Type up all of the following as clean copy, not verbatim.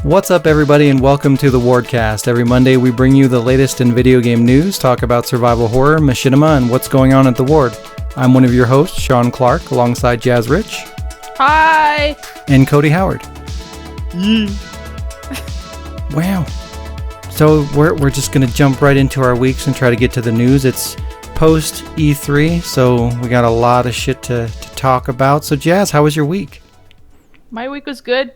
What's up, everybody, and welcome to the Wardcast. Every Monday, we bring you the latest in video game news, talk about survival horror, machinima, and what's going on at the Ward. I'm one of your hosts, Shaun Clark, alongside Jazz Rich. Hi! And Cody Howard. Wow. So we're just going to jump right into our weeks and try to get to the news. It's post E3, so we got a lot of shit to talk about. So Jazz, how was your week? My week was good.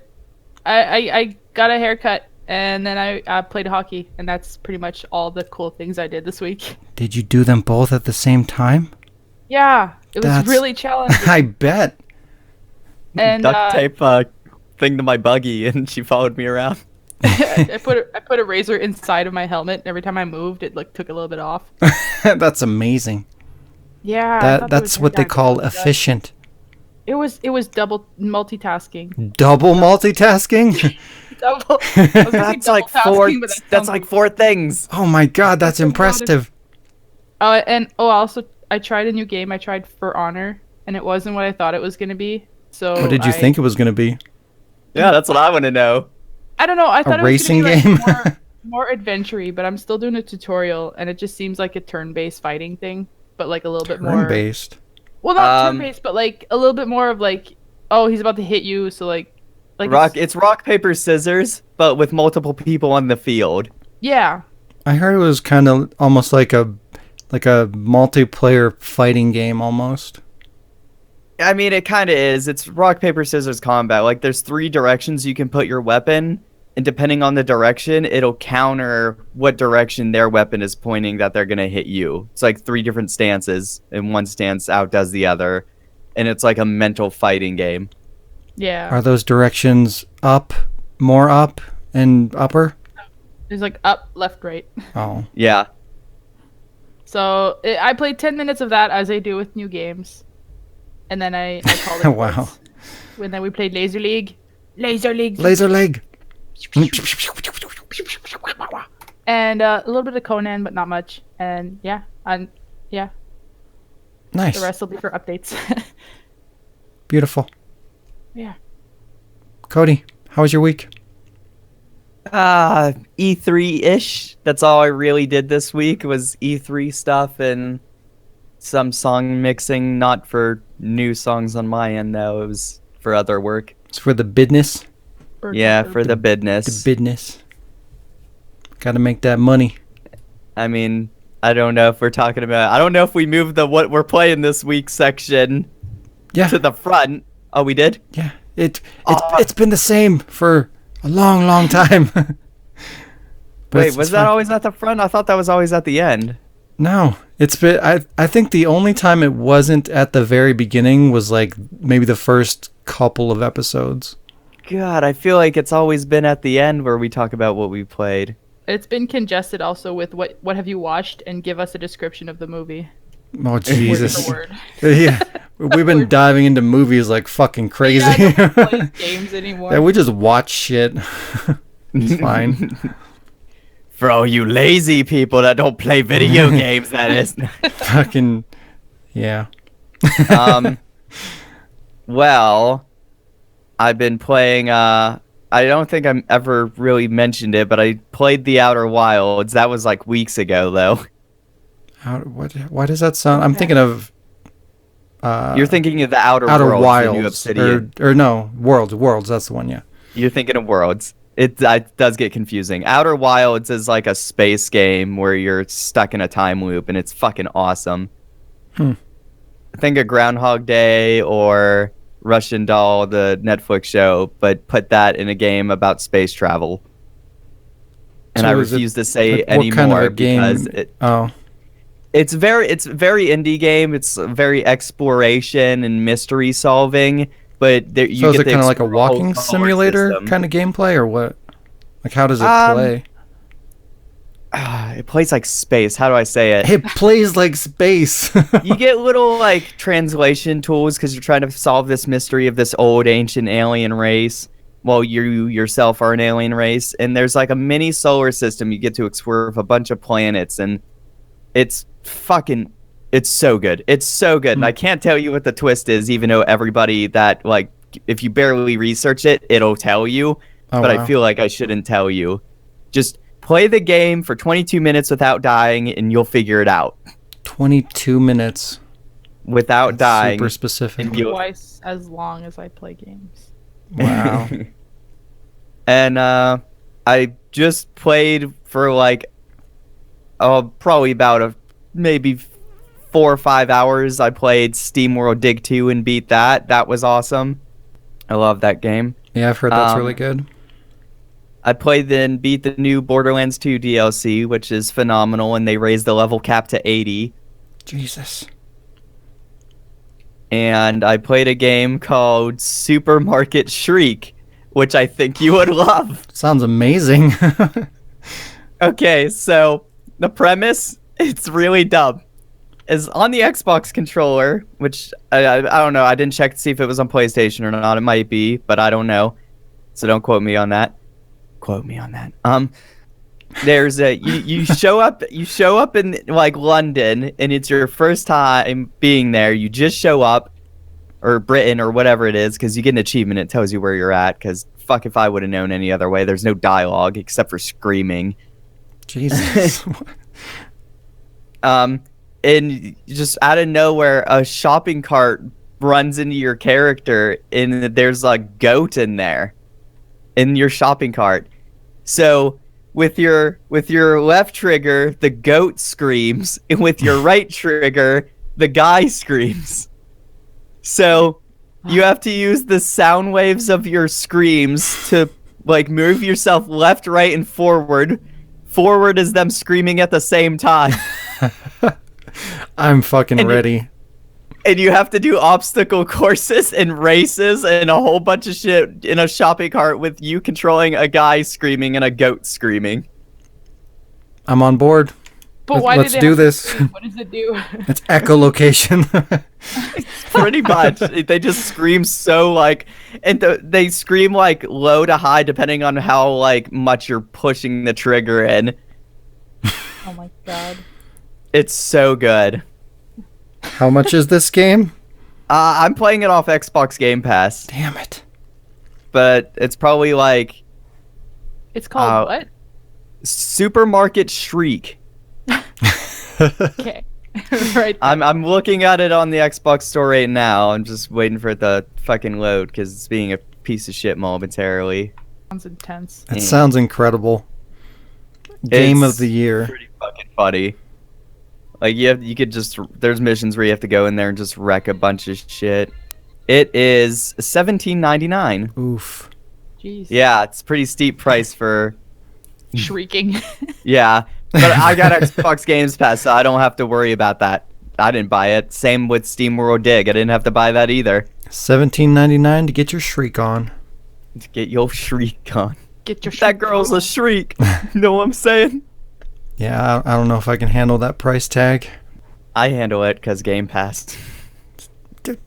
I got a haircut, and then I played hockey, and that's pretty much all the cool things I did this week. Did you do them both at the same time? Yeah, it was really challenging. I bet. And duct tape thing to my buggy, and she followed me around. I put a razor inside of my helmet. Every time I moved, it took a little bit off. That's amazing. Yeah, that's what they call efficient. It was double multitasking. Double multitasking? Double. That's like four. That's like four things. Oh my god, that's impressive. Also I tried a new game. I tried For Honor, and it wasn't what I thought it was going to be. So what did you think it was going to be? Yeah, that's what I want to know. I don't know. I thought a racing game. more adventure-y, but I'm still doing a tutorial, and it just seems like a turn-based fighting thing, but like a little bit more turn-based. Well, not turn-based, but like a little bit more of like, oh, he's about to hit you, so like it's rock paper scissors, but with multiple people on the field. Yeah. I heard it was kind of almost like a multiplayer fighting game almost. I mean, it kind of is. It's rock paper scissors combat. Like, there's 3 directions you can put your weapon, and depending on the direction, it'll counter what direction their weapon is pointing that they're gonna hit you. It's like 3 different stances, and one stance outdoes the other, and it's like a mental fighting game. Yeah. Are those directions up, more up, and upper? It's like up, left, right. Oh. Yeah. So I played 10 minutes of that, as I do with new games, and then I called it. Wow. And then we played Laser League. Laser League. And a little bit of Conan, but not much. And yeah. Nice. The rest will be for updates. Beautiful. Yeah. Cody, how was your week? E3-ish. That's all I really did this week was E3 stuff and some song mixing. Not for new songs on my end, though. It was for other work. It's for the business. Yeah, for the business. The business. Gotta make that money. I mean, I don't know if we're talking about... I don't know if we moved the what we're playing this week section to the front. Oh, we did? Yeah. It's been the same for a long, long time. Wait, was that always at the front? I thought that was always at the end. No. It's been... I think the only time it wasn't at the very beginning was like maybe the first couple of episodes. God, I feel like it's always been at the end where we talk about what we played. It's been congested also with what have you watched, and give us a description of the movie. Oh, Jesus. Word. Yeah. We've been diving into movies like fucking crazy. Yeah, I don't play games anymore. Yeah, we just watch shit. It's fine. For all you lazy people that don't play video games, that is. Fucking, yeah. Well, I've been playing, I don't think I ever really mentioned it, but I played The Outer Wilds. That was like weeks ago, though. Why does that sound? I'm thinking of... You're thinking of The Outer Wilds, or no, Worlds, that's the one, yeah. You're thinking of Worlds. It does get confusing. Outer Wilds is like a space game where you're stuck in a time loop, and it's fucking awesome. Think of Groundhog Day or Russian Doll, the Netflix show, but put that in a game about space travel. And so I refuse to say anymore kind of a game? Because it's very indie game. It's very exploration and mystery solving. But so is it kind of like a walking simulator kind of gameplay, or what? Like, how does it play? It plays like space. How do I say it? It plays like space. You get little like translation tools because you're trying to solve this mystery of this old ancient alien race. Well, you yourself are an alien race, and there's like a mini solar system you get to explore with a bunch of planets, and it's so good. It's so good. And I can't tell you what the twist is, even though everybody that, like, if you barely research it, it'll tell you. Oh, but wow. I feel like I shouldn't tell you. Just play the game for 22 minutes without dying, and you'll figure it out. 22 minutes. Without That's dying. super specific. and you'll- Twice as long as I play games. Wow. And I just played for like, probably about maybe 4 or 5 hours. I played SteamWorld Dig 2 and beat that. That was awesome. I love that game. Yeah, I've heard that's really good. I played and beat the new Borderlands 2 DLC, which is phenomenal, and they raised the level cap to 80. Jesus. And I played a game called Supermarket Shriek, which I think you would love. Sounds amazing. Okay, so the premise, it's really dumb, is on the Xbox controller, which I don't know. I didn't check to see if it was on PlayStation or not. It might be, but I don't know. So don't quote me on that. Quote me on that. There's you show up in like London, and it's your first time being there. You just show up, or Britain or whatever it is, because you get an achievement. It tells you where you're at. Because fuck if I would have known any other way. There's no dialogue except for screaming. Jesus. And just out of nowhere, a shopping cart runs into your character, and there's a goat in there, in your shopping cart. So with your left trigger, the goat screams, and with your right trigger, the guy screams. So you have to use the sound waves of your screams to like move yourself left, right, and forward. Forward is them screaming at the same time. I'm fucking ready. And you have to do obstacle courses and races and a whole bunch of shit in a shopping cart with you controlling a guy screaming and a goat screaming. I'm on board. But why Let's did they do have to this. scream? What does it do? It's echolocation. Pretty much. They just scream so like, and they scream like low to high depending on how like much you're pushing the trigger in. Oh my god. It's so good. How much is this game? I'm playing it off Xbox Game Pass, Damn it. but it's probably like It's called what? Supermarket Shriek. Okay. Right. I'm looking at it on the Xbox store right now. I'm just waiting for it to fucking load because it's being a piece of shit momentarily. Sounds intense. That sounds incredible. Game of the year. Pretty fucking funny. Like there's missions where you have to go in there and just wreck a bunch of shit. It is $17.99. Oof. Jeez. Yeah, it's a pretty steep price for. Shrieking. Yeah, but I got Xbox Games Pass, so I don't have to worry about that. I didn't buy it. Same with SteamWorld Dig. I didn't have to buy that either. $17.99 to get your shriek on. To get your shriek on. Get your That girl's a shriek. You know what I'm saying? Yeah, I don't know if I can handle that price tag. I handle it because Game Pass. It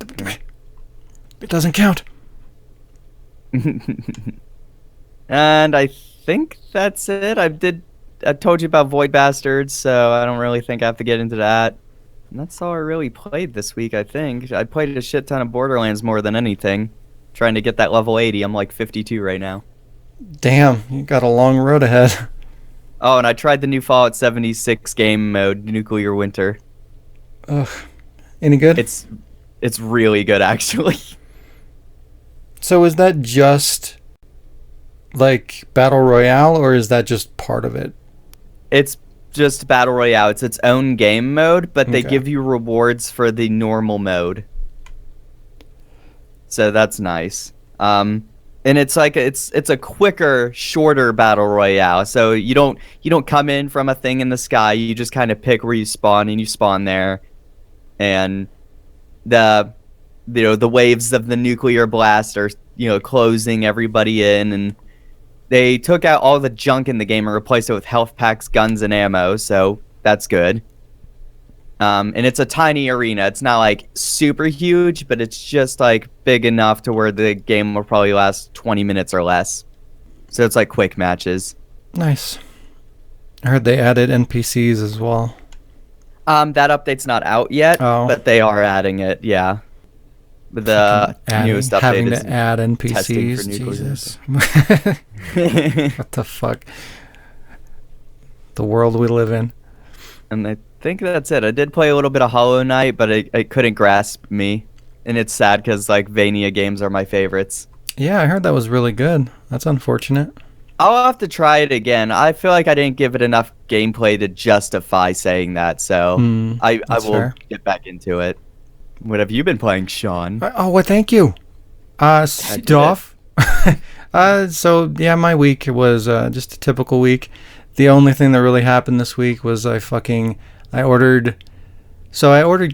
doesn't count. And I think that's it. I told you about Void Bastards, so I don't really think I have to get into that. And that's all I really played this week, I think. I played a shit ton of Borderlands more than anything. Trying to get that level 80. I'm like 52 right now. Damn, you got a long road ahead. Oh, and I tried the new Fallout 76 game mode, Nuclear Winter. Ugh. Any good? It's really good, actually. So is that just like Battle Royale, or is that just part of it? It's just Battle Royale. It's its own game mode, but they Okay. give you rewards for the normal mode. So that's nice. And it's like it's a quicker, shorter Battle Royale. So you don't come in from a thing in the sky. You just kind of pick where you spawn, and you spawn there. And the waves of the nuclear blast are closing everybody in, and they took out all the junk in the game and replaced it with health packs, guns, and ammo. So that's good. And it's a tiny arena. It's not like super huge, but it's just like big enough to where the game will probably last 20 minutes or less. So it's like quick matches. Nice. I heard they added NPCs as well. That update's not out yet, Oh. but they are adding it. Yeah. The newest update having is to add testing for NPCs. nuclear. Jesus. What the fuck? The world we live in. And I think that's it. I did play a little bit of Hollow Knight, but it couldn't grasp me. And it's sad because like Vania games are my favorites. Yeah, I heard that was really good. That's unfortunate. I'll have to try it again. I feel like I didn't give it enough gameplay to justify saying that, so I will fair. get back into it. What have you been playing, Shaun? Oh, well, thank you. Stuff. So yeah, my week was just a typical week. The only thing that really happened this week was I ordered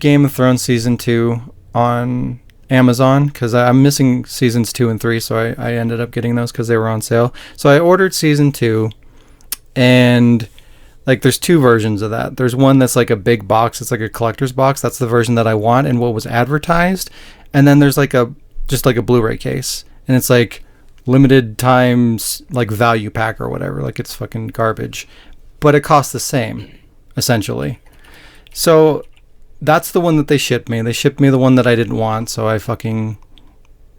Game of Thrones season 2 on Amazon because I'm missing seasons 2 and 3, so I ended up getting those because they were on sale. So I ordered season 2, and like there's 2 versions of that. There's one that's like a big box, it's like a collector's box. That's the version that I want and what was advertised. And then there's like a Blu-ray case, and it's like limited times like value pack or whatever. Like it's fucking garbage, but it costs the same essentially. So that's the one that they shipped me. They shipped me the one that I didn't want, so I fucking,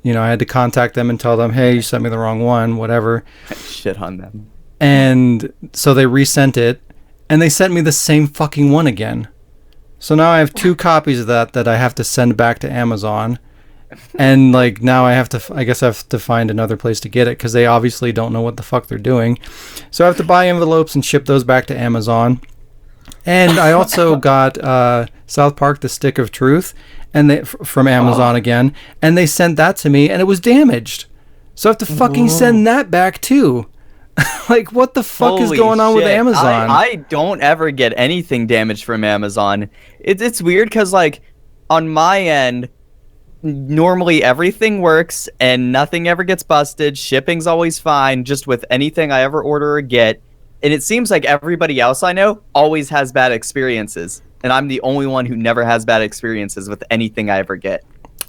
I had to contact them and tell them, hey, you sent me the wrong one, whatever. Shit on them. And so they resent it, and they sent me the same fucking one again. So now I have 2 copies of that I have to send back to Amazon. And like now I guess I have to find another place to get it because they obviously don't know what the fuck they're doing. So I have to buy envelopes and ship those back to Amazon. And I also got South Park: The Stick of Truth, and from Amazon again, and they sent that to me, and it was damaged. So I have to fucking send that back too. Like, what the fuck is going on with Amazon? I don't ever get anything damaged from Amazon. It's weird because like on my end, normally everything works and nothing ever gets busted. Shipping's always fine, just with anything I ever order or get. And it seems like everybody else I know always has bad experiences. And I'm the only one who never has bad experiences with anything I ever get.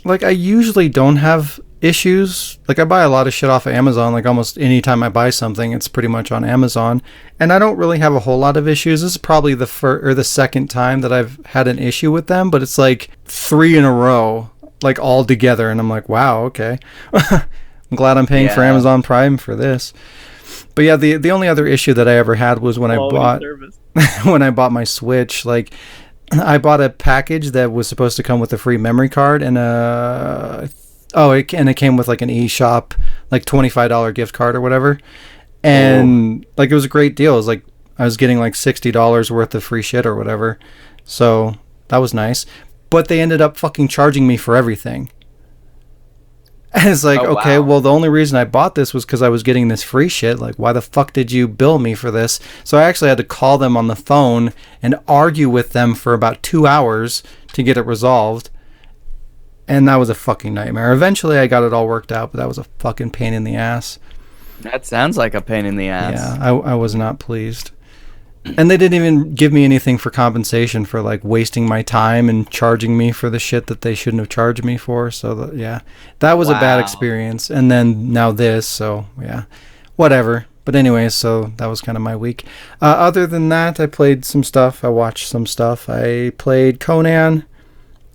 Like, I usually don't have issues. Like, I buy a lot of shit off of Amazon. Like, almost any time I buy something, it's pretty much on Amazon. And I don't really have a whole lot of issues. This is probably the second time that I've had an issue with them. But it's like 3 in a row, like all together. And I'm like, wow, okay. I'm glad I'm paying for Amazon Prime for this. But yeah, the only other issue that I ever had was when I bought my Switch. Like, I bought a package that was supposed to come with a free memory card and it came with like an eShop, like $25 gift card or whatever. And like, it was a great deal. It was like I was getting like $60 worth of free shit or whatever. So that was nice. But they ended up fucking charging me for everything. And it's like, okay, well, the only reason I bought this was because I was getting this free shit. Like, why the fuck did you bill me for this? So I actually had to call them on the phone and argue with them for about 2 hours to get it resolved. And that was a fucking nightmare. Eventually, I got it all worked out, but that was a fucking pain in the ass. That sounds like a pain in the ass. Yeah, I was not pleased. And they didn't even give me anything for compensation for like wasting my time and charging me for the shit that they shouldn't have charged me for. So that was a bad experience. And then now this, so yeah, whatever. But anyways, so that was kind of my week. Other than that, I played some stuff. I watched some stuff. I played Conan,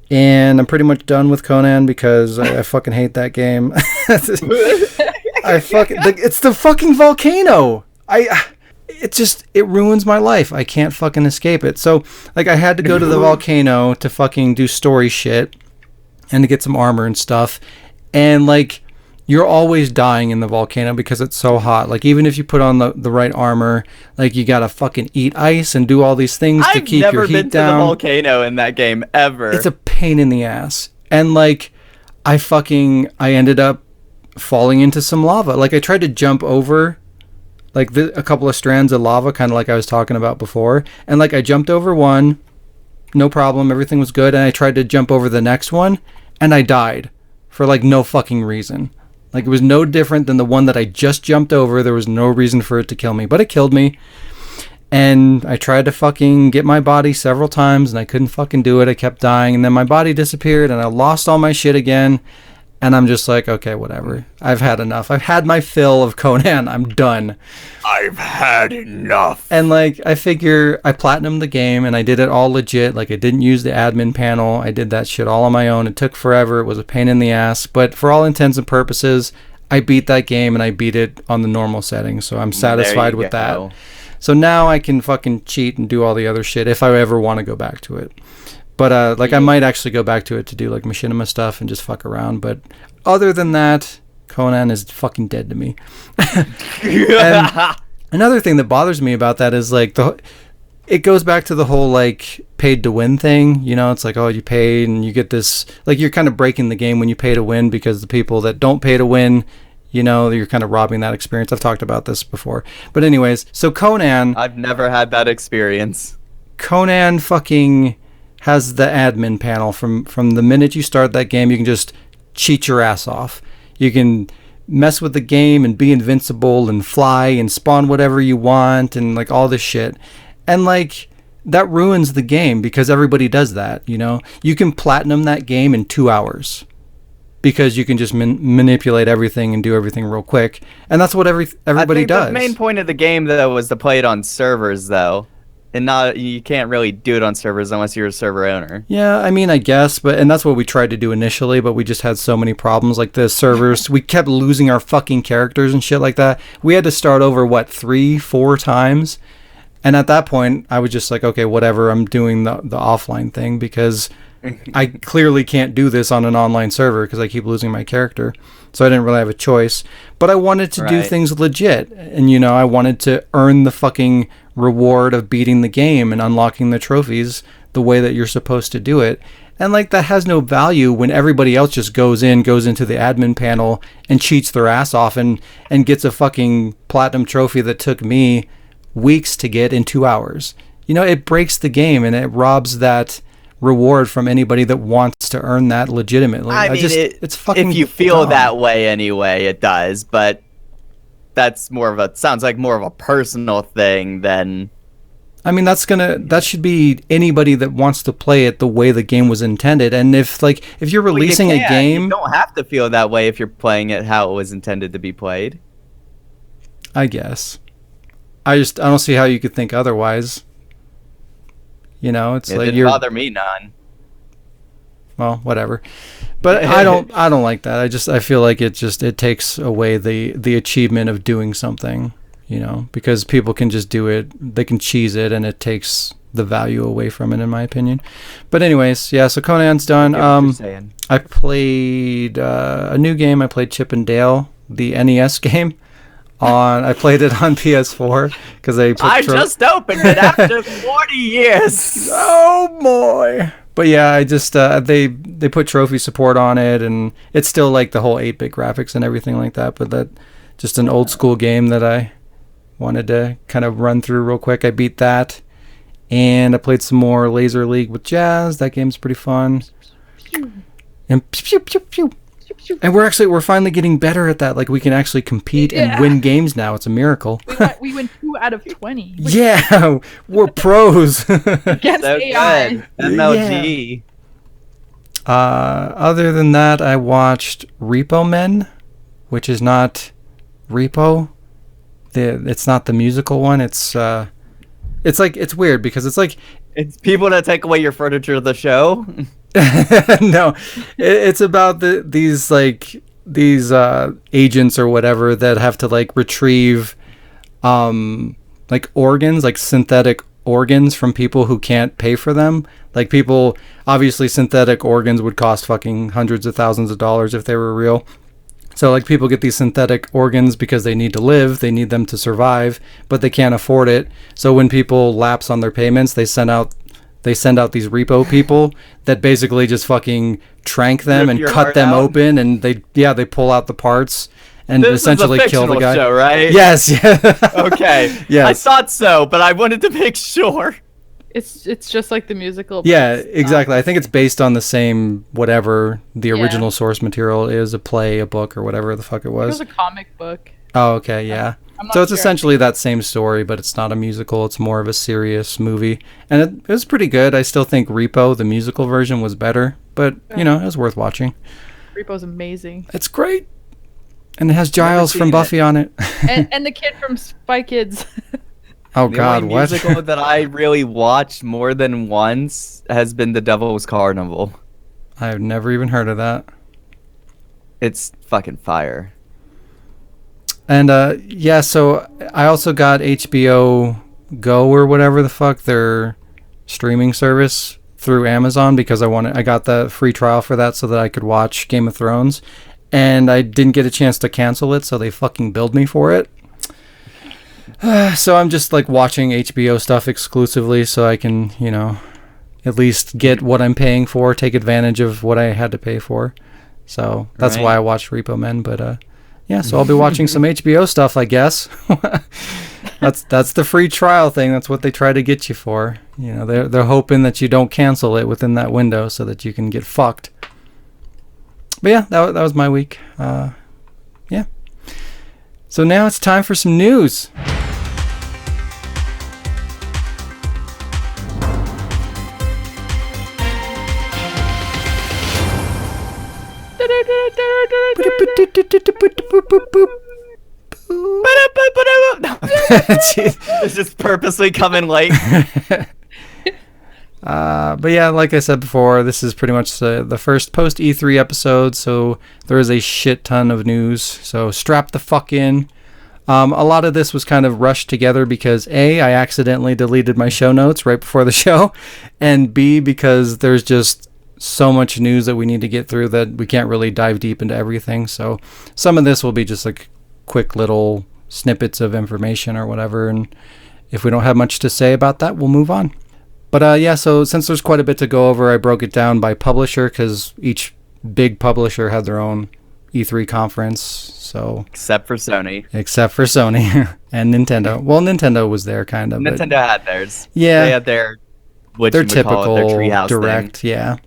and I'm pretty much done with Conan because I fucking hate that game. It's the fucking volcano. It ruins my life. I can't fucking escape it. So, like, I had to go to the volcano to fucking do story shit and to get some armor and stuff. And, like, you're always dying in the volcano because it's so hot. Like, even if you put on the right armor, like, you gotta fucking eat ice and do all these things to keep your heat down. I've never been to the volcano in that game, ever. It's a pain in the ass. And, like, I ended up falling into some lava. Like, I tried to jump over like a couple of strands of lava, kind of like I was talking about before. And like I jumped over one, no problem, everything was good. And I tried to jump over the next one, and I died for like no fucking reason. Like, it was no different than the one that I just jumped over. There was no reason for it to kill me, but it killed me. And I tried to fucking get my body several times, and I couldn't fucking do it. I kept dying, and then my body disappeared, and I lost all my shit again. And I'm just like, okay, whatever. I've had enough. I've had my fill of Conan. I'm done. I've had enough. And like, I figure I platinumed the game and I did it all legit. Like, I didn't use the admin panel. I did that shit all on my own. It took forever. It was a pain in the ass. But for all intents and purposes, I beat that game and I beat it on the normal settings. So I'm satisfied with that. So now I can fucking cheat and do all the other shit if I ever want to go back to it. But like, I might actually go back to it to do like machinima stuff and just fuck around. But other than that, Conan is fucking dead to me. And another thing that bothers me about that is like it goes back to the whole like paid to win thing. You know, it's like, oh, you paid and you get this, like, you're kind of breaking the game when you pay to win, because the people that don't pay to win, you know, you're kind of robbing that experience. I've talked about this before. But anyways, so Conan. I've never had that experience. Conan fucking has the admin panel from the minute you start that game. You can just cheat your ass off. You can mess with the game and be invincible and fly and spawn whatever you want and like all this shit. And like, that ruins the game because everybody does that, you know? You can platinum that game in 2 hours because you can just manipulate everything and do everything real quick. And that's what everybody does. The main point of the game, though, was to play it on servers, though. And not, you can't really do it on servers unless you're a server owner. Yeah, I mean, I guess, and that's what we tried to do initially, but we just had so many problems. Like the servers, we kept losing our fucking characters and shit like that. We had to start over, 3-4 times? And at that point, I was just like, okay, whatever, I'm doing the offline thing because I clearly can't do this on an online server because I keep losing my character. So I didn't really have a choice. But I wanted to do things legit. And, you know, I wanted to earn the fucking reward of beating the game and unlocking the trophies the way that you're supposed to do it. And like, that has no value when everybody else just goes into the admin panel and cheats their ass off and gets a fucking platinum trophy that took me weeks to get in 2 hours. You know, it breaks the game and it robs that reward from anybody that wants to earn that legitimately. I mean, it's fucking if you feel dumb. that way anyway, it does, but that's sounds like more of a personal thing than... I mean, that should be anybody that wants to play it the way the game was intended. And if you're releasing a game... You don't have to feel that way if you're playing it how it was intended to be played. I guess. I don't see how you could think otherwise. You know, it didn't bother me none. Well, whatever. But I don't like that. I feel like it takes away the achievement of doing something, you know, because people can just do it, they can cheese it, and it takes the value away from it, in my opinion. But anyways, yeah, so Conan's done. I played a new game. I played Chip and Dale, the NES game. I played it on PS4 because I just opened it after 40 years. Oh boy! But yeah, I just they put trophy support on it, and it's still like the whole 8-bit graphics and everything like that. But that just an old school game that I wanted to kind of run through real quick. I beat that, and I played some more Laser League with Jazz. That game's pretty fun. And pew, pew, pew, pew. And we're finally getting better at that. Like, we can actually compete and win games now. It's a miracle. We went 2 out of 20. Yeah, we're pros. Against so AI. Good. MLG. Yeah. Other than that, I watched Repo Men, which is not Repo. It's not the musical one. It's weird because It's people that take away your furniture of the show. No, it's about these agents or whatever that have to like retrieve like organs, like synthetic organs from people who can't pay for them. Like, people, obviously synthetic organs would cost fucking hundreds of thousands of dollars if they were real. So like, people get these synthetic organs because they need to live, they need them to survive, but they can't afford it. So when people lapse on their payments, they send out these repo people that basically just fucking trank them and cut them open, and they pull out the parts and essentially kill the guy. Show, right? Yes. Yeah. Okay. Yes. I thought so, but I wanted to make sure. It's just like the musical. Yeah, exactly. I think it's based on the same whatever the original source material is, a play, a book, or whatever the fuck it was. It was a comic book. Oh, okay, yeah. So it's essentially that same story, but it's not a musical. It's more of a serious movie. And it was pretty good. I still think Repo, the musical version, was better. But, you know, it was worth watching. Repo's amazing. It's great. And it has Giles from Buffy on it. and the kid from Spy Kids. Oh The God, only what? musical that I really watched more than once has been The Devil's Carnival. I've never even heard of that. It's fucking fire. And yeah, so I also got HBO Go or whatever the fuck, their streaming service through Amazon, because I got the free trial for that so that I could watch Game of Thrones, and I didn't get a chance to cancel it, so they fucking billed me for it. So I'm just like watching HBO stuff exclusively so I can, you know, at least get what I'm paying for, take advantage of what I had to pay for. So that's why I watched Repo Men, but yeah, so I'll be watching some HBO stuff, I guess. That's the free trial thing. That's what they try to get you for. You know, they're hoping that you don't cancel it within that window so that you can get fucked. But yeah, that was my week. Yeah. So now it's time for some news. It's just purposely coming late. But yeah, like I said before, this is pretty much the first post E3 episode, so there is a shit ton of news. So strap the fuck in. A lot of this was kind of rushed together because A, I accidentally deleted my show notes right before the show, and B, because there's just so much news that we need to get through that we can't really dive deep into everything. So some of this will be just like quick little snippets of information or whatever, and if we don't have much to say about that, we'll move on. But yeah, so since there's quite a bit to go over, I broke it down by publisher because each big publisher had their own E3 conference. So Except for Sony and Nintendo. Well, Nintendo was there kind of. Nintendo had theirs. Yeah, they had their typical their treehouse direct. thing. Yeah.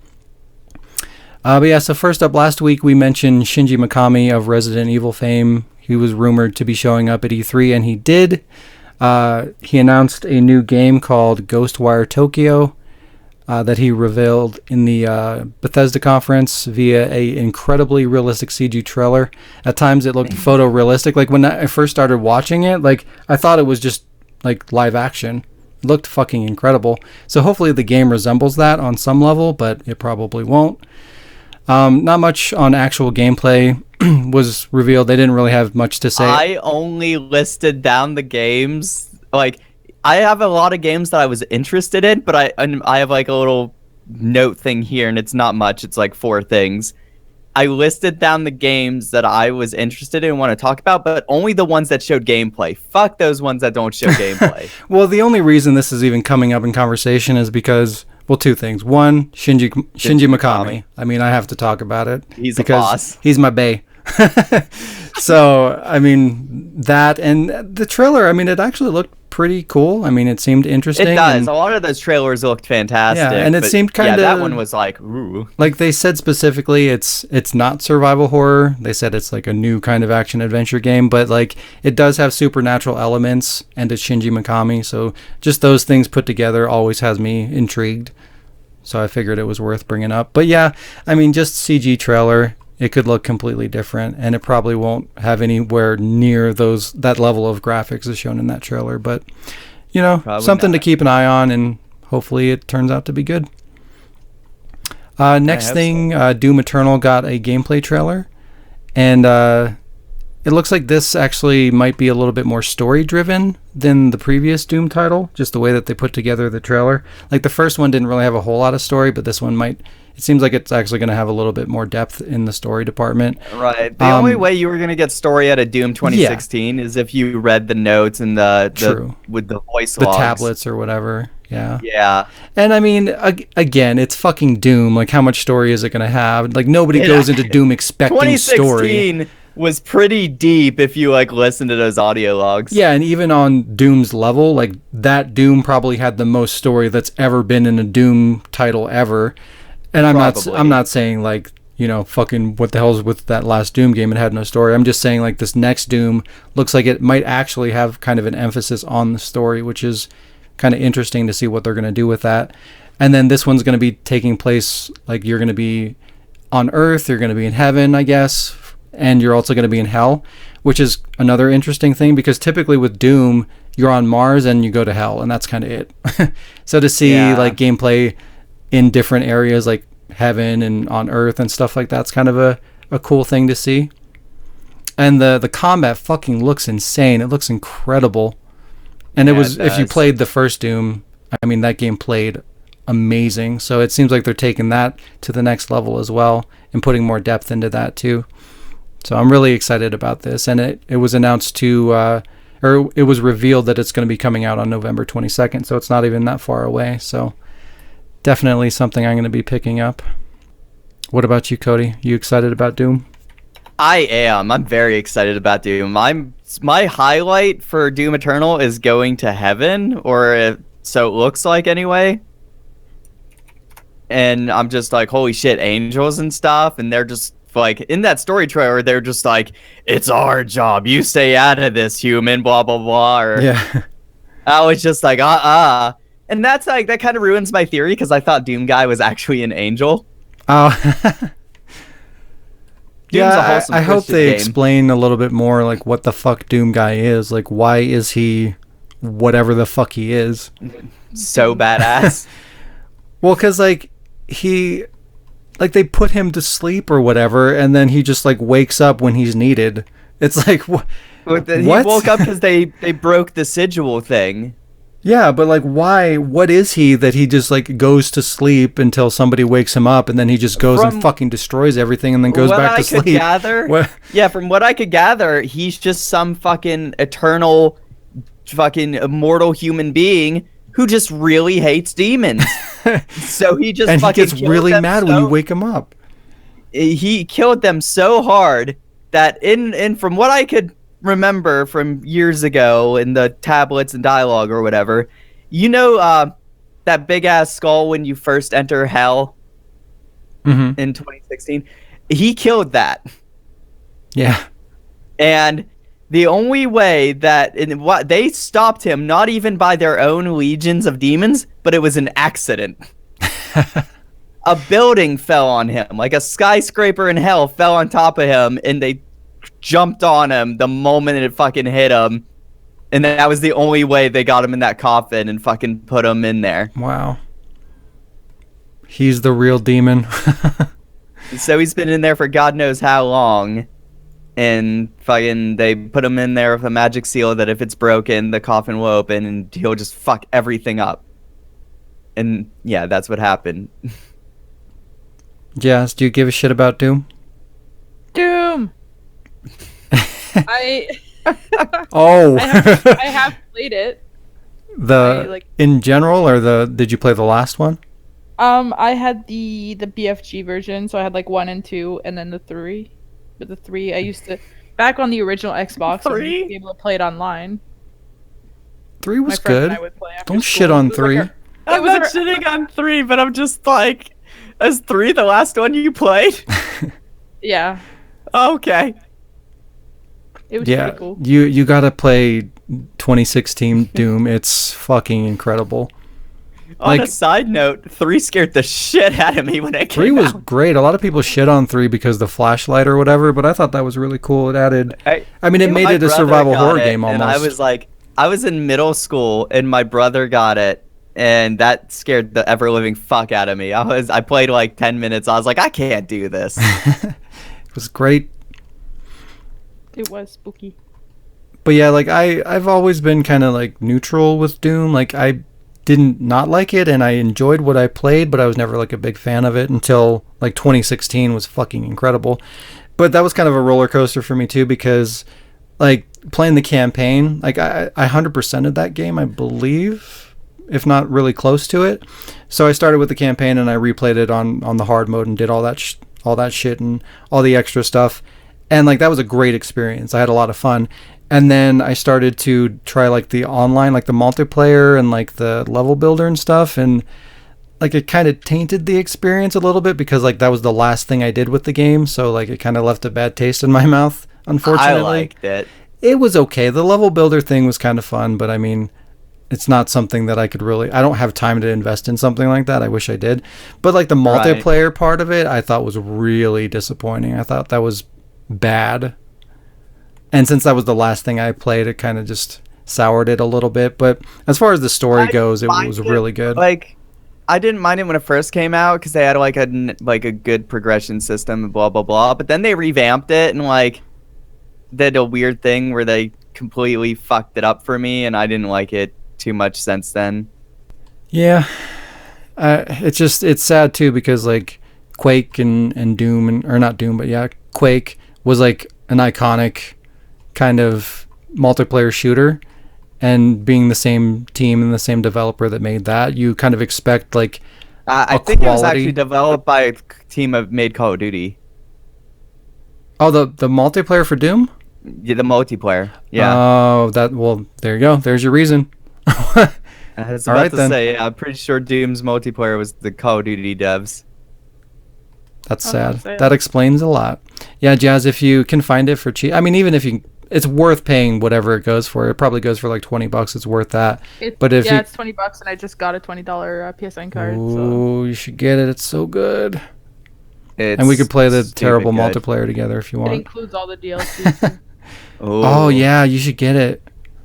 But yeah, so first up, last week we mentioned Shinji Mikami of Resident Evil fame. He was rumored to be showing up at E3, and he did. He announced a new game called Ghostwire Tokyo that he revealed in the Bethesda conference via a incredibly realistic CG trailer. At times it looked photorealistic. Like when I first started watching it, like I thought it was just like live action. It looked fucking incredible. So hopefully the game resembles that on some level, but it probably won't. Not much on actual gameplay was revealed. They didn't really have much to say. I only listed down the games. Like, I have a lot of games that I was interested in, but I have like a little note thing here, and it's not much. It's like 4 things. I listed down the games that I was interested in and want to talk about, but only the ones that showed gameplay. Fuck those ones that don't show gameplay. Well, the only reason this is even coming up in conversation is because, well, 2 things. One, Shinji Mikami. I mean, I have to talk about it. He's a boss. He's my bae. So, I mean, that and the trailer, I mean, it actually looked pretty cool. I mean, it seemed interesting. It does. A lot of those trailers looked fantastic. Yeah, and it seemed kind of... Yeah, that one was like, ooh. Like they said specifically, it's not survival horror. They said it's like a new kind of action-adventure game, but like it does have supernatural elements, and it's Shinji Mikami, so just those things put together always has me intrigued. So I figured it was worth bringing up. But yeah, I mean, just CG trailer... It could look completely different, and it probably won't have anywhere near that level of graphics as shown in that trailer. But, you know, Probably something not. to keep an eye on, and hopefully it turns out to be good. Next thing, Doom Eternal got a gameplay trailer, and it looks like this actually might be a little bit more story-driven than the previous Doom title, just the way that they put together the trailer. Like, the first one didn't really have a whole lot of story, but this one might... It seems like it's actually going to have a little bit more depth in the story department. Right. The only way you were going to get story out of Doom 2016 is if you read the notes and with the voice the logs. tablets or whatever. Yeah. Yeah. And I mean, again, it's fucking Doom. Like, how much story is it going to have? Like, nobody goes into Doom expecting story. 2016 was pretty deep if you like listen to those audio logs. Yeah, and even on Doom's level, like that Doom probably had the most story that's ever been in a Doom title ever. And I'm not saying like, you know, fucking what the hell's with that last Doom game, it had no story. I'm just saying like this next Doom looks like it might actually have kind of an emphasis on the story, which is kind of interesting to see what they're going to do with that. And then this one's going to be taking place, like you're going to be on Earth, you're going to be in heaven, I guess, and you're also going to be in hell, which is another interesting thing because typically with Doom, you're on Mars and you go to hell, and that's kind of it. So to see like gameplay in different areas like heaven and on Earth and stuff like that's kind of a cool thing to see. And the combat fucking looks insane. It looks incredible. And if you played the first Doom, I mean, that game played amazing. So it seems like they're taking that to the next level as well and putting more depth into that too. So I'm really excited about this. And it was announced or it was revealed that it's going to be coming out on November 22nd. So it's not even that far away. So definitely something I'm going to be picking up. What about you, Cody? You excited about Doom? I am. I'm very excited about Doom. My highlight for Doom Eternal is going to heaven, so it looks like anyway. And I'm just like, holy shit, angels and stuff. And they're just like, in that story trailer, they're just like, it's our job. You stay out of this, human, blah, blah, blah. I was just like, And that's like, that kind of ruins my theory because I thought Doom Guy was actually an angel. Oh. Yeah, I hope they explain a little bit more like what the fuck Doom Guy is. Like, why is he whatever the fuck he is? So badass. Well, because like they put him to sleep or whatever, and then he just like wakes up when he's needed. It's like what? He woke up because they broke the sigil thing. Yeah, but like, why? What is he that he just like goes to sleep until somebody wakes him up, and then he just goes and fucking destroys everything, and then goes back to sleep? From what I could gather, he's just some fucking eternal, fucking immortal human being who just really hates demons. So he just he gets really mad when you wake him up. He killed them so hard that from what I could remember from years ago in the tablets and dialogue or whatever, that big ass skull when you first enter hell in 2016, he killed that. Yeah. And the only way that they stopped him, not even by their own legions of demons, but it was an accident. A building fell on him, like a skyscraper in hell fell on top of him, and they jumped on him the moment it fucking hit him, and that was the only way they got him in that coffin and fucking put him in there. Wow. He's the real demon. So he's been in there for God knows how long, and fucking they put him in there with a magic seal that if it's broken, the coffin will open and he'll just fuck everything up. And yeah, that's what happened. Jazz, do you give a shit about Doom? Doom! I have played it. In general, or did you play the last one? I had the BFG version, so I had like 1 and 2, and then the 3. But the 3, I used to back on the original Xbox. 3? I used to be able to play it online. 3 was good. Don't shit on 3. I'm not shitting on 3, but I'm just like, is 3 the last one you played? Yeah. Okay. It was pretty cool. You gotta play 2016 Doom. It's fucking incredible. On a side note, 3 scared the shit out of me when it came out. 3 was great. A lot of people shit on 3 because the flashlight or whatever, but I thought that was really cool. It added... it made it a survival horror game almost. And I was in middle school, and my brother got it, and that scared the ever-living fuck out of me. I played like 10 minutes. I was like, I can't do this. It was great. It was spooky. But yeah, like I've always been kind of like neutral with Doom. Like I didn't not like it, and I enjoyed what I played, but I was never like a big fan of it until like 2016 was fucking incredible. But that was kind of a roller coaster for me too, because like playing the campaign, like I 100%ed that game, I believe, if not really close to it. So I started with the campaign and I replayed it on the hard mode and did all that shit and all the extra stuff. And like that was a great experience. I had a lot of fun. And then I started to try like the online, like the multiplayer and like the level builder and stuff, and like it kind of tainted the experience a little bit because like that was the last thing I did with the game, so like it kind of left a bad taste in my mouth, unfortunately. I liked it. It was okay. The level builder thing was kind of fun, but I mean, it's not something that I could really. I don't have time to invest in something like that. I wish I did, but like the multiplayer part of it, I thought was really disappointing. I thought that was bad, and since that was the last thing I played, it kind of just soured it a little bit. But as far as the story goes, it was really good. Like, I didn't mind it when it first came out because they had like a good progression system and blah blah blah. But then they revamped it and like did a weird thing where they completely fucked it up for me, and I didn't like it too much since then. Yeah, it's sad too because like Quake and Doom or not Doom, but yeah, Quake was like an iconic kind of multiplayer shooter, and being the same team and the same developer that made that, you kind of expect like I think it was actually developed by a team that made Call of Duty. Oh, the multiplayer for Doom? Yeah, the multiplayer. Yeah. Oh, there you go. There's your reason. I was about to say, yeah, I'm pretty sure Doom's multiplayer was the Call of Duty devs. That's sad. That explains a lot. Yeah, Jazz, if you can find it for cheap, I mean, even if you, it's worth paying whatever it goes for. It probably goes for like $20. It's worth that. It's $20, and I just got a $20 PSN card. Oh, you should get it. It's so good. And we could play the terrible multiplayer together if you want. It includes all the DLC. Oh yeah, you should get it.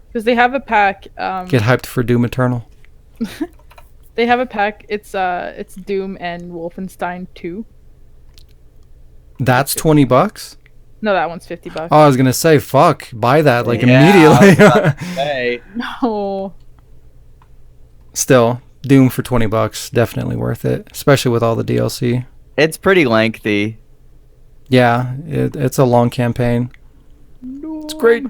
Because they have a pack. Get hyped for Doom Eternal. They have a pack. It's Doom and Wolfenstein 2. That's $20? No, that one's $50. Oh, I was gonna say, fuck, buy that like immediately. No. Still, Doom for $20, definitely worth it, especially with all the DLC. It's pretty lengthy. Yeah, it's a long campaign. It's great.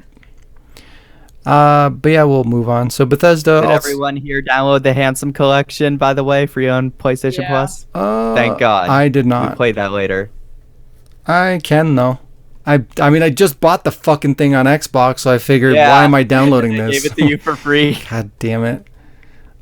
But yeah, we'll move on. So Bethesda. Did everyone here download the Handsome Collection, by the way, free on PlayStation Plus? Thank God. I did not. We'll play that later. I can though. I mean, I just bought the fucking thing on Xbox, so I figured, why am I downloading this? I gave it to you for free. God damn it.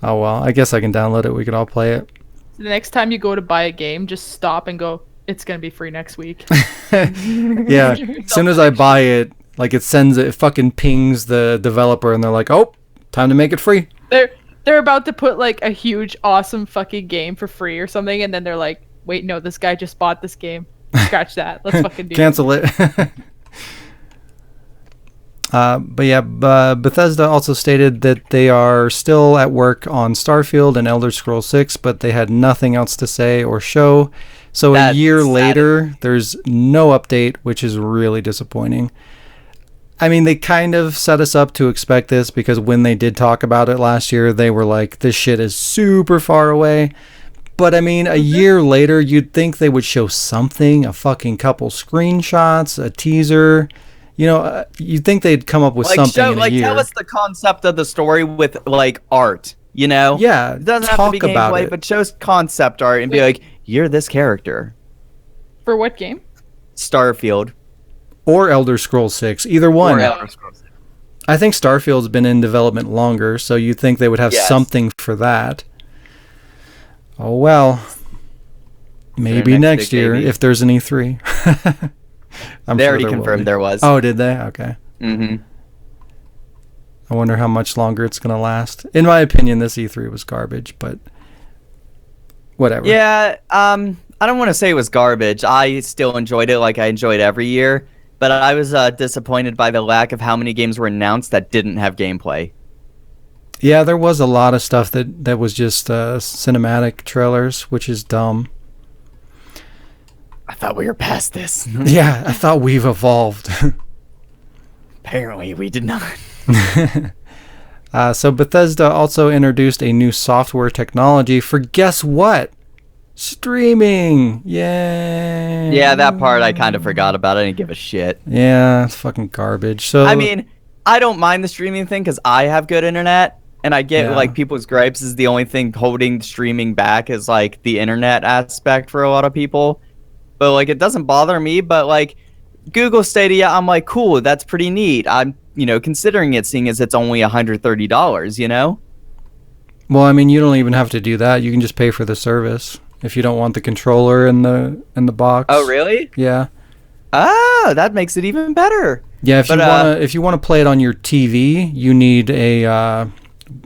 Oh well, I guess I can download it. We could all play it. So the next time you go to buy a game, just stop and go, it's gonna be free next week. Yeah. As soon as I buy it, like it fucking pings the developer, and they're like, "Oh, time to make it free." They're about to put like a huge, awesome fucking game for free or something, and then they're like, "Wait, no, this guy just bought this game. Scratch that. Let's fucking do cancel it." But yeah, Bethesda also stated that they are still at work on Starfield and Elder Scrolls 6, but they had nothing else to say or show. So a year later, there's no update, which is really disappointing. I mean, they kind of set us up to expect this because when they did talk about it last year, they were like, this shit is super far away. But I mean, a year later, you'd think they would show something, a fucking couple screenshots, a teaser. You know, you'd think they'd come up with something in a year. Tell us the concept of the story with, like, art, you know? Yeah, it doesn't have to be gameplay, but show us concept art and be like, you're this character. For what game? Starfield. Or Elder Scrolls 6, either one. Or Elder Scrolls 6. I think Starfield's been in development longer, so you'd think they would have something for that. Oh, well. Maybe next year, if there's an E3. They already confirmed there was. Oh, did they? Okay. Mm-hmm. I wonder how much longer it's going to last. In my opinion, this E3 was garbage, but whatever. Yeah, I don't want to say it was garbage. I still enjoyed it like I enjoyed every year, but I was disappointed by the lack of how many games were announced that didn't have gameplay. Yeah, there was a lot of stuff that was just cinematic trailers, which is dumb. I thought we were past this. Yeah, I thought we've evolved. Apparently, we did not. So Bethesda also introduced a new software technology for, guess what? Streaming. Yay. Yeah, that part I kind of forgot about. I didn't give a shit. Yeah, it's fucking garbage. So I mean, I don't mind the streaming thing because I have good internet, and I get like people's gripes is the only thing holding streaming back is like the internet aspect for a lot of people. But like it doesn't bother me, but like Google Stadia, I'm like, cool, that's pretty neat. I'm, considering it, seeing as it's only $130, you know? Well, I mean, you don't even have to do that. You can just pay for the service if you don't want the controller in the box. Oh, really? Yeah. Ah, that makes it even better. Yeah, if you want to play it on your TV, you need a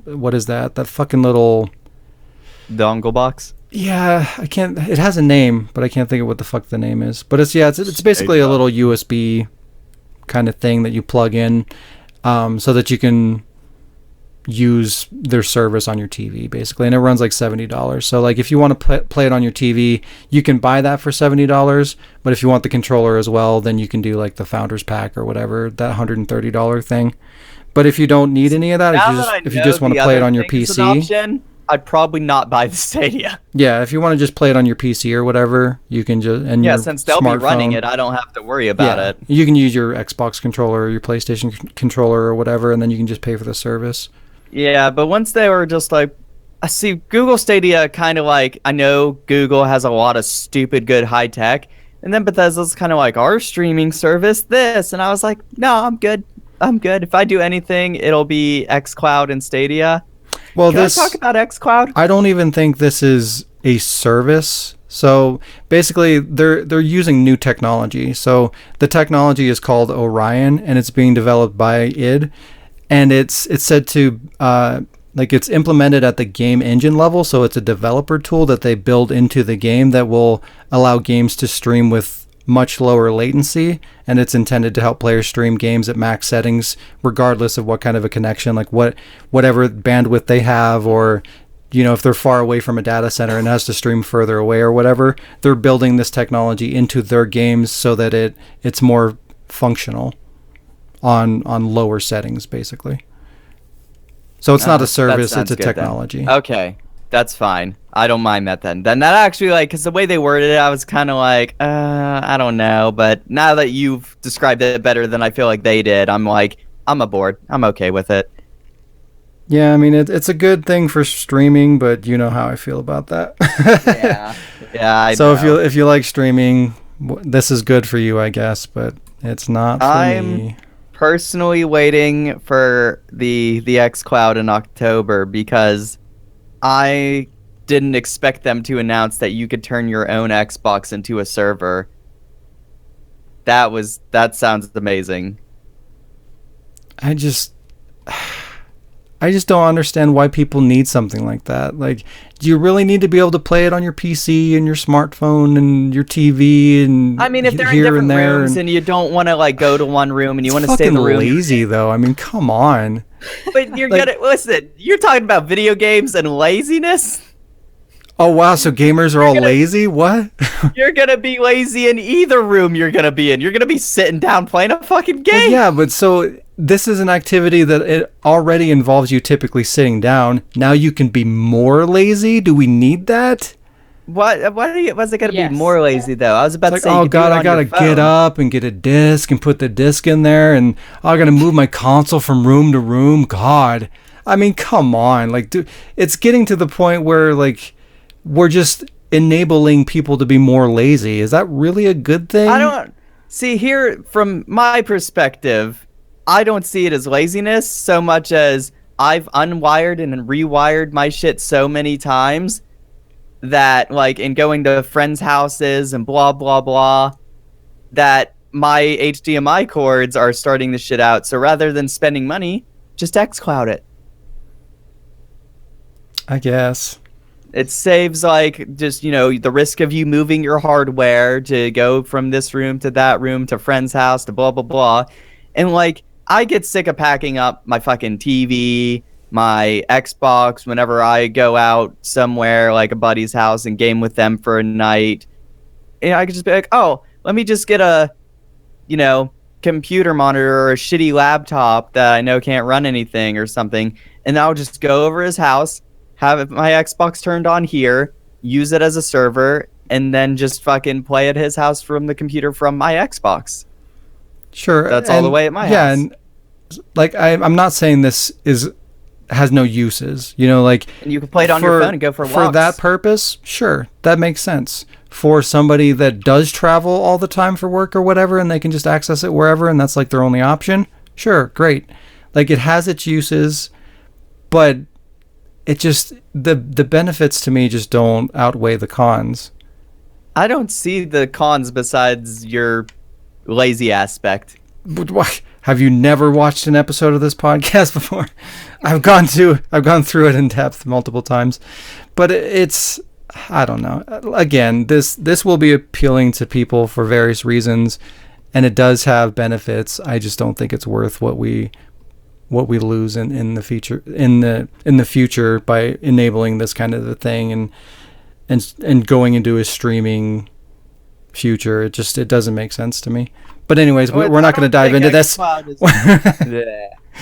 what is that? That fucking little. Dongle box. Yeah, I can't. It has a name, but I can't think of what the fuck the name is. But it's basically a little USB kind of thing that you plug in, so that you can use their service on your TV, basically, and it runs like $70. So like if you want to play it on your TV, you can buy that for $70. But if you want the controller as well, then you can do like the Founders Pack or whatever, that $130 thing. But if you don't need any of that, if you just want to play it on your PC. I'd probably not buy the Stadia. Yeah, if you want to just play it on your PC or whatever, you can just since they'll be running it, I don't have to worry about it. You can use your Xbox controller or your PlayStation controller or whatever, and then you can just pay for the service. Yeah, but once they were just like, I see Google Stadia kind of like, I know Google has a lot of stupid good high tech, and then Bethesda's kind of like our streaming service this, and I was like, no, I'm good. If I do anything, it'll be xCloud and Stadia. Well, Can I talk about xCloud? I don't even think this is a service. So basically, they're using new technology. So the technology is called Orion, and it's being developed by id, and it's said to like it's implemented at the game engine level. So it's a developer tool that they build into the game that will allow games to stream with much lower latency, and it's intended to help players stream games at max settings regardless of what kind of a connection, like whatever bandwidth they have, or if they're far away from a data center and has to stream further away or whatever. They're building this technology into their games so that it's more functional on lower settings, basically. So it's not a service, it's a technology. Okay, that's fine. I don't mind that then. Then that actually, like, because the way they worded it, I was kind of like, I don't know. But now that you've described it better than I feel like they did, I'm like, I'm aboard. I'm okay with it. Yeah, I mean, it's a good thing for streaming, but you know how I feel about that. Yeah, I so know. if you like streaming, this is good for you, I guess, but it's not for me. Personally waiting for the xCloud in October because I didn't expect them to announce that you could turn your own Xbox into a server. That sounds amazing. I just don't understand why people need something like that. Like, do you really need to be able to play it on your PC and your smartphone and your TV and I mean, if they're in here different and there rooms and you don't want to like go to one room and you want to stay in the room, lazy though. I mean, come on. But you're listen. You're talking about video games and laziness. Oh wow, so gamers are all lazy? What? You're gonna be lazy in either room you're gonna be in. You're gonna be sitting down playing a fucking game. Well, yeah, but so this is an activity that it already involves you typically sitting down. Now you can be more lazy? Do we need that? Was it gonna be more lazy though? I was about to say. Oh god, I gotta get up and get a disc and put the disc in there, and I gotta move my console from room to room. God, I mean, come on, like, dude, it's getting to the point where like we're just enabling people to be more lazy. Is that really a good thing? I don't see here from my perspective. I don't see it as laziness so much as I've unwired and rewired my shit so many times that, like, in going to friends' houses and blah, blah, blah, that my HDMI cords are starting to shit out. So rather than spending money, just xCloud it. I guess. It saves, like, just, the risk of you moving your hardware to go from this room to that room to friend's house to blah, blah, blah. And, like, I get sick of packing up my fucking TV, my Xbox, whenever I go out somewhere, like a buddy's house, and game with them for a night. And I could just be like, oh, let me just get a, computer monitor or a shitty laptop that I know can't run anything or something. And I'll just go over his house, have my Xbox turned on here, use it as a server, and then just fucking play at his house from the computer from my Xbox. Sure. That's all the way at my house. Yeah, and like I'm not saying this has no uses, like, and you can play it on your phone and go for walks. For that purpose, sure, that makes sense. For somebody that does travel all the time for work or whatever, and they can just access it wherever, and that's like their only option, sure, great. Like, it has its uses, but it just the benefits to me just don't outweigh the cons. I don't see the cons besides your lazy aspect. But why? Have you never watched an episode of this podcast before? I've gone through it in depth multiple times, but it's, I don't know. Again, this will be appealing to people for various reasons, and it does have benefits. I just don't think it's worth what we lose in the future by enabling this kind of a thing and going into a streaming future. It doesn't make sense to me. But anyways, we're not going to dive into this. I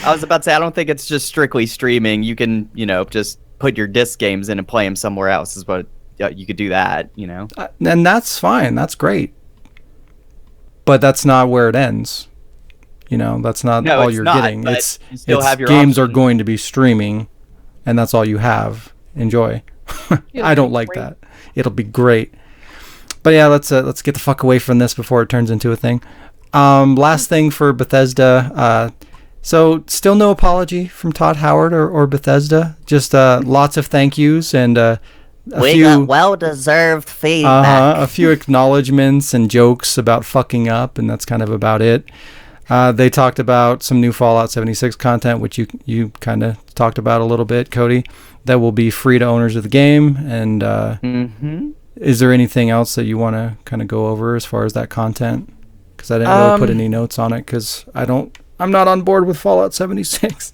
was about to say, I don't think it's just strictly streaming. You can, just put your disc games in and play them somewhere else. Is what you could do that, And that's fine. That's great. But that's not where it ends. That's not all you're getting. It's have your games option. are going to be streaming, and that's all you have. Enjoy. I don't like that. It'll be great. But yeah, let's get the fuck away from this before it turns into a thing. Last thing for Bethesda. So still no apology from Todd Howard or Bethesda. Just lots of thank yous and We got well-deserved feedback. a few acknowledgments and jokes about fucking up, and that's kind of about it. They talked about some new Fallout 76 content, which you kind of talked about a little bit, Cody, that will be free to owners of the game. And is there anything else that you want to kind of go over as far as that content? Because I didn't really put any notes on it because I'm not on board with Fallout 76.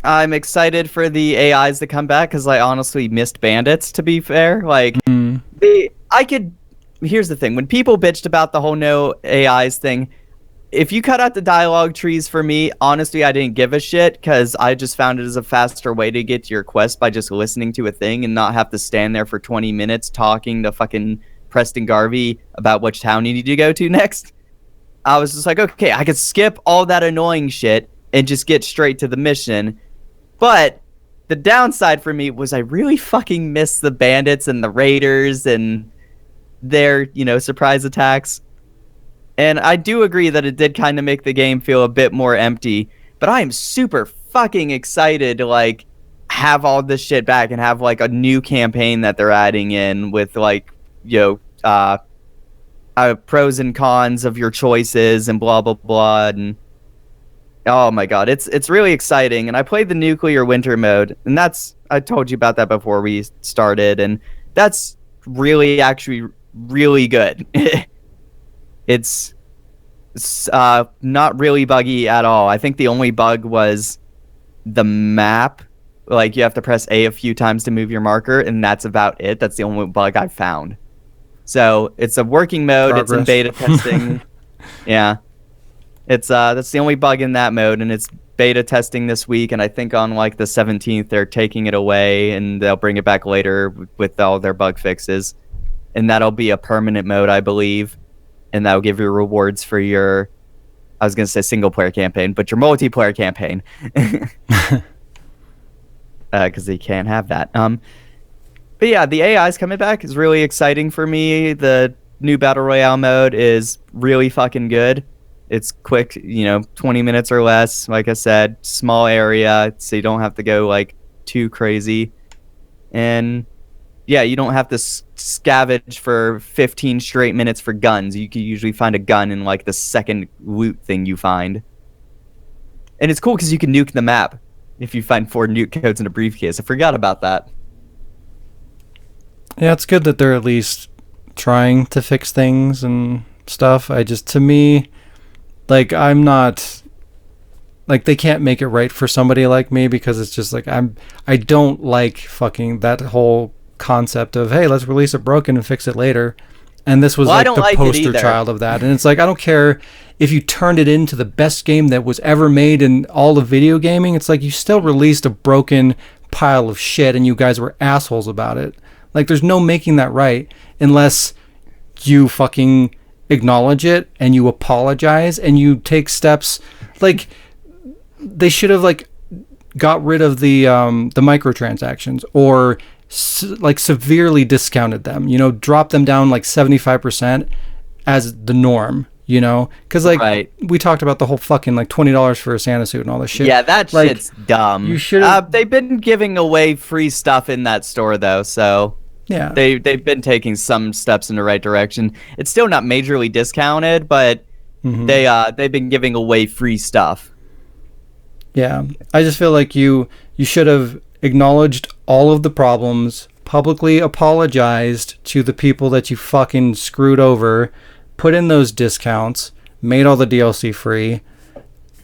I'm excited for the AIs to come back because I honestly missed bandits, to be fair. Here's the thing. When people bitched about the whole no AIs thing, if you cut out the dialogue trees for me, honestly, I didn't give a shit because I just found it as a faster way to get to your quest by just listening to a thing and not have to stand there for 20 minutes talking to fucking Preston Garvey about which town you need to go to next. I was just like, okay, I could skip all that annoying shit and just get straight to the mission. But the downside for me was I really fucking missed the bandits and the raiders and their, surprise attacks. And I do agree that it did kind of make the game feel a bit more empty, but I am super fucking excited to have all this shit back and have a new campaign that they're adding in with pros and cons of your choices and blah blah blah. And oh my god, it's really exciting. And I played the nuclear winter mode, and I told you about that before we started, and that's actually really good. It's not really buggy at all. I think the only bug was the map. You have to press A few times to move your marker, and that's about it. That's the only bug I found. So it's a working mode. Progress. It's in beta testing. Yeah. It's that's the only bug in that mode, and it's beta testing this week, and I think on the 17th they're taking it away and they'll bring it back later with all their bug fixes. And that'll be a permanent mode, I believe. And that'll give you rewards for your, I was going to say single player campaign, but your multiplayer campaign. Because they can't have that. But yeah, the AI's coming back is really exciting for me. The new Battle Royale mode is really fucking good. It's quick, 20 minutes or less. Like I said, small area, so you don't have to go too crazy. And yeah, you don't have to scavenge for 15 straight minutes for guns. You can usually find a gun in the second loot thing you find. And it's cool because you can nuke the map if you find 4 nuke codes in a briefcase. I forgot about that. Yeah, it's good that they're at least trying to fix things and stuff. To me, I'm not, they can't make it right for somebody like me because it's just I don't like fucking that whole concept of, hey, let's release it broken and fix it later. And this was the poster child of that. And it's I don't care if you turned it into the best game that was ever made in all of video gaming. It's you still released a broken pile of shit and you guys were assholes about it. There's no making that right unless you fucking acknowledge it and you apologize and you take steps. They should have got rid of the microtransactions or severely discounted them, drop them down 75% as the norm, because right. We talked about the whole fucking $20 for a Santa suit and all this shit. Yeah, that shit's dumb. You should they've been giving away free stuff in that store though, so yeah, they've been taking some steps in the right direction. It's still not majorly discounted, but They've been giving away free stuff. Yeah, I just feel like you should have acknowledged all of the problems, publicly apologized to the people that you fucking screwed over, put in those discounts, made all the DLC free,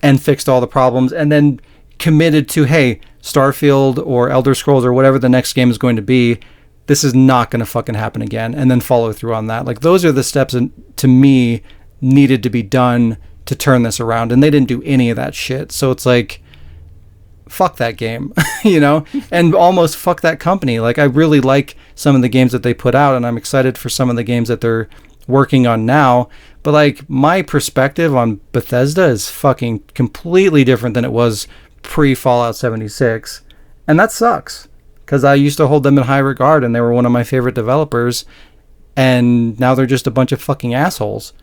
and fixed all the problems, and then committed to, hey, Starfield or Elder Scrolls or whatever the next game is going to be, this is not going to fucking happen again, and then follow through on that. Like, those are the steps, to me, needed to be done to turn this around, and they didn't do any of that shit. So it's like, fuck that game, you know, and almost fuck that company. Like, I really like some of the games that they put out, and I'm excited for some of the games that they're working on now, but like, my perspective on Bethesda is fucking completely different than it was pre-Fallout 76, and that sucks, because I used to hold them in high regard, and they were one of my favorite developers, and now they're just a bunch of fucking assholes.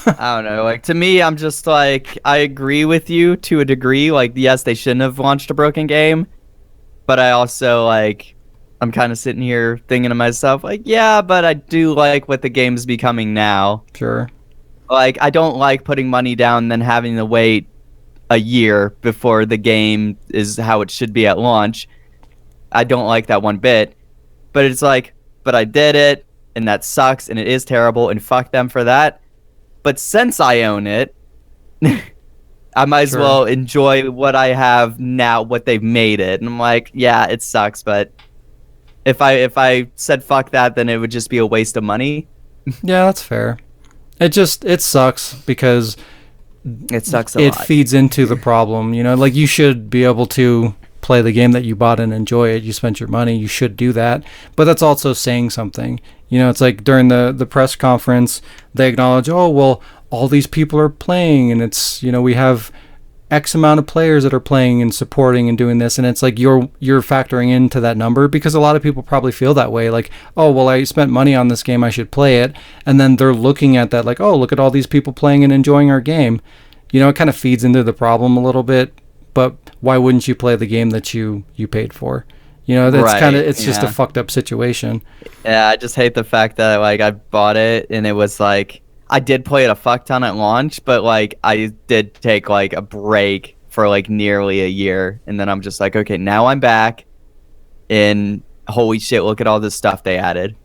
I don't know. Like, to me, I'm just like, I agree with you to a degree. Like, yes, they shouldn't have launched a broken game, but I also, like, I'm kind of sitting here thinking to myself, like, yeah, but I do like what the game's becoming now. Sure. Like, I don't like putting money down and then having to wait a year before the game is how it should be at launch. I don't like that one bit. But it's like, but I did it, and that sucks, and it is terrible, and fuck them for that. But since I own it, I might as well enjoy what I have now, what they've made it. And I'm like, yeah, it sucks, but if I said fuck that, then it would just be a waste of money. Yeah, that's fair. It sucks because it sucks a lot. It feeds into the problem, you know, like, you should be able to play the game that you bought and enjoy it. You spent your money, you should do that. But that's also saying something. You know, it's like during the press conference, they acknowledge, oh, well, all these people are playing, and it's, you know, we have X amount of players that are playing and supporting and doing this, and it's like you're factoring into that number, because a lot of people probably feel that way, like, oh, well, I spent money on this game, I should play it, and then they're looking at that like, oh, look at all these people playing and enjoying our game. You know, it kind of feeds into the problem a little bit, but why wouldn't you play the game that you paid for? You know, that's kind of, it's just a fucked up situation. Yeah, I just hate the fact that, like, I bought it and it was like, I did play it a fuck ton at launch, but like, I did take like a break for like nearly a year, and then I'm just like, okay, now I'm back, and holy shit, look at all this stuff they added.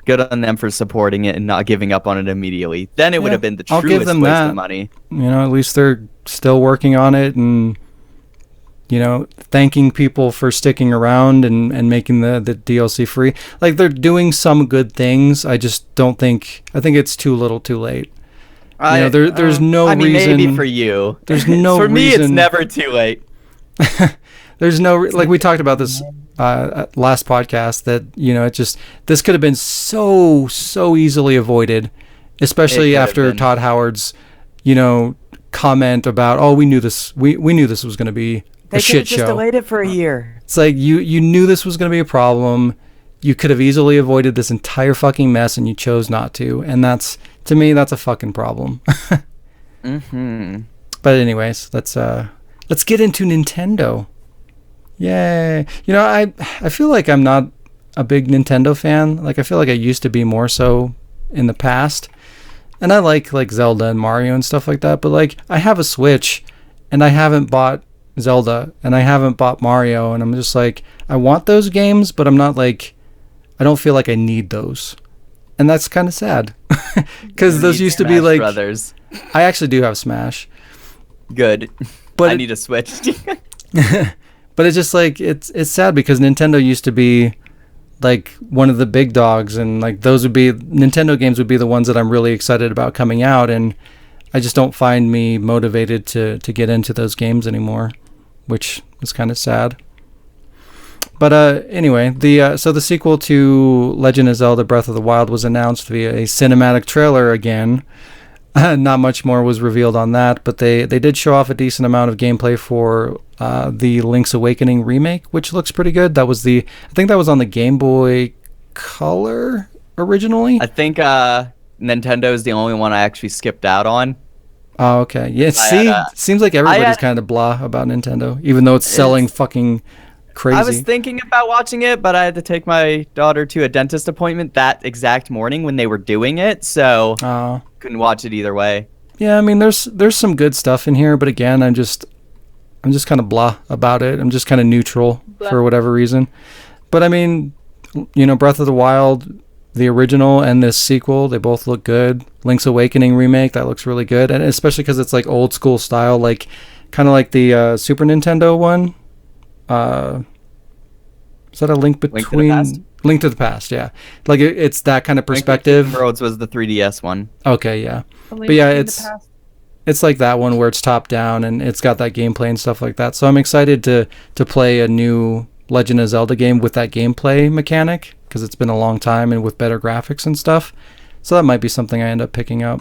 Good on them for supporting it and not giving up on it immediately. Then it would have been the truest waste of money. You know, at least they're still working on it, and, you know, thanking people for sticking around and making the DLC free. Like, they're doing some good things. I just don't think, I think it's too little too late. You know, there's no reason. I mean, maybe for you. There's no for reason. me, it's never too late. There's no, like, we talked about this last podcast, that, you know, it just, this could have been so easily avoided, especially after Todd Howard's, you know, comment about, oh, we knew this, we knew this was going to be a shit show. They just delayed it for a year. It's like, you knew this was going to be a problem. You could have easily avoided this entire fucking mess, and you chose not to. And that's, to me, that's a fucking problem. Mm-hmm. But anyways, let's get into Nintendo. Yay. You know, I feel like I'm not a big Nintendo fan. Like, I feel like I used to be more so in the past. And I like Zelda and Mario and stuff like that. But like, I have a Switch, and I haven't bought Zelda, and I haven't bought Mario, and I'm just like, I want those games, but I'm not like, I don't feel like I need those. And that's kind of sad. Because those used to be like, Brothers. I actually do have Smash. Good. But I need a Switch. But it's just like, it's sad, because Nintendo used to be like one of the big dogs, and like, those would be, Nintendo games would be the ones that I'm really excited about coming out, and I just don't find me motivated to get into those games anymore, which is kind of sad. But anyway, so the sequel to Legend of Zelda Breath of the Wild was announced via a cinematic trailer again. Not much more was revealed on that, but they did show off a decent amount of gameplay for the Link's Awakening remake, which looks pretty good. I think that was on the Game Boy Color originally. I think Nintendo is the only one I actually skipped out on. Oh, okay. Yeah, seems like everybody's kind of blah about Nintendo, even though it's selling fucking crazy. I was thinking about watching it, but I had to take my daughter to a dentist appointment that exact morning when they were doing it, so couldn't watch it either way. Yeah, I mean, there's some good stuff in here, but again, I'm just kind of blah about it. I'm just kind of neutral for whatever reason. But I mean, Breath of the Wild, the original and this sequel, they both look good. Link's Awakening remake, that looks really good, and especially because it's like old school style, like kind of like the Super Nintendo one. Is that a Link Between? Link to the Past, yeah. Like it's that kind of perspective. Link Between Worlds was the 3DS one. Okay, yeah. But yeah, it's like that one where it's top down and it's got that gameplay and stuff like that. So I'm excited to play a new Legend of Zelda game with that gameplay mechanic, because it's been a long time and with better graphics and stuff. So that might be something I end up picking up.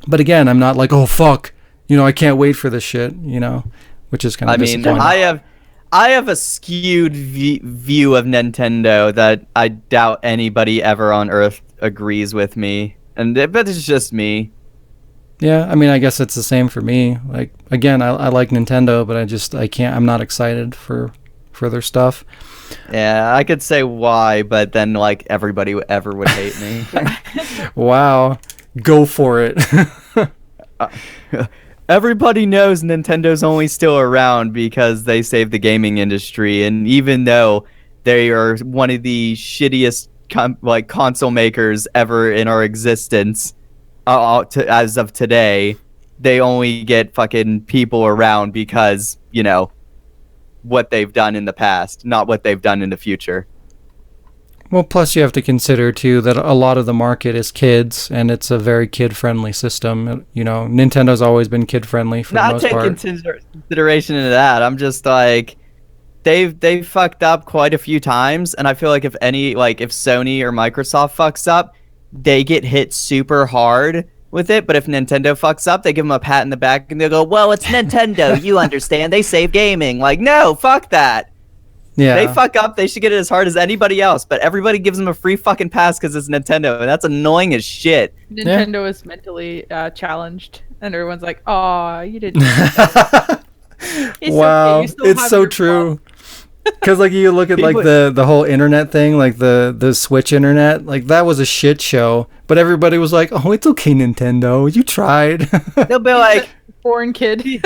But again, I'm not like, oh fuck, I can't wait for this shit, which is kind of disappointing. I have a skewed view of Nintendo that I doubt anybody ever on Earth agrees with me, but it's just me. Yeah, I mean, I guess it's the same for me. Like, again, I like Nintendo, but I can't. I'm not excited for their stuff. Yeah, I could say why, but then like everybody ever would hate me. Wow, go for it. Everybody knows Nintendo's only still around because they saved the gaming industry, and even though they are one of the shittiest console makers ever in our existence, as of today, they only get fucking people around because what they've done in the past, not what they've done in the future. Well, plus you have to consider too that a lot of the market is kids, and it's a very kid-friendly system. Nintendo's always been kid-friendly for the most part. Not taking consideration into that. I'm just like, they've fucked up quite a few times, and I feel like if Sony or Microsoft fucks up, they get hit super hard with it. But if Nintendo fucks up, they give them a pat in the back and they go, well, it's Nintendo, you understand, they save gaming. Like, no, fuck that. Yeah, they fuck up, they should get it as hard as anybody else, but everybody gives them a free fucking pass because it's Nintendo, and that's annoying as shit. Nintendo is mentally challenged, and everyone's like, oh, you didn't wow, okay, it's so true. Because like you look at like the whole internet thing, like the Switch internet, like that was a shit show. But everybody was like, "Oh, it's okay, Nintendo. You tried." They'll be like, "Foreign kid."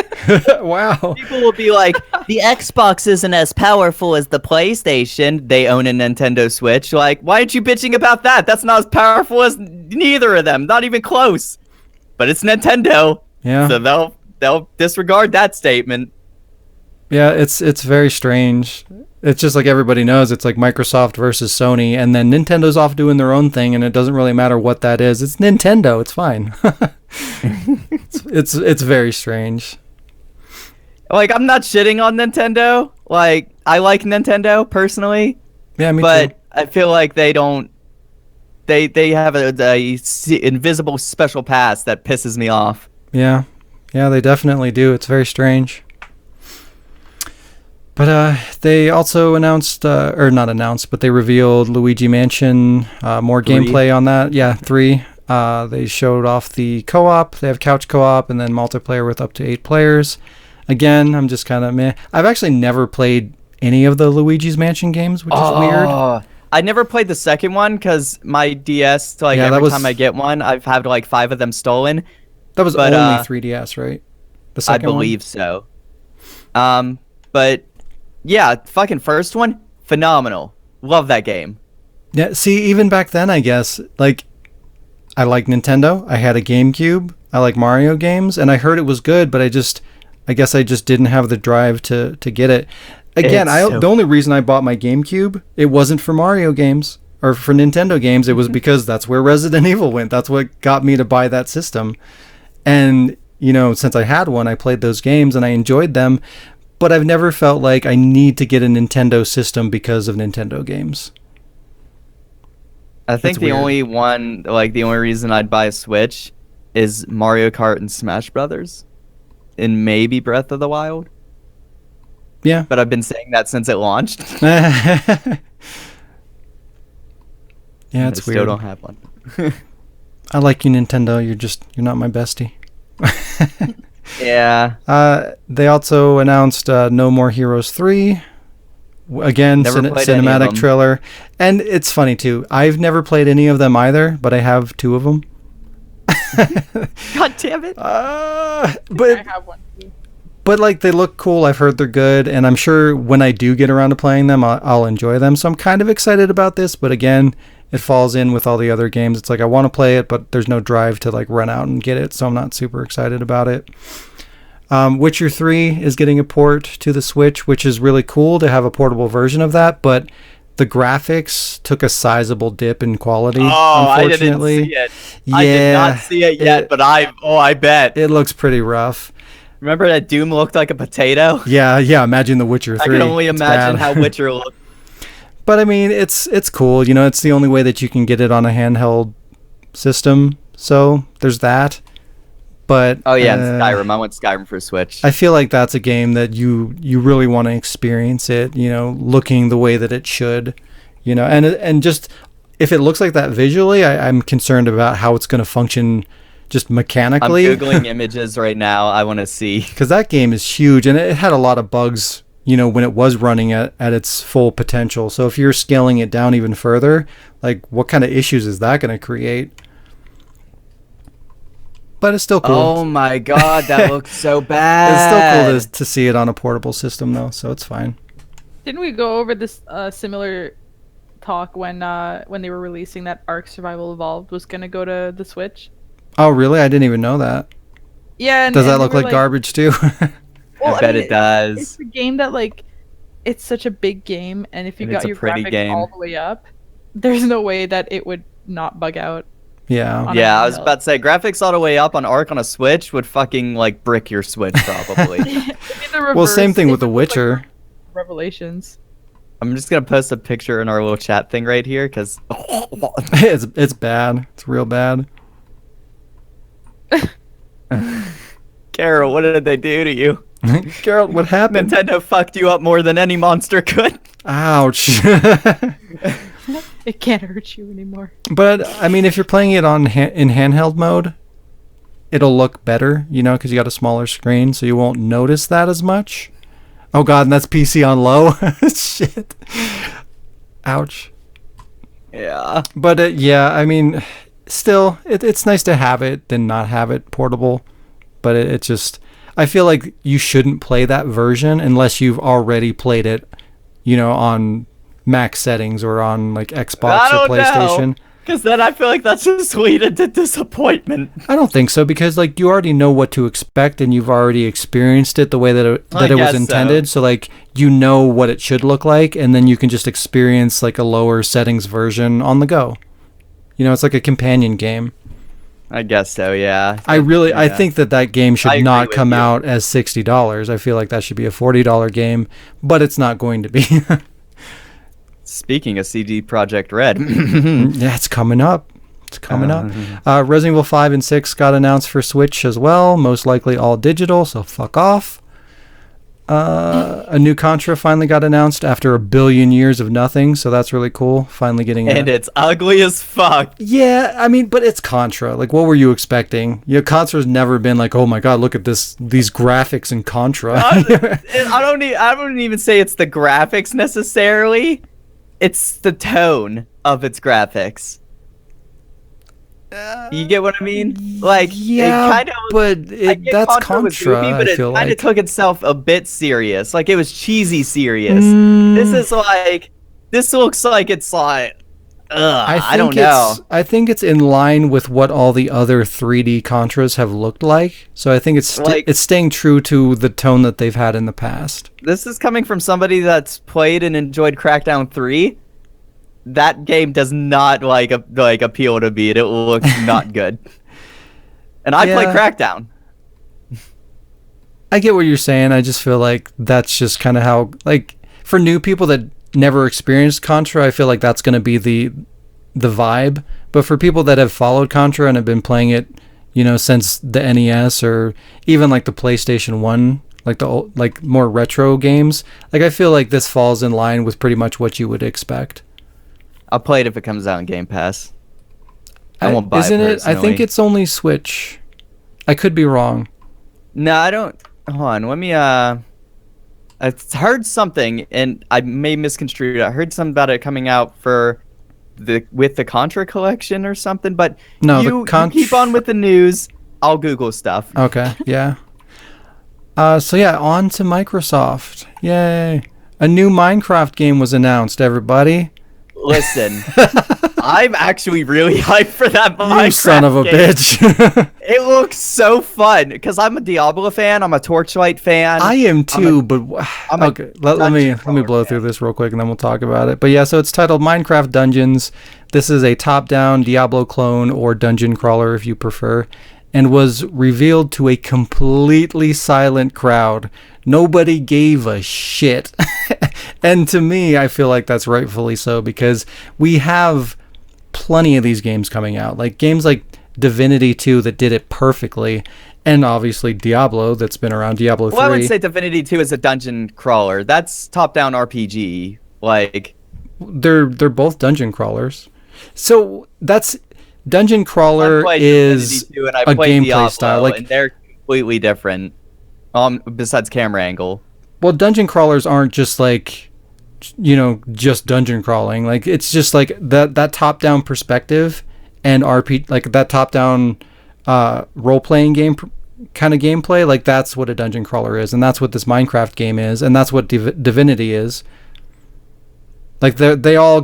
Wow. People will be like, "The Xbox isn't as powerful as the PlayStation. They own a Nintendo Switch. Like, why aren't you bitching about that? That's not as powerful as neither of them. Not even close. But it's Nintendo. Yeah. So they'll disregard that statement." Yeah, it's very strange. It's just like everybody knows, it's like Microsoft versus Sony, and then Nintendo's off doing their own thing, and it doesn't really matter what that is. It's Nintendo. It's fine. it's very strange. Like, I'm not shitting on Nintendo. Like, I like Nintendo personally. Yeah, me but too. I feel like they don't. They have a invisible special pass that pisses me off. Yeah, they definitely do. It's very strange. But they also announced, or not announced, but they revealed Luigi Mansion, more 3. Gameplay on that. Yeah, 3. They showed off the co-op. They have couch co-op and then multiplayer with up to 8 players. Again, I'm just kind of meh. I've actually never played any of the Luigi's Mansion games, which is weird. I never played the second one because my DS, every time I get one, I've had 5 of them stolen. That was only 3DS, right? The second one? I believe so. But... yeah, fucking first one, phenomenal. Love that game. Yeah, see, even back then, I guess, I like Nintendo. I had a GameCube. I like Mario games, and I heard it was good, but I guess I just didn't have the drive to get it. Again, the only reason I bought my GameCube, it wasn't for Mario games or for Nintendo games. It was because that's where Resident Evil went. That's what got me to buy that system. And, since I had one, I played those games and I enjoyed them. But I've never felt like I need to get a Nintendo system because of Nintendo games. I think the only reason I'd buy a Switch is Mario Kart and Smash Brothers, and maybe Breath of the Wild. Yeah. But I've been saying that since it launched. Yeah, it's weird. Still don't have one. I like you, Nintendo. You're not my bestie. Yeah. They also announced No More Heroes 3. Again, Never played any of cinematic them. trailer. And it's funny, too. I've never played any of them either, but I have 2 of them. God damn it. I But have one too. But like they look cool. I've heard they're good, and I'm sure when I do get around to playing them, I'll enjoy them. So I'm kind of excited about this. But again, it falls in with all the other games. It's like I want to play it, but there's no drive to like run out and get it. So I'm not super excited about it. Witcher 3 is getting a port to the Switch, which is really cool to have a portable version of that. But the graphics took a sizable dip in quality. I didn't Unfortunately, see it. Yeah, I did not see it yet, but I bet. it looks pretty rough. Remember that Doom looked like a potato? Yeah. Imagine The Witcher 3. I can only It's imagine bad. how Witcher looked. But I mean, it's cool. You know, it's the only way that you can get it on a handheld system. So there's that. But Oh yeah, and Skyrim. I want Skyrim for Switch. I feel like that's a game that you really want to experience it. You know, looking the way that it should. You know, and just if it looks like that visually, I'm concerned about how it's going to function just I'm mechanically. googling images right now. I want to see. Because that game is huge, and it had a lot of bugs, you know, when it was running at its full potential. So if you're scaling it down even further, like, what kind of issues is that going to create? But it's still cool. Oh my god, that looks so bad. It's still cool to see it on a portable system, though, so it's fine. Didn't we go over this similar talk when they were releasing that Ark Survival Evolved was gonna go to the Switch? Oh, really? I didn't even know that. Yeah. Does that they look were like garbage, too? Well, I bet mean, it does. It's a game that like, it's such a big game, and if you And got it's a your pretty graphics game. all the way up, there's no way that it would not bug out. Yeah. On Yeah, a I was about to say graphics all the way up on Ark on a Switch would fucking like brick your Switch probably. It'd be the Well, same reverse. thing It with The would look like Witcher. Revelations. I'm just gonna post a picture in our little chat thing right here because It's bad. It's real bad. Carol, what did they do to you? Geralt, what happened? Nintendo fucked you up more than any monster could. Ouch. It can't hurt you anymore. But I mean, if you're playing it on in handheld mode, it'll look better, you know, because you got a smaller screen, so you won't notice that as much. Oh god, and that's PC on low. Shit. Ouch. Yeah. But yeah, I mean, still, it's nice to have it than not have it portable. But it just, I feel like you shouldn't play that version unless you've already played it, you know, on max settings or on like Xbox or PlayStation. Because then I feel like that's just lead into disappointment. I don't think so, because like you already know what to expect and you've already experienced it the way that it was guess intended. So like you know what it should look like, and then you can just experience like a lower settings version on the go. You know, it's like a companion game. I guess so, yeah. I think that game I should agree not with come you. out as $60. I feel like that should be a $40 game, but it's not going to be. Speaking of CD Projekt Red, Yeah, it's coming up. It's coming up. Resident Evil 5 and 6 got announced for Switch as well. Most likely all digital, so fuck off. A new Contra finally got announced after 1 billion years of nothing, so that's really cool. Finally getting and it's ugly as fuck. Yeah, I mean, but it's Contra. Like, what were you expecting? You know, Contra's never been like, oh my god, look at these graphics in Contra. I don't even say it's the graphics necessarily. It's the tone of its graphics. You get what I mean? Like, yeah, it kind of. but that's Contra was Contra. goofy, but I it feel kind like of took itself a bit serious. Like it was cheesy serious. This is like, this looks like it's like, I don't know. I think it's in line with what all the other 3D Contras have looked like. So I think it's it's staying true to the tone that they've had in the past. This is coming from somebody that's played and enjoyed Crackdown 3. That game does not appeal to me. It looks not good. And I play Crackdown. I get what you're saying. I just feel like that's just kind of how, like, for new people that never experienced Contra, I feel like that's going to be the vibe. But for people that have followed Contra and have been playing it, you know, since the NES or even like the PlayStation 1, like the old, like more retro games, like I feel like this falls in line with pretty much what you would expect. I'll play it if it comes out on Game Pass. I won't buy Isn't it it? I personally. think it's only Switch. I could be wrong. No, I don't. Hold on. Let me. I I heard something, and I may misconstrue it. I heard something about it coming out with the Contra collection or something. But no, you keep on with the news. I'll Google stuff. Okay, yeah. So yeah, on to Microsoft. Yay! A new Minecraft game was announced. Everybody. Listen, I'm actually really hyped for that Minecraft You son of a game. bitch. It looks so fun because I'm a Diablo fan. I'm a Torchlight fan. I am too, but okay. Let me blow through this real quick and then we'll talk about it. But yeah, so it's titled Minecraft Dungeons. This is a top-down Diablo clone or dungeon crawler if you prefer, and was revealed to a completely silent crowd. Nobody gave a shit. And to me, I feel like that's rightfully so, because we have plenty of these games coming out. Like games like Divinity 2 that did it perfectly, and obviously Diablo that's been around, Diablo 3. Well, I would say Divinity 2 is a dungeon crawler. That's top-down RPG. Like they're both dungeon crawlers. So that's dungeon crawler is a gameplay Diablo, style. Like, and they're completely different. Besides camera angle. Well, dungeon crawlers aren't just like, just dungeon crawling. Like it's just like that top-down perspective and like that top-down role-playing game kind of gameplay. Like that's what a dungeon crawler is, and that's what this Minecraft game is, and that's what Divinity is. Like they're all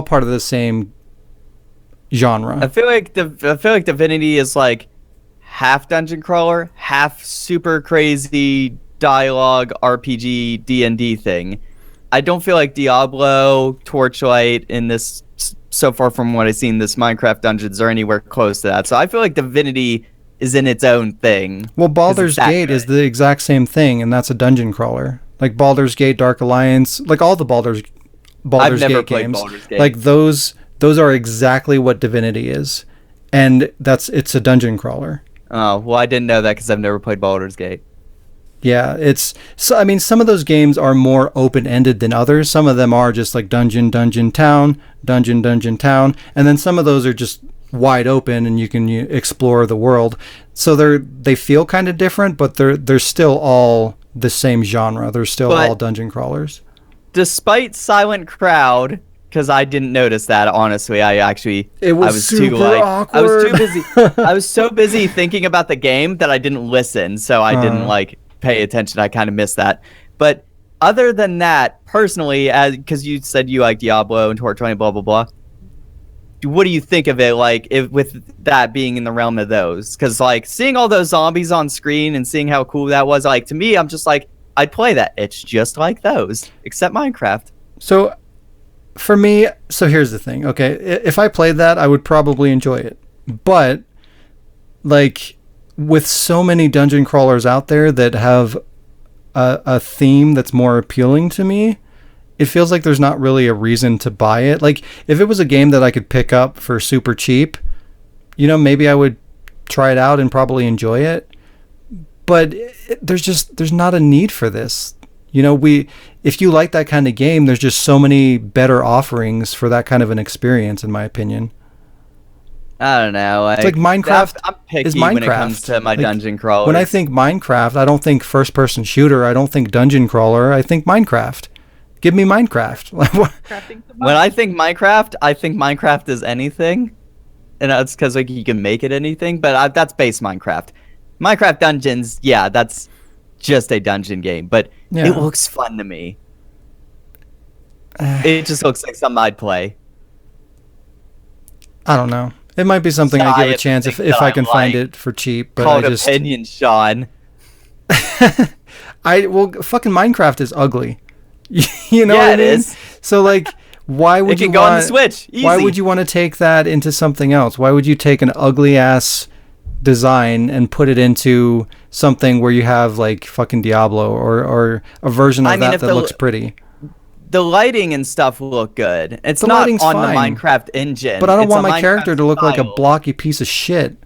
part of the same genre. I feel like Divinity is like half dungeon crawler, half super crazy dialogue RPG D&D thing. I don't feel like Diablo, Torchlight in this, so far from what I've seen, this Minecraft Dungeons are anywhere close to that. So I feel like Divinity is in its own thing. Well, Baldur's Gate is the exact same thing, and that's a dungeon crawler. Like Baldur's Gate, Dark Alliance, like all the Baldur's I've never Gate played games. Baldur's Gate. Like those are exactly what Divinity is, and it's a dungeon crawler. Oh, well, I didn't know that because I've never played Baldur's Gate. Yeah, I mean, some of those games are more open-ended than others. Some of them are just like dungeon, town, dungeon, town, and then some of those are just wide open and you can explore the world. So they feel kind of different, but they're still all the same genre. They're still all dungeon crawlers. Despite silent crowd, because I didn't notice that, honestly. It was super awkward. I was so busy thinking about the game that I didn't listen, so I didn't pay attention. I kind of missed that. But other than that, personally, because you said you like Diablo and Torchlight, blah blah blah, what do you think of it? Like, with that being in the realm of those, because like seeing all those zombies on screen and seeing how cool that was, like to me, I'm just like, I'd play that. It's just like those, except Minecraft. So for me, here's the thing. Okay, if I played that, I would probably enjoy it. But like with so many dungeon crawlers out there that have a theme that's more appealing to me, it feels like there's not really a reason to buy it. Like if it was a game that I could pick up for super cheap, maybe I would try it out and probably enjoy it. But there's not a need for this. If you like that kind of game, there's just so many better offerings for that kind of an experience, in my opinion. I don't know. It's like Minecraft. I'm picky is Minecraft. When it comes to my dungeon crawlers. When I think Minecraft, I don't think first-person shooter. I don't think dungeon crawler. I think Minecraft. Give me Minecraft. When I think Minecraft is anything, and that's because like you can make it anything. But that's base Minecraft. Minecraft Dungeons, yeah, that's just a dungeon game, but it looks fun to me. It just looks like something I'd play. I don't know. It might be something I give a chance if I can find it for cheap. But Called opinion, Sean. Fucking Minecraft is ugly. You know what I mean? It is. So like, why would you go on the Switch? Easy. Why would you want to take that into something else? Why would you take an ugly ass design and put it into something where you have like fucking Diablo or a version of that looks pretty? The lighting and stuff look good. It's the not on fine, the Minecraft engine. But I don't want my character to look like a blocky piece of shit.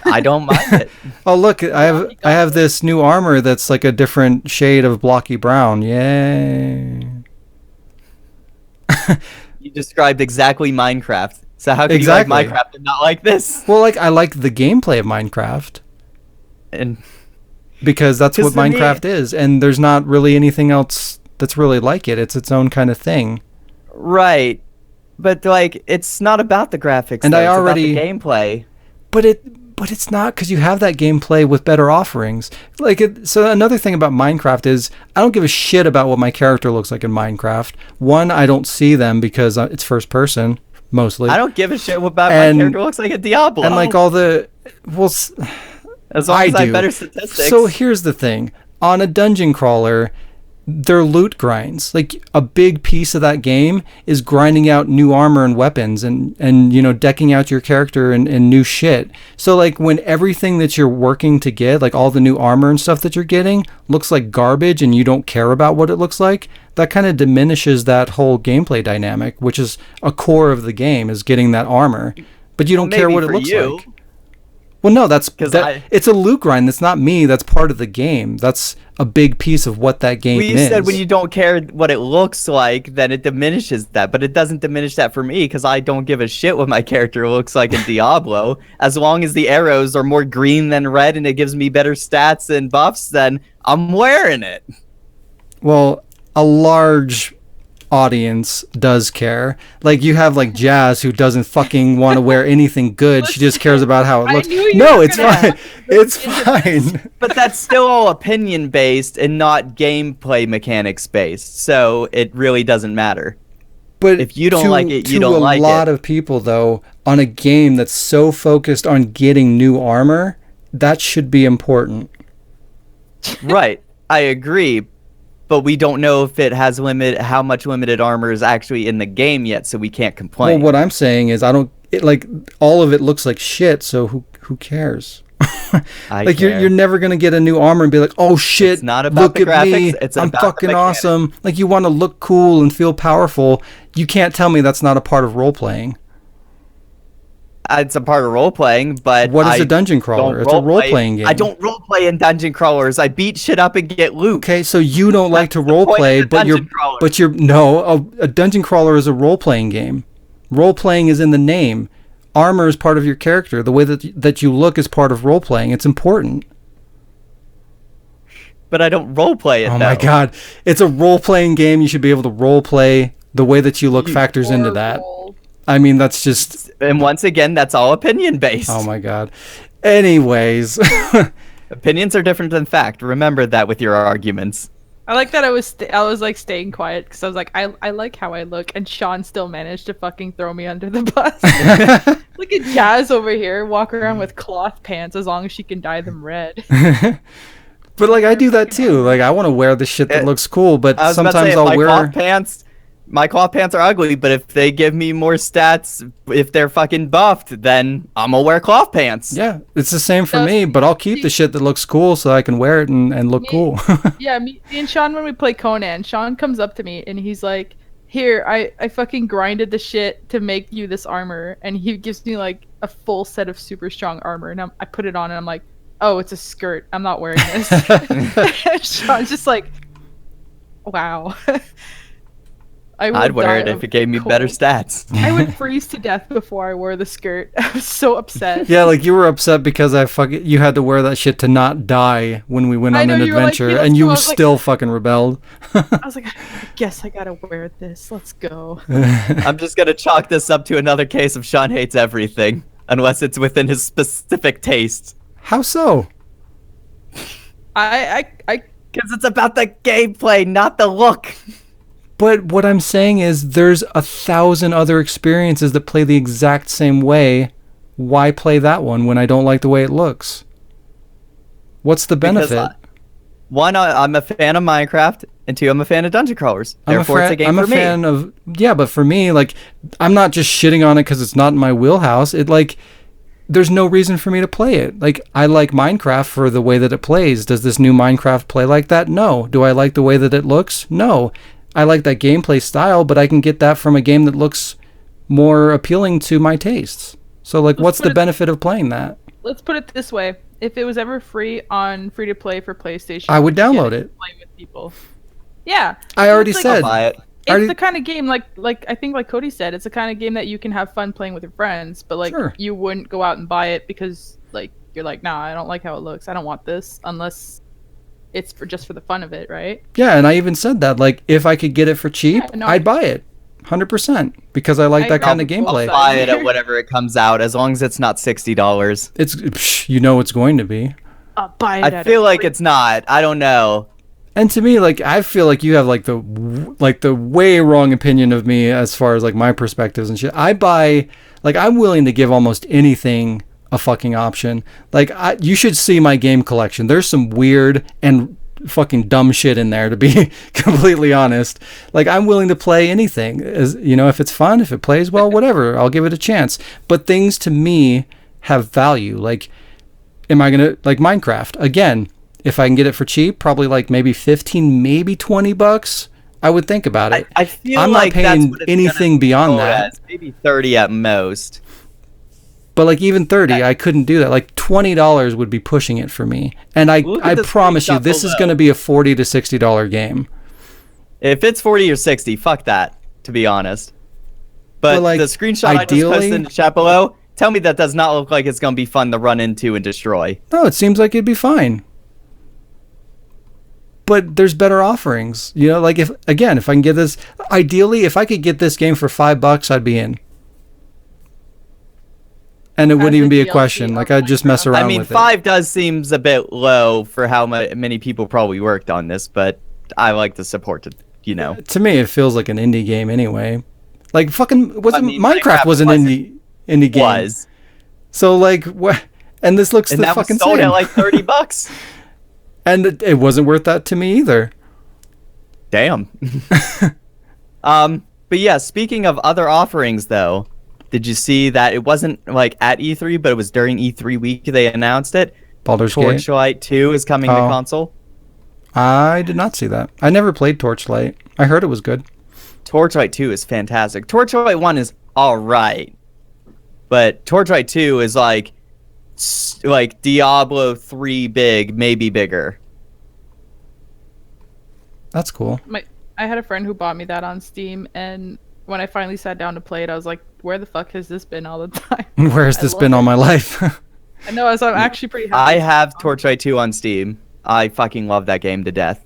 I don't mind it. Oh look, I have this new armor that's like a different shade of blocky brown. Yay. You described exactly Minecraft. So how can you like Minecraft and not like this? Well, like I like the gameplay of Minecraft. And because that's what for me- Minecraft is, and there's not really anything else that's really like it. It's its own kind of thing. Right. But like, it's not about the graphics. And though. I It's already- about the gameplay. But it's not, because you have that gameplay with better offerings. So another thing about Minecraft is I don't give a shit about what my character looks like in Minecraft. One, I don't see them because it's first person mostly. I don't give a shit about And- my character looks like a Diablo. And like all the as long as I I have do. better statistics. So here's the thing. On a dungeon crawler, they're loot grinds. Like a big piece of that game is grinding out new armor and weapons and decking out your character and new shit. So like when everything that you're working to get, like all the new armor and stuff that you're getting, looks like garbage and you don't care about what it looks like, that kind of diminishes that whole gameplay dynamic, which is a core of the game, is getting that armor. But you don't care maybe what it for looks you. like. Well, no, I- it's a loot grind. That's not me. That's part of the game. That's a big piece of what that game Well, you is. said when you don't care what it looks like, then it diminishes that. But it doesn't diminish that for me because I don't give a shit what my character looks like in Diablo. As long as the arrows are more green than red and it gives me better stats and buffs, then I'm wearing it. Well, a large audience does care. Like you have like Jazz, who doesn't fucking want to wear anything good. She just cares about how it I looks. knew you No, were it's gonna fine. It's fine. But that's still all opinion based and not gameplay mechanics based. So it really doesn't matter. But If you don't to- like it, you to don't like a lot it. of people, though, on a game that's so focused on getting new armor, that should be important. Right. I agree. But we don't know if it has how much limited armor is actually in the game yet, so we can't complain. Well, what I'm saying is, all of it looks like shit. So who cares? Like care. you're never gonna get a new armor and be like, oh shit, It's not about look the at me, graphics, it's I'm about the fucking mechanics. awesome. Like you want to look cool and feel powerful. You can't tell me that's not a part of role playing. It's a part of role playing, but What is I a dungeon crawler? don't It's a roleplay- role-playing game. I don't role play in dungeon crawlers. I beat shit up and get loot. Okay, so you don't like to That's the role point play, of the dungeon crawler. a dungeon crawler is a role playing game. Role playing is in the name. Armor is part of your character. The way that you look is part of role playing. It's important. But I don't role play it. Oh my god, it's a role playing game. You should be able to role play. The way that you look factors into that. I mean, that's just. And once again, that's all opinion based. Oh my god. Anyways. Opinions are different than fact. Remember that with your arguments. I like that I was like staying quiet because I was like, I like how I look, and Shaun still managed to fucking throw me under the bus. Look at Jazz over here, walk around with cloth pants as long as she can dye them red. But like I do that too. Like I want to wear the shit that looks cool, but I was about to sometimes say, I'll wear. My cloth pants are ugly, but if they give me more stats, if they're fucking buffed, then I'm gonna wear cloth pants. Yeah, it's the same for No, me, but I'll keep the shit that looks cool so I can wear it and look cool. Yeah, me and Shaun, when we play Conan, Shaun comes up to me and he's like, here, I fucking grinded the shit to make you this armor, and he gives me like a full set of super strong armor, and I put it on and I'm like, oh, it's a skirt, I'm not wearing this. Shaun's just like, wow. I'd wear it if it gave me better stats. I would freeze to death before I wore the skirt. I was so upset. Yeah, like you were upset because you had to wear that shit to not die when we went I on know, an you were like, adventure, "Yeah, and let's you go." I was like- still fucking rebelled. I was like, I guess I gotta wear this. Let's go. I'm just gonna chalk this up to another case of Shaun hates everything, unless it's within his specific taste. How so? I Because it's about the gameplay, not the look. But what I'm saying is there's 1,000 other experiences that play the exact same way. Why play that one when I don't like the way it looks? What's the benefit? One, I'm a fan of Minecraft, and two, I'm a fan of dungeon crawlers. Therefore, it's a game I'm for a me. fan of, yeah, but for me, like, I'm not just shitting on it because it's not in my wheelhouse. There's no reason for me to play it. Like, I like Minecraft for the way that it plays. Does this new Minecraft play like that? No. Do I like the way that it looks? No. I like that gameplay style, but I can get that from a game that looks more appealing to my tastes. So, like, what's the benefit of playing that? let's put it this way: if it was ever free to play for PlayStation, I would get download to it. Play with people. Yeah. I already It's said. I'll buy it. It's the kind of game like I think like Cody said, it's the kind of game that you can have fun playing with your friends, but like Sure. you wouldn't go out and buy it because like you're like, nah, I don't like how it looks. I don't want this unless it's just for the fun of it, right? Yeah, and I even said that, like, if I could get it for cheap, I'd buy it. 100%. Because I like that kind of gameplay. I'll buy it at whatever it comes out, as long as it's not $60. It's going to be. I'll buy it. I feel like it's not. I don't know. And to me, like, I feel like you have like the way wrong opinion of me as far as like my perspectives and shit. I'm willing to give almost anything a fucking option. Like, you should see my game collection. There's some weird and fucking dumb shit in there, to be completely honest. Like, I'm willing to play anything, as you know, if it's fun, if it plays well, whatever, I'll give it a chance. But things to me have value. Like, am I gonna, like, Minecraft again? If I can get it for cheap, probably like maybe 15, maybe $20, I would think about it. I feel I'm like not paying anything beyond that. Maybe 30 at most. But like even 30, I couldn't do that. Like $20 would be pushing it for me. And I promise you, this is going to be a $40 to $60 game. If it's 40 or 60, fuck that, to be honest. But like, the screenshot I just posted in the chat below, tell me that does not look like it's going to be fun to run into and destroy. No, it seems like it'd be fine. But there's better offerings, you know. Like, if I can get this, ideally, if I could get this game for $5, I'd be in, and it wouldn't even be a question. Like, I'd just mess around. I mean, with $5 does seems a bit low for how many people probably worked on this, but I like the support. You know, to me, it feels like an indie game anyway. Like, Minecraft was an indie game. Was. So like what? And this looks the fucking same. And that was sold at like $30. And it wasn't worth that to me either. Damn. But yeah, speaking of other offerings, though, did you see that it wasn't like at E3, but it was during E3 week they announced it? Baldur's Gate. Torchlight 2 is coming to console. I did not see that. I never played Torchlight. I heard it was good. Torchlight 2 is fantastic. Torchlight 1 is all right, but Torchlight 2 is like Diablo 3 big, maybe bigger. That's cool. I had a friend who bought me that on Steam, and when I finally sat down to play it, I was like, where the fuck has this been all the time? Where has this been all my life? I know, so I'm actually pretty happy. I have Torchlight 2 on Steam. I fucking love that game to death.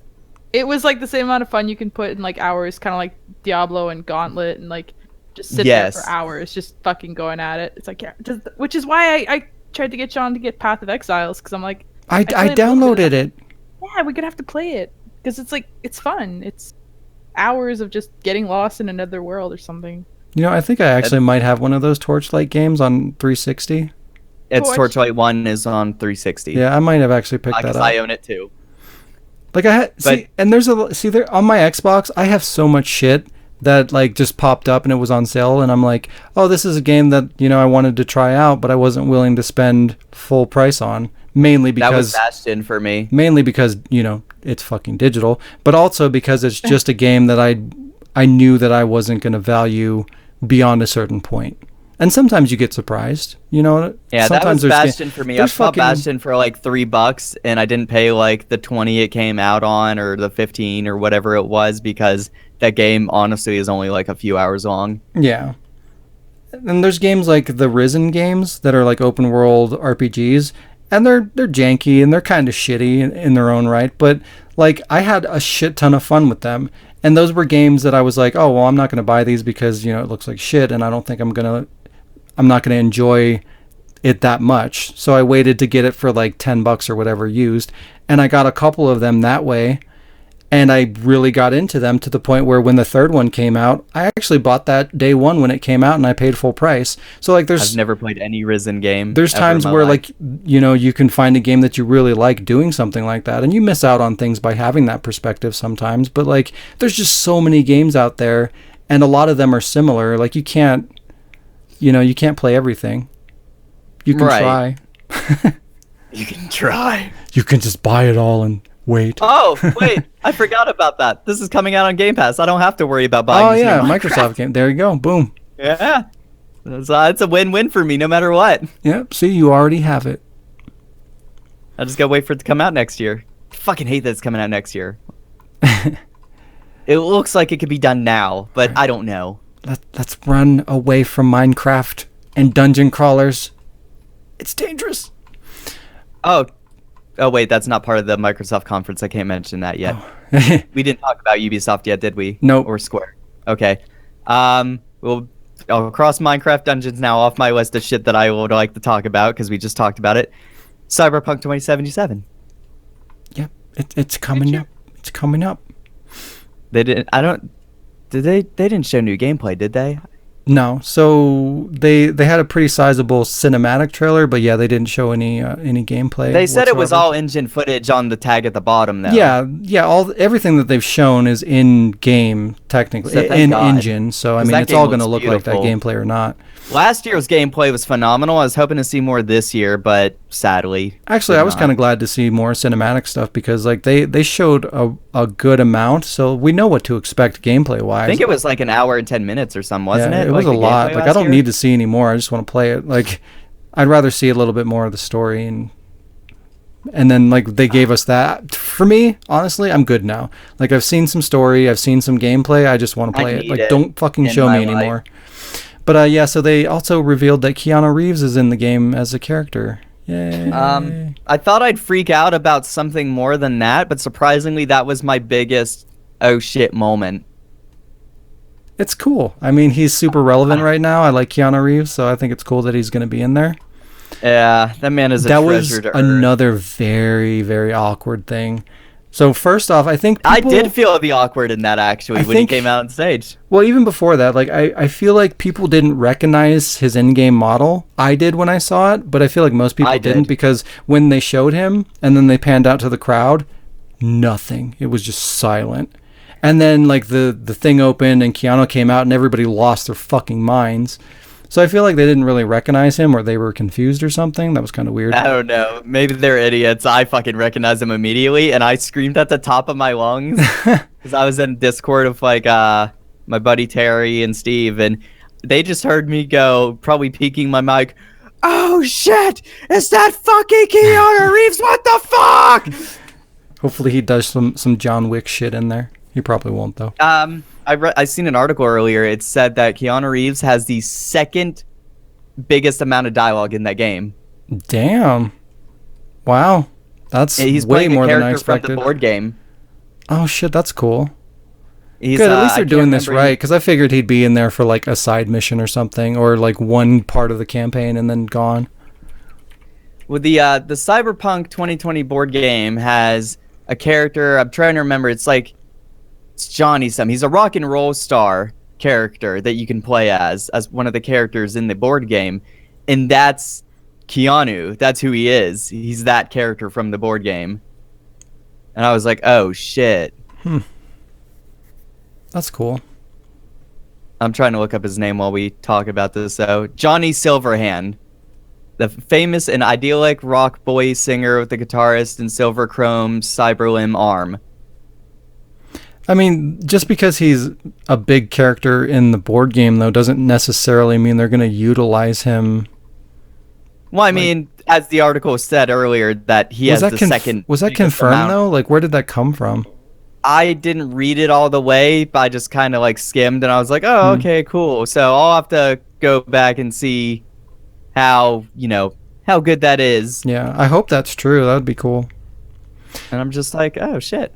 It was like the same amount of fun you can put in like hours, kind of like Diablo and Gauntlet, and like just sit there for hours, just fucking going at it. It's like, yeah, which is why I tried to get Sean to get Path of Exiles, because I'm like, I downloaded it. Yeah, we're gonna have to play it because it's like, it's fun. It's hours of just getting lost in another world or something. You know, I think I actually might have one of those Torchlight games on 360. It's Torchlight 1 is on 360. Yeah, I might have actually picked that up. I own it too. Like I had, there on my Xbox, I have so much shit that like just popped up and it was on sale, and I'm like, oh, this is a game that, you know, I wanted to try out, but I wasn't willing to spend full price on, mainly because that was Bastion for me. Mainly because, you know, it's fucking digital, but also because it's just a game that I knew that I wasn't going to value beyond a certain point. And sometimes you get surprised, you know. Yeah, sometimes that was Bastion for me. I bought Bastion for like $3, and I didn't pay like the 20 it came out on, or the 15 or whatever it was, because that game honestly is only like a few hours long. Yeah. And there's games like the Risen games that are like open world RPGs, and they're janky and they're kind of shitty in their own right, but like I had a shit ton of fun with them. And those were games that I was like, oh, well, I'm not going to buy these because, you know, it looks like shit, and I don't think I'm not going to enjoy it that much. So I waited to get it for like $10 or whatever used. And I got a couple of them that way. And I really got into them to the point where when the third one came out, I actually bought that day one when it came out, and I paid full price. So like I've never played any Risen game. There's times where like, you know, you can find a game that you really like doing something like that, and you miss out on things by having that perspective sometimes. But like there's just so many games out there, and a lot of them are similar. Like you can't play everything. You can try. You can try. You can just buy it all and wait. Oh, wait. I forgot about that. This is coming out on Game Pass. I don't have to worry about buying this Microsoft game. There you go. Boom. Yeah. It's a win-win for me no matter what. Yep. See, you already have it. I just got to wait for it to come out next year. I fucking hate that it's coming out next year. It looks like it could be done now, but I don't know. Let's run away from Minecraft and dungeon crawlers. It's dangerous. Oh, Oh wait, that's not part of the Microsoft conference. I can't mention that yet. Oh. We didn't talk about Ubisoft yet, did we? Nope. Or Square. Okay. Well, I'll cross Minecraft Dungeons now off my list of shit that I would like to talk about because we just talked about it. Cyberpunk 2077. Yep, it's coming up. It's coming up. They didn't. I don't. Did they? They didn't show new gameplay, did they? No, so they had a pretty sizable cinematic trailer, but yeah, they didn't show any gameplay. They said it was whatsoever. all engine footage on the tag at the bottom, though. Yeah, everything that they've shown is in game technically, So thank in God. engine. So I 'Cause mean, that it's all game going to looks look like that beautiful. gameplay or not. Last year's gameplay was phenomenal. I was hoping to see more this year, but sadly, Actually, I was kind of glad to see more cinematic stuff because like they showed a good amount, so we know what to expect gameplay wise. I think it was like an hour and 10 minutes or something, wasn't it? It was Like a the lot. gameplay Like I last don't year? need to see any more. I just want to play it. Like I'd rather see a little bit more of the story and then like they gave us that. For me, honestly, I'm good now. Like I've seen some story, I've seen some gameplay. I just want to play it. need Like it don't fucking in show my me life. anymore. But yeah, so they also revealed that Keanu Reeves is in the game as a character. Yay. I thought I'd freak out about something more than that, but surprisingly, that was my biggest oh shit moment. It's cool. I mean, he's super relevant right now. I like Keanu Reeves, so I think it's cool that he's going to be in there. Yeah, that man is a That was treasure to earth. another very, very awkward thing. So first off, I think I people, did feel the awkward in that actually I when he think- came out on stage. Well, even before that, like I feel like people didn't recognize his in-game model. I did when I saw it, but I feel like most people I didn't did. because when they showed him and then they panned out to the crowd, nothing. It was just silent. And then like the thing opened and Keanu came out and everybody lost their fucking minds. So I feel like they didn't really recognize him or they were confused or something. That was kind of weird. I don't know. Maybe they're idiots. I fucking recognized him immediately, and I screamed at the top of my lungs because I was in Discord with like my buddy Terry and Steve, and they just heard me go, probably peeking my mic. Oh shit! Is that fucking Keanu Reeves? What the fuck? Hopefully he does some John Wick shit in there. He probably won't though. I seen an article earlier. It said that Keanu Reeves has the second biggest amount of dialogue in that game. Damn. Wow. That's He's way playing more a than I character from expected. the board game. Oh shit, that's cool. He's, Good, at least I they're can't doing this remember- right, because I figured he'd be in there for like a side mission or something, or like one part of the campaign and then gone. With the Cyberpunk 2020 board game has a character. I'm trying to remember. It's Johnny something. He's a rock and roll star character that you can play as one of the characters in the board game, and that's Keanu. That's who he is. He's that character from the board game. And I was like, oh shit. That's cool. I'm trying to look up his name while we talk about this, though. Johnny Silverhand, the famous and idyllic rock boy singer with the guitarist and silver chrome cyberlimb arm. I mean, just because he's a big character in the board game, though, doesn't necessarily mean they're going to utilize him. Well, I mean, as the article said earlier, that he has the second. Was that biggest confirmed, amount. though? Like, where did that come from? I didn't read it all the way, but I just kind of like skimmed, and I was like, oh, okay, cool. So I'll have to go back and see how good that is. Yeah, I hope that's true. That would be cool. And I'm just like, oh shit.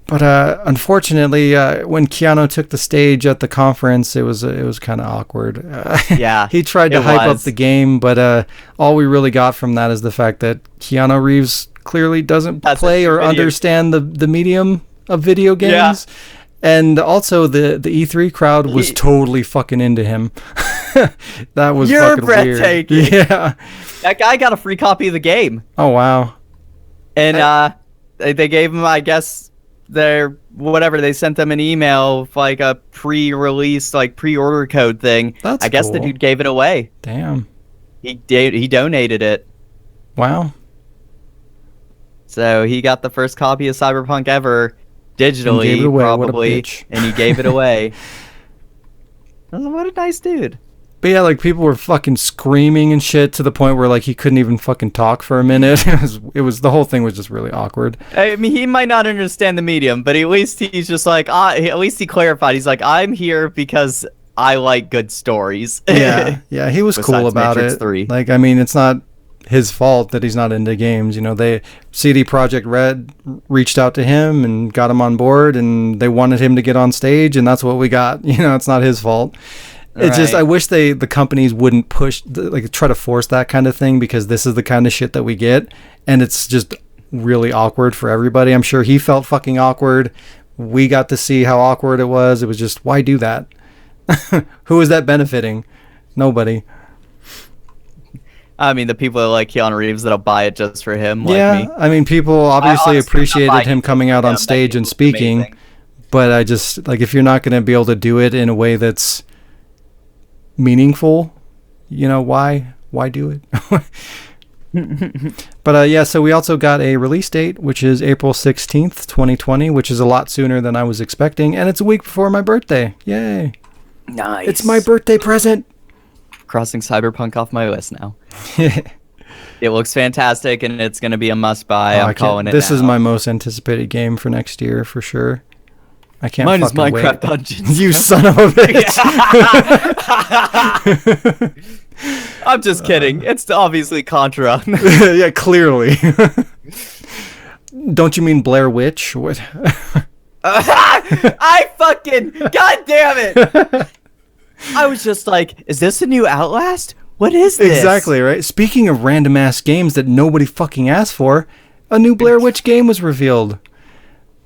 But unfortunately, when Keanu took the stage at the conference, it was kind of awkward. Yeah, he tried to it hype up was. the game, but all we really got from that is the fact that Keanu Reeves clearly doesn't play or video- understand the medium of video games. Yeah. And also the E3 crowd was totally fucking into him. That was You're fucking breathtaking. weird. Yeah. That guy got a free copy of the game. Oh wow. And they gave him, I guess, they sent them an email with like a pre-release, like pre-order code thing. That's I guess the cool. dude gave it away. Damn. He donated it. Wow. So he got the first copy of Cyberpunk ever digitally, gave it away. What a probably, bitch. and he gave it away. What a nice dude. But yeah, like people were fucking screaming and shit to the point where like he couldn't even fucking talk for a minute. It was the whole thing was just really awkward. I mean, he might not understand the medium, but at least he's just like, at least he clarified. He's like, I'm here because I like good stories. Yeah, he was Besides cool about Matrix it. 3. Like, I mean, it's not his fault that he's not into games. You know, CD Projekt Red reached out to him and got him on board, and they wanted him to get on stage, and that's what we got. You know, it's not his fault. It's just, I wish the companies wouldn't try to force that kind of thing, because this is the kind of shit that we get, and it's just really awkward for everybody. I'm sure he felt fucking awkward. We got to see how awkward it was. It was just, why do that? Who is that benefiting? Nobody. I mean, the people that like Keanu Reeves that'll buy it just for him. Yeah, like me. I mean, people obviously appreciated him coming out on stage and speaking, amazing. But I just, like, if you're not going to be able to do it in a way that's meaningful, you know, why do it? But yeah, so we also got a release date, which is April 16th, 2020, which is a lot sooner than I was expecting, and it's a week before my birthday. Yay. Nice. It's my birthday present. Crossing Cyberpunk off my list now. It looks fantastic, and it's going to be a must-buy. I'm calling it This now. is my most anticipated game for next year, for sure. I can't Mine is fucking Minecraft wait. Dungeons. You son of a bitch. I'm just kidding. It's obviously Contra. Yeah, clearly. Don't you mean Blair Witch? What? I fucking... God damn it! I was just like, is this a new Outlast? What is this? Exactly, right? Speaking of random ass games that nobody fucking asked for, a new Blair Witch game was revealed.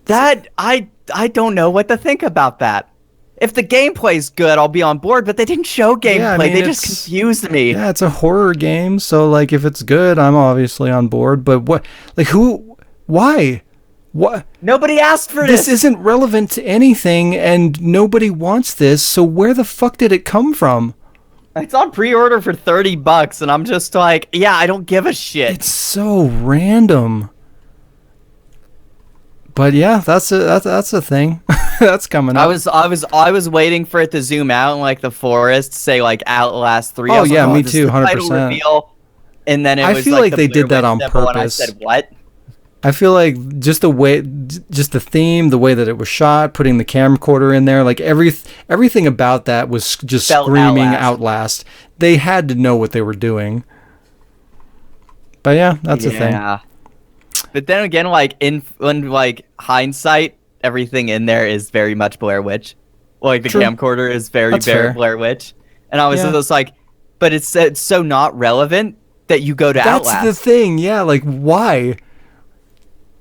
That I don't know what to think about that. If the gameplay's good, I'll be on board, but they didn't show gameplay. Yeah, I mean, they just confused me. Yeah, it's a horror game, so like if it's good, I'm obviously on board, but what, like, who, why? What? Nobody asked for this. This isn't relevant to anything, and nobody wants this, so where the fuck did it come from? It's on pre-order for $30, and I'm just like, yeah, I don't give a shit. It's so random. But yeah, that's a thing. That's coming up. I was waiting for it to zoom out in like the forest, say like Outlast 3. Oh yeah, me too, 100%. And then I feel like they did that on purpose. And I said, what? I feel like just the theme, the way that it was shot, putting the camcorder in there, like everything about that was just screaming Outlast. They had to know what they were doing. But yeah, that's a thing. Yeah. But then again, like in hindsight, everything in there is very much Blair Witch. Like the camcorder is very Blair Witch. And I was just like, but it's so not relevant that you go to Outlast. That's the thing. Yeah, like why?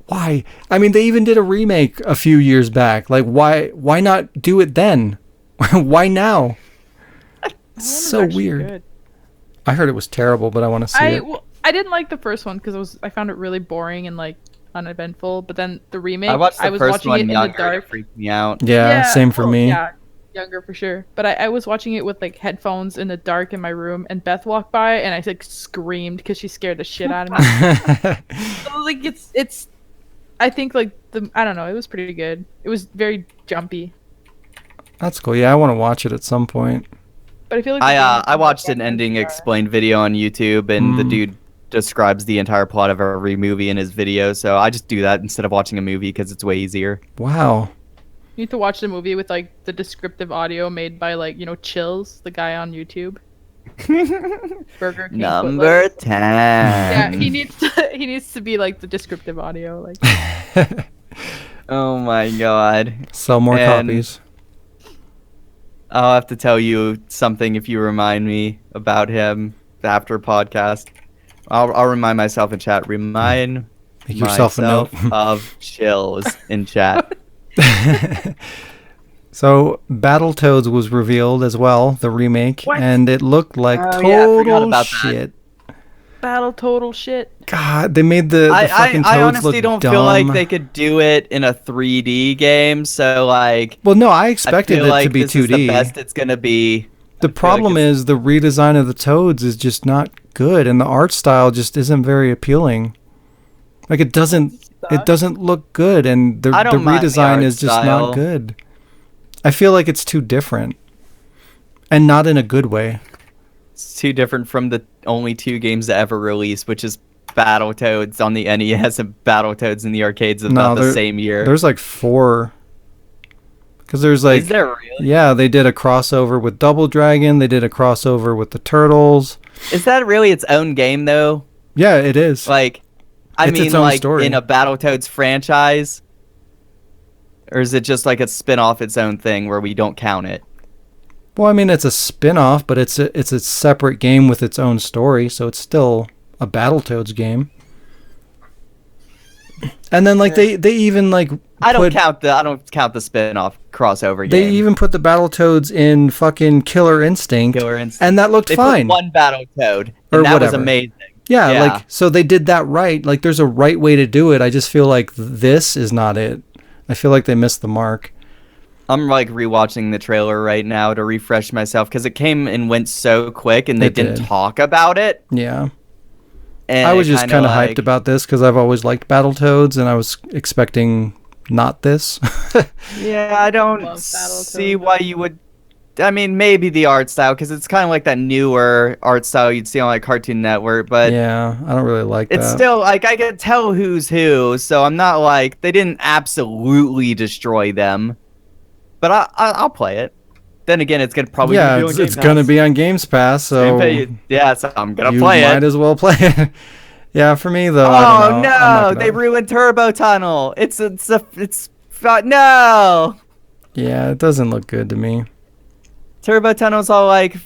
Why? I mean, they even did a remake a few years back. Like, why not do it then? Why now? It's so weird. Good. I heard it was terrible, but I want to see it. Well, I didn't like the first one because I found it really boring and like uneventful. But then the remake, I was watching it in the dark. It freaked me out. Yeah, same for me. Yeah, younger for sure. But I was watching it with like headphones in the dark in my room, and Beth walked by, and I like screamed because she scared the shit out of me. So like it's. I think like I don't know, it was pretty good. It was very jumpy. That's cool. Yeah, I want to watch it at some point. But I feel like I watched an ending explained video on YouTube, and the dude describes the entire plot of every movie in his video. So I just do that instead of watching a movie because it's way easier. Wow. You need to watch the movie with like the descriptive audio made by Chills, the guy on YouTube. Burger King. Number 10. Yeah, he needs to be like the descriptive audio, like. Oh my god. Sell more copies. I'll have to tell you something if you remind me about him after podcast. I'll remind myself in chat. Remind Make yourself a note of Chills in chat. So Battletoads was revealed as well, the remake, and it looked like total shit. Total shit. God, they made the fucking Toads I honestly look don't dumb. feel like they could do it in a 3D game, so like... Well, no, I expected it to be 2D. This is the best it's going to be. The problem is the redesign of the Toads is just not good, and the art style just isn't very appealing. Like, it doesn't look good, and the redesign is just not good. I feel like it's too different, and not in a good way. It's too different from the only two games that ever released, which is Battletoads on the NES and Battletoads in the arcades about the same year. There's like 4. Because there's like... Is there really? Yeah, they did a crossover with Double Dragon. They did a crossover with the Turtles. Is that really its own game, though? Yeah, it is. Like, I It's mean, its own like story. in a Battletoads franchise, or is it just like a spin-off its own thing where we don't count it? Well, I mean, it's a spin-off, but it's a separate game with its own story, so it's still a Battletoads game. And then like they even like I don't count the spin-off crossover game. They even put the Battletoads in fucking Killer Instinct, and that looked fine. Put one Battletoad, or and that was whatever. amazing. Yeah, like so they did that right. Like there's a right way to do it. I just feel like this is not it. I feel like they missed the mark. I'm like rewatching the trailer right now to refresh myself because it came and went so quick, and they didn't talk about it. Yeah. And I was just kind of like, hyped about this because I've always liked Battletoads, and I was expecting not this. Yeah, I don't see why you would. I mean, maybe the art style, because it's kind of like that newer art style you'd see on like Cartoon Network, but yeah, I don't really like it's that. still like I can tell who's who, so I'm not like they didn't absolutely destroy them, but I'll play it. Then again, it's gonna probably it's gonna be on Games Pass, so yeah, so I'm gonna play it. Might as well play it. Yeah, for me though. Oh I don't know. no, they ruined Turbo Tunnel. It's no. Yeah, it doesn't look good to me. Turbo Tunnel's all like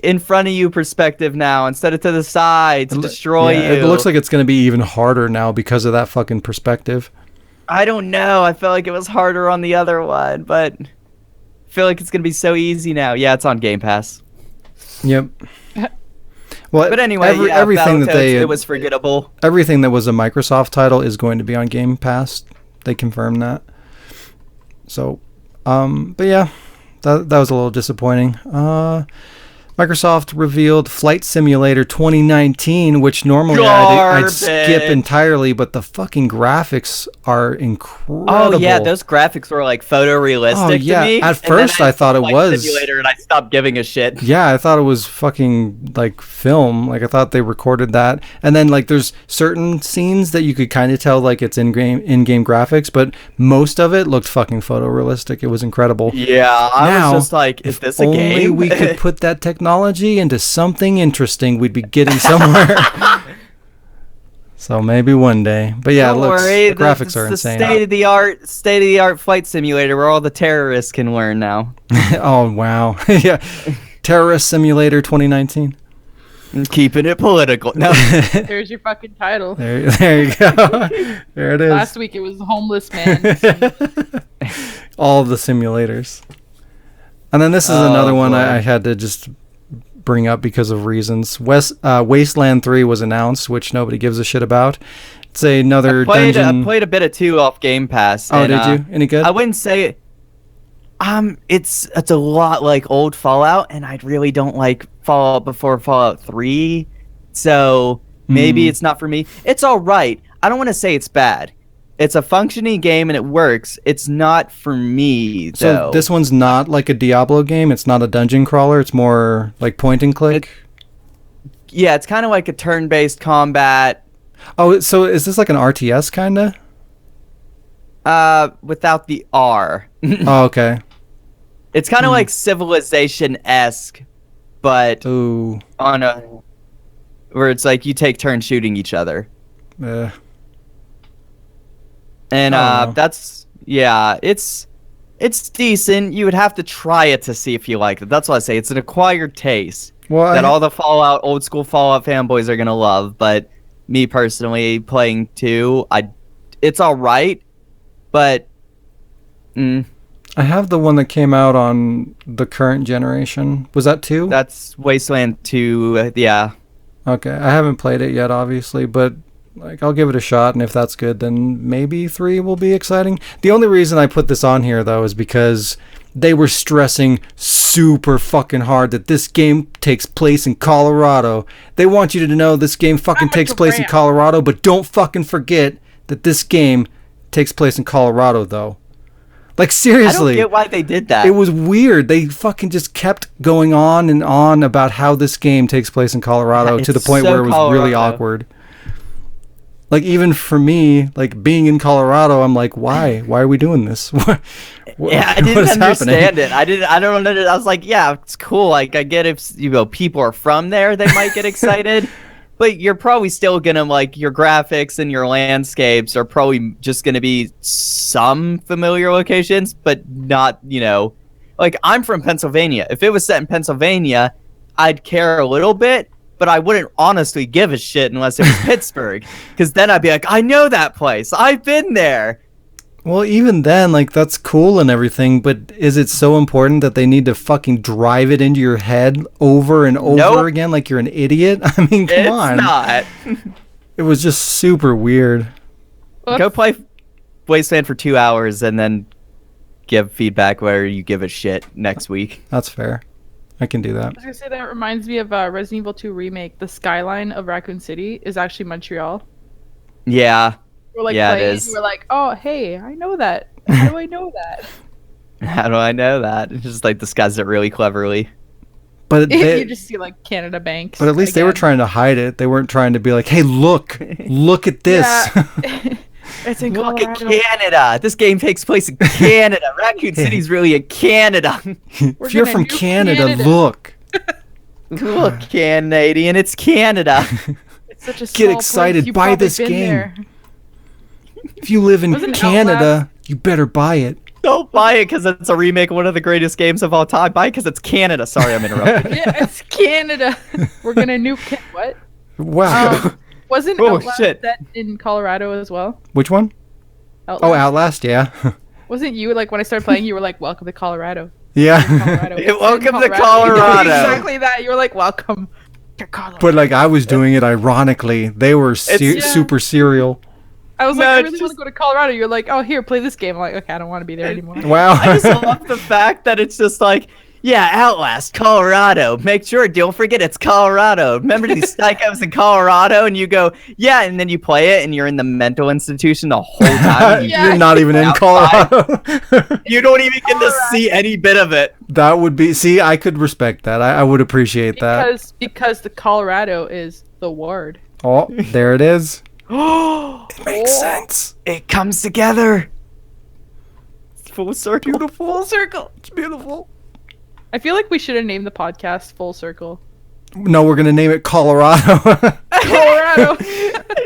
in front of you perspective now instead of to the side to destroy you. It looks like it's gonna be even harder now because of that fucking perspective. I don't know. I felt like it was harder on the other one, but I feel like it's gonna be so easy now. Yeah, it's on Game Pass. Yep. Well, but anyway, everything that it was forgettable. Everything that was a Microsoft title is going to be on Game Pass. They confirmed that. So, but yeah, that was a little disappointing. Microsoft revealed Flight Simulator 2019, which normally I'd skip entirely, but the fucking graphics are incredible. Oh yeah, those graphics were like photorealistic to me. At first I thought it was Simulator, and I stopped giving a shit. Yeah, I thought it was fucking like film. Like I thought they recorded that, and then like there's certain scenes that you could kind of tell like it's in-game graphics, but most of it looked fucking photorealistic. It was incredible. Yeah, I was just like, is this a game? Only we could put that technology into something interesting, we'd be getting somewhere. So maybe one day. But yeah, the graphics are insane. State of the art flight simulator where all the terrorists can learn now. Oh wow. Yeah. Terrorist Simulator 2019. Keeping it political. No. There's your fucking title. There you go. There it is. Last week it was Homeless Man. All of the simulators. And then this is another one I had to just bring up because of reasons. Wasteland 3 was announced, which nobody gives a shit about. It's another dungeon. I played a bit of 2 off Game Pass. Oh, did you? Any good? I wouldn't say it's a lot like old Fallout, and I really don't like Fallout before Fallout 3. So maybe it's not for me. It's all right. I don't want to say it's bad. It's a functioning game and it works. It's not for me, though. So this one's not like a Diablo game? It's not a dungeon crawler? It's more like point and click? Yeah, it's kind of like a turn-based combat. Oh, so is this like an RTS kind of? Without the R. Oh, okay. It's kind of like Civilization-esque, but Ooh. where it's like you take turns shooting each other. And it's decent. You would have to try it to see if you like it. That's what I say. It's an acquired taste that all the old school Fallout fanboys are gonna love. But me personally, playing 2, it's all right, but I have the one that came out on the current generation. Was that 2? That's Wasteland 2. Yeah. Okay, I haven't played it yet, obviously, but like I'll give it a shot, and if that's good, then maybe 3 will be exciting. The only reason I put this on here though is because they were stressing super fucking hard that this game takes place in Colorado. They want you to know this game fucking takes place in Colorado, but don't fucking forget that this game takes place in Colorado though. Like seriously. I don't get why they did that. It was weird. They fucking just kept going on and on about how this game takes place in Colorado to the point where it was really awkward. Like even for me, like being in Colorado, I'm like, why? Why are we doing this? Yeah, I didn't understand it. I don't know. I was like, yeah, it's cool. Like I get if people are from there, they might get excited. but you're probably still gonna like your graphics and your landscapes are probably just gonna be some familiar locations, but not, like I'm from Pennsylvania. If it was set in Pennsylvania, I'd care a little bit, but I wouldn't honestly give a shit unless it was Pittsburgh, because then I'd be like, I know that place. I've been there. Well, even then, like, that's cool and everything, but is it so important that they need to fucking drive it into your head over and over again like you're an idiot? I mean, come on. It's not. It was just super weird. Go play Wasteland for 2 hours and then give feedback where you give a shit next week. That's fair. I can do that. I was gonna say that reminds me of Resident Evil 2 remake. The skyline of Raccoon City is actually Montreal. Yeah. We're like Yeah, it playing, is. we're like, oh hey, I know that. How do I know that? How do I know that? It's just like disguise it really cleverly. But You just see like Canada Banks. But at least they were trying to hide it. They weren't trying to be like, hey, look at this. Yeah. It's in Look Colorado. at Canada. This game takes place in Canada. Raccoon City's really in Canada. If you're from nuke Canada, look. Look, Canadian, it's Canada. It's such a Get small excited, place. You've buy probably this been game. there. If you live in Wasn't Canada, you better buy it. Don't buy it because it's a remake of one of the greatest games of all time. Buy it because it's Canada. Sorry, I'm interrupting. Yeah, it's Canada. We're gonna nuke what? Wow. Wasn't Oh, Outlast shit. set in Colorado as well? Which one? Outlast. Oh, Outlast, yeah. Wasn't you like when I started playing? You were like, "Welcome to Colorado." Yeah. Colorado. It's in Welcome to Colorado. Exactly that. You were like, "Welcome to Colorado." But like I was doing it ironically. They were Yeah. super serial. I was No, like, I it's really want just- to go to Colorado. You're like, "Oh, here, play this game." I'm like, "Okay, I don't want to be there anymore." Wow. I just love the fact that it's just like, yeah, Outlast, Colorado. Make sure, don't forget it's Colorado. Remember these psychos in Colorado? And you go, yeah, and then you play it and you're in the mental institution the whole time. Yeah. You're not even in Outside. Colorado. You don't even get to see any bit of it. That would be. See, I could respect that. I would appreciate that. because the Colorado is the ward. Oh, there it is. Oh, It makes sense. it comes together. It's full circle. Beautiful. Full circle. It's beautiful. I feel like we should have named the podcast Full Circle. No, we're gonna name it Colorado. Colorado.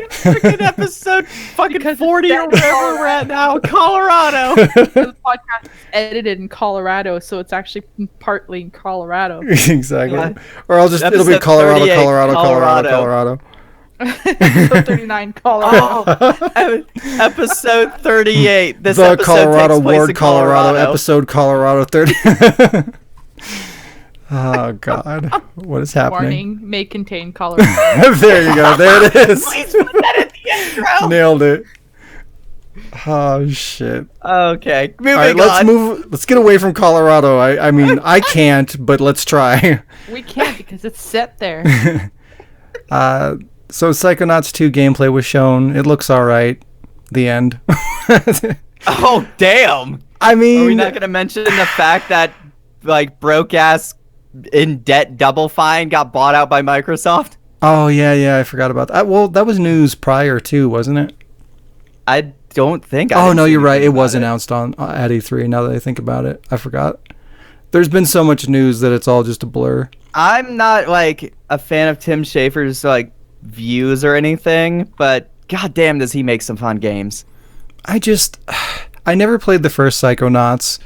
Freaking episode fucking Because it's 40 set or in whatever we're at now. Colorado. The podcast is edited in Colorado, so it's actually partly in Colorado. Exactly. Yeah. Or it'll be Episode Colorado, 38, Colorado. Episode 39, Colorado. Oh, episode 38. This The episode Colorado takes place Ward, in Colorado, episode Colorado 30. Oh God, what is happening? Warning may contain Colorado. There you go. There it is. Please put that at the intro. Nailed it. Oh shit. Okay, moving All right, let's on. move. Let's get away from Colorado. I mean, I can't, but let's try. We can't because it's set there. So Psychonauts 2 gameplay was shown. It looks all right. The end. Oh damn! I mean, Are we not gonna mention the fact that like broke ass in debt Double Fine got bought out by Microsoft? oh yeah, I forgot about that. Well, that was news prior too, wasn't it? I don't think. I Oh didn't no, see you're right. anything It was about announced on at E3. Now that I think about it, I forgot. There's been so much news that it's all just a blur. I'm not like a fan of Tim Schafer's like views or anything, but goddamn, does he make some fun games? I never played the first Psychonauts,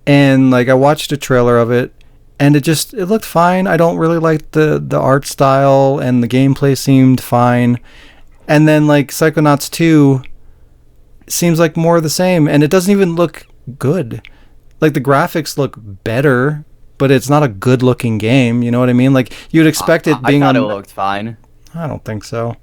and like I watched a trailer of it, and it looked fine. I don't really like the art style, and the gameplay seemed fine. And then like Psychonauts 2 seems like more of the same, and it doesn't even look good. Like the graphics look better, but it's not a good looking game. You know what I mean? Like you'd expect it being I thought on. it looked fine. I don't think so.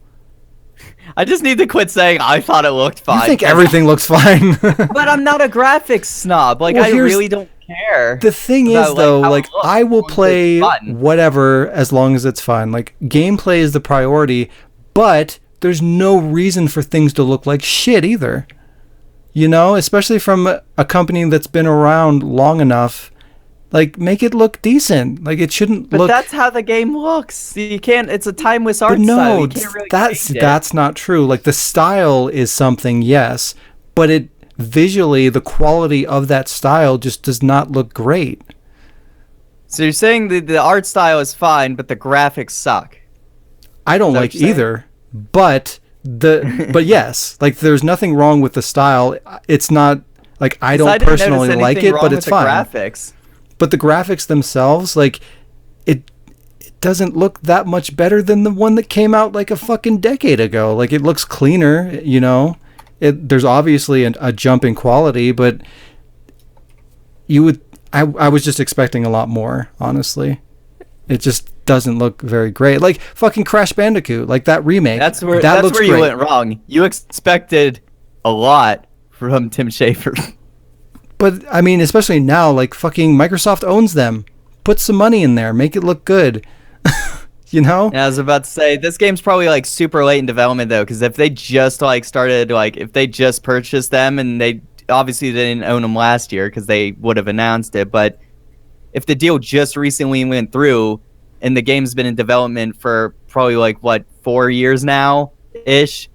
I just need to quit saying I thought it looked fine. You think everything looks fine? But I'm not a graphics snob. Like Well, I here's- really don't care. The thing about, is, though, how it like looks, I will as long as it's play fun. whatever as long as it's fun. Like gameplay is the priority, but there's no reason for things to look like shit either. You know, especially from a company that's been around long enough. Like make it look decent. Like it shouldn't But look. that's how the game looks. You can't. It's a timeless art But style. no, You can't really that's change it. that's not true. Like the style is something, yes, but it visually the quality of that style just does not look great. So you're saying the art style is fine, but the graphics suck. I don't like either, but yes, like there's nothing wrong with the style. It's not like I don't personally like it, but it's fine. Graphics. But the graphics themselves, like it doesn't look that much better than the one that came out like a fucking decade ago. Like it looks cleaner, you know. There's obviously a jump in quality, but I was just expecting a lot more, honestly. It just doesn't look very great. Like fucking Crash Bandicoot, like that remake. That's where you went wrong. You expected a lot from Tim Schafer. But I mean, especially now, like fucking Microsoft owns them. Put some money in there, make it look good. You know? Yeah, I was about to say this game's probably like super late in development though, because if they just like started like if they just purchased them, and they obviously didn't own them last year because they would have announced it, but if the deal just recently went through and the game's been in development for probably like 4 years now ish,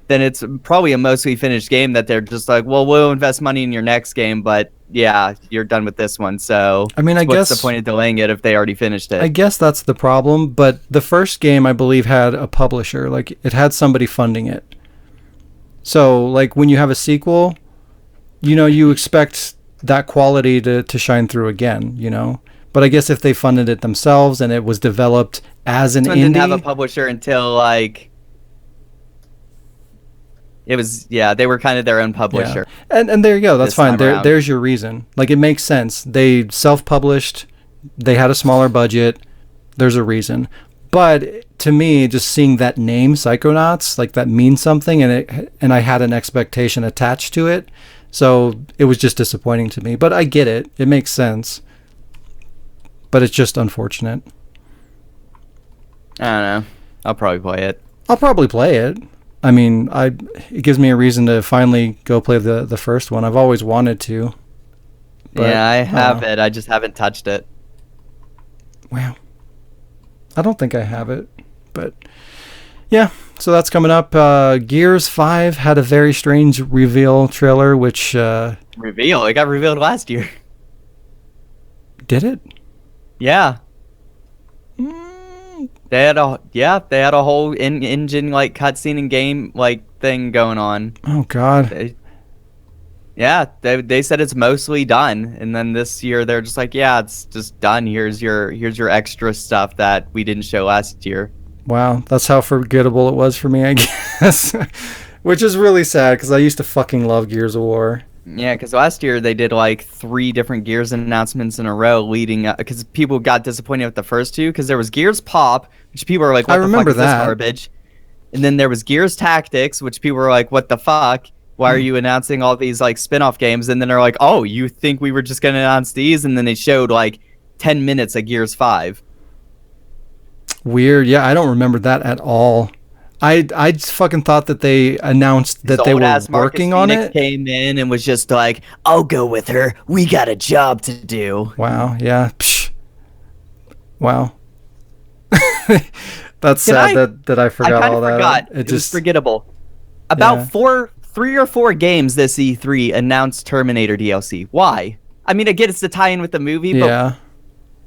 then it's probably a mostly finished game that they're just like, well, we'll invest money in your next game, but yeah, you're done with this one. So I mean, what's the point of delaying it if they already finished it? I guess that's the problem. But the first game, I believe, had a publisher. Like it had somebody funding it. So like when you have a sequel, you know, you expect that quality to shine through again, you know. But I guess if they funded it themselves and it was developed as an indie, didn't have a publisher until like it was, yeah, they were kind of their own publisher. Yeah. And there you go. That's fine. There's your reason. Like it makes sense. They self-published. They had a smaller budget. There's a reason. But to me, just seeing that name, Psychonauts, like that means something, and I had an expectation attached to it. So it was just disappointing to me. But I get it. It makes sense. But it's just unfortunate. I don't know. I'll probably play it. I'll probably play it. I mean, it gives me a reason to finally go play the first one. I've always wanted to. But, yeah, I have it. I just haven't touched it. Wow. I don't think I have it. But yeah, so that's coming up. Gears 5 had a very strange reveal trailer, which... Reveal? It got revealed last year. Did it? Yeah. They had a whole in-engine like cutscene and game like thing going on. Oh God. They said it's mostly done, and then this year they're just like, yeah, it's just done. Here's your extra stuff that we didn't show last year. Wow, that's how forgettable it was for me, I guess. Which is really sad because I used to fucking love Gears of War. Yeah, because last year they did like 3 different Gears announcements in a row leading up, because people got disappointed with the first 2, because there was Gears Pop, which people were like, what the fuck is this garbage? And then there was Gears Tactics, which people were like, what the fuck? Why are you announcing all these like spin-off games? And then they're like, oh, you think we were just going to announce these? And then they showed like 10 minutes of Gears 5. Weird. Yeah, I don't remember that at all. I just fucking thought that they announced that they were working on it. Came in and was just like, I'll go with her. We got a job to do. Wow. Yeah. Psh. Wow. That's sad that I forgot all that. Forgot. It was forgettable. About 3 or 4 games this E3 announced Terminator DLC. Why? I mean, I get it's to tie in with the movie, but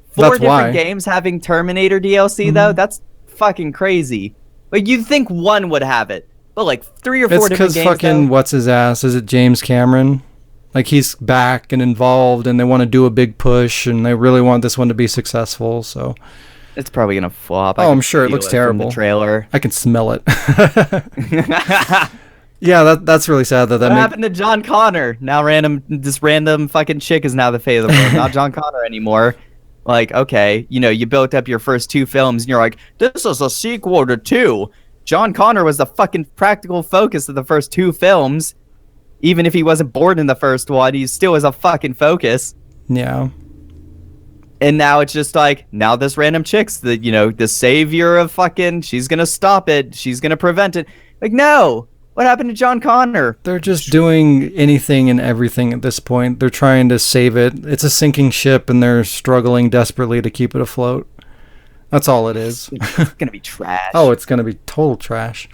4 different games having Terminator DLC though, that's fucking crazy. Like, you'd think one would have it, but like 3 or 4 different games. It's because fucking what's his ass? Is it James Cameron? Like he's back and involved, and they want to do a big push, and they really want this one to be successful. So it's probably gonna flop. I'm sure it looks terrible. From the trailer, I can smell it. Yeah, that's really sad. What happened to John Connor? Now this random fucking chick is now the fate of the world. Not John Connor anymore. Like, okay, you built up your first 2 films, and you're like, this is a sequel to 2. John Connor was the fucking practical focus of the first 2 films. Even if he wasn't born in the first one, he still was a fucking focus. Yeah. And now it's just like, now this random chick's the savior of fucking, she's gonna stop it, she's gonna prevent it. Like, no! What happened to John Connor? They're just doing anything and everything at this point. They're trying to save it. It's a sinking ship, and they're struggling desperately to keep it afloat. That's all it is. It's gonna be trash. Oh, it's gonna be total trash.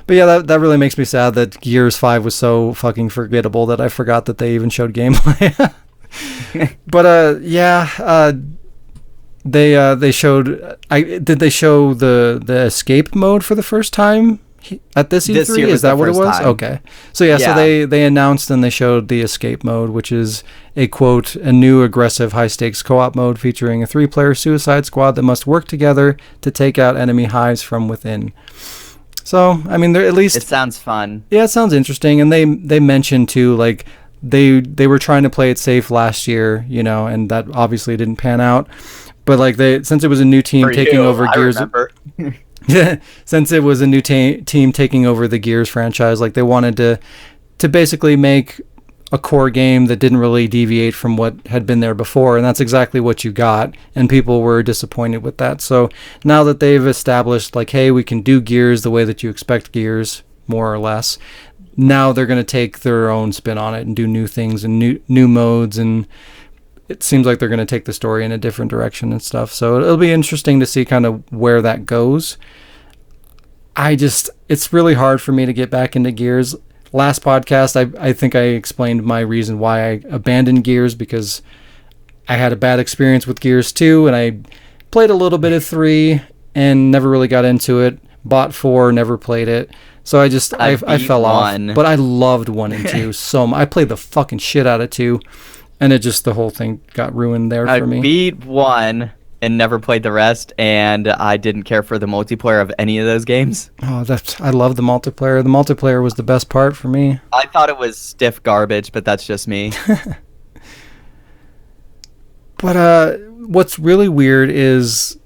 But yeah, that really makes me sad that Gears 5 was so fucking forgettable that I forgot that they even showed gameplay. But They showed. Did they show the escape mode for the first time at this E3? This year Is that what it was? time. Okay. So so they announced and they showed the escape mode, which is a quote, a new aggressive high stakes co-op mode featuring a 3-player suicide squad that must work together to take out enemy hives from within. So I mean, at least it sounds fun. Yeah, it sounds interesting, and they mentioned too, like they were trying to play it safe last year, and that obviously didn't pan out. But like since it was a new team taking over Gears, since it was a new team taking over the Gears franchise, like they wanted to basically make a core game that didn't really deviate from what had been there before, and that's exactly what you got, and people were disappointed with that. So now that they've established, like, hey, we can do Gears the way that you expect Gears, more or less, now they're going to take their own spin on it and do new things and new modes, and it seems like they're going to take the story in a different direction and stuff. So it'll be interesting to see kind of where that goes. It's really hard for me to get back into Gears. Last podcast, I think I explained my reason why I abandoned Gears, because I had a bad experience with Gears 2, and I played a little bit of 3 and never really got into it. Bought 4, never played it. So I fell off. But I loved 1 and 2 so much. I played the fucking shit out of 2. And the whole thing got ruined there for me. I beat 1 and never played the rest, and I didn't care for the multiplayer of any of those games. Oh, I love the multiplayer. The multiplayer was the best part for me. I thought it was stiff garbage, but that's just me. But what's really weird is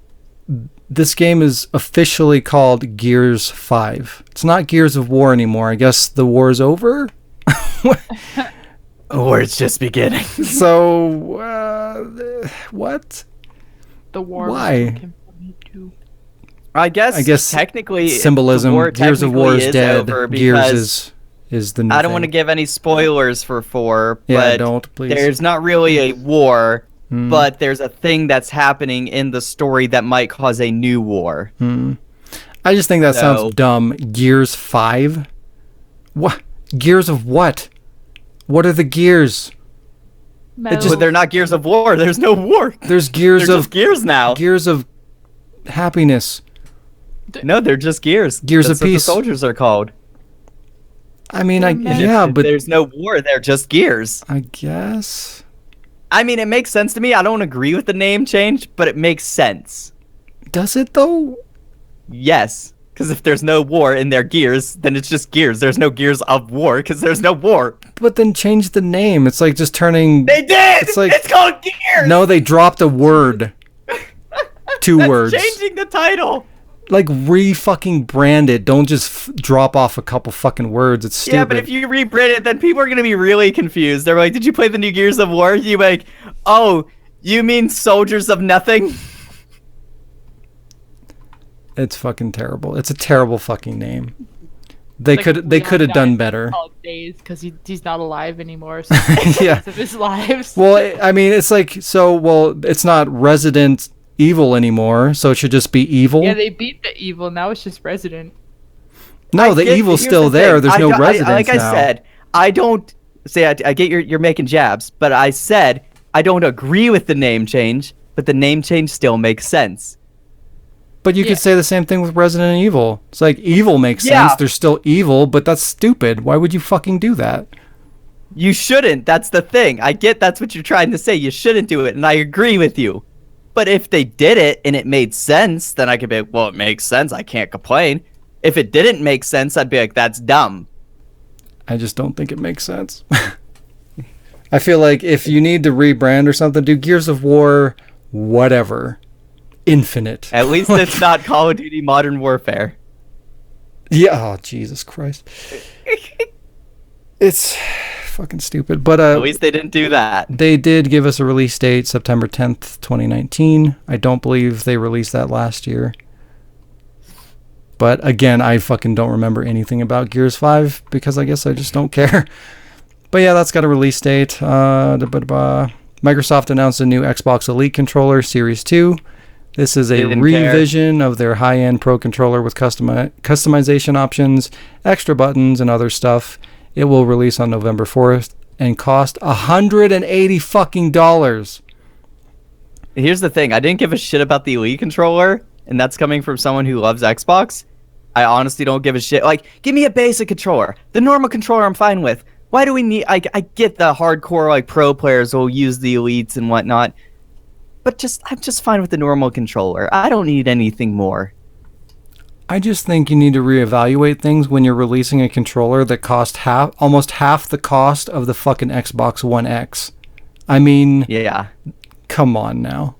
this game is officially called Gears 5. It's not Gears of War anymore. I guess the war's over? Or it's just beginning. So, what? The war. Why? I guess technically symbolism. Gears of War is dead. Gears is the new I don't want to give any spoilers for 4, yeah, but don't, please. There's not really a war, but there's a thing that's happening in the story that might cause a new war. I just think that sounds dumb. Gears 5? What? Gears of what? What are the gears? But they're not Gears of War. There's no war. There's Gears of Gears now. Gears of happiness. No, they're just Gears. Gears of peace. That's what the soldiers are called. I mean, but there's no war. They're just Gears. I guess. I mean, it makes sense to me. I don't agree with the name change, but it makes sense. Does it though? Yes. Because if there's no war in their Gears, then it's just Gears. There's no Gears of War because there's no war. But then change the name. It's like just turning... They did! It's called Gears! No, they dropped a word. 2 words. Changing the title. Like, re-fucking brand it. Don't just drop off a couple fucking words. It's stupid. Yeah, but if you rebrand it, then people are going to be really confused. They're like, did you play the new Gears of War? You're like, oh, you mean Soldiers of Nothing? It's fucking terrible. It's a terrible fucking name. They could have done better. Because he's not alive anymore. So yeah. Of his lives. Well, I mean, it's like it's not Resident Evil anymore, so it should just be evil. Yeah, they beat the evil. Now it's just Resident. No, the evil's still there. There's no residents now. Like I said, I don't say I get you're making jabs, but I said I don't agree with the name change, but the name change still makes sense. But you could say the same thing with Resident Evil. It's like evil makes sense. They're still evil, but that's stupid. Why would you fucking do that? You shouldn't. That's the thing. I get that's what you're trying to say. You shouldn't do it, and I agree with you. But if they did it and it made sense, then I could be like, well, it makes sense. I can't complain. If it didn't make sense, I'd be like, that's dumb. I just don't think it makes sense. I feel like if you need to rebrand or something, do Gears of War, whatever. Infinite. At least it's not Call of Duty Modern Warfare. Yeah, oh, Jesus Christ. It's fucking stupid. But at least they didn't do that. They did give us a release date, September 10th, 2019. I don't believe they released that last year. But again, I fucking don't remember anything about Gears 5 because I guess I just don't care. But yeah, that's got a release date. Microsoft announced a new Xbox Elite controller, Series 2. This is a revision of their high-end Pro controller with customization options, extra buttons, and other stuff. It will release on November 4th and cost $180 fucking dollars. Here's the thing. I didn't give a shit about the Elite controller, and that's coming from someone who loves Xbox. I honestly don't give a shit. Like, give me a basic controller. The normal controller I'm fine with. Why do we need... I get the hardcore, like, pro players will use the Elites and whatnot. But I'm just fine with the normal controller. I don't need anything more. I just think you need to reevaluate things when you're releasing a controller that cost almost half the cost of the fucking Xbox One X. I mean... Yeah. Come on now.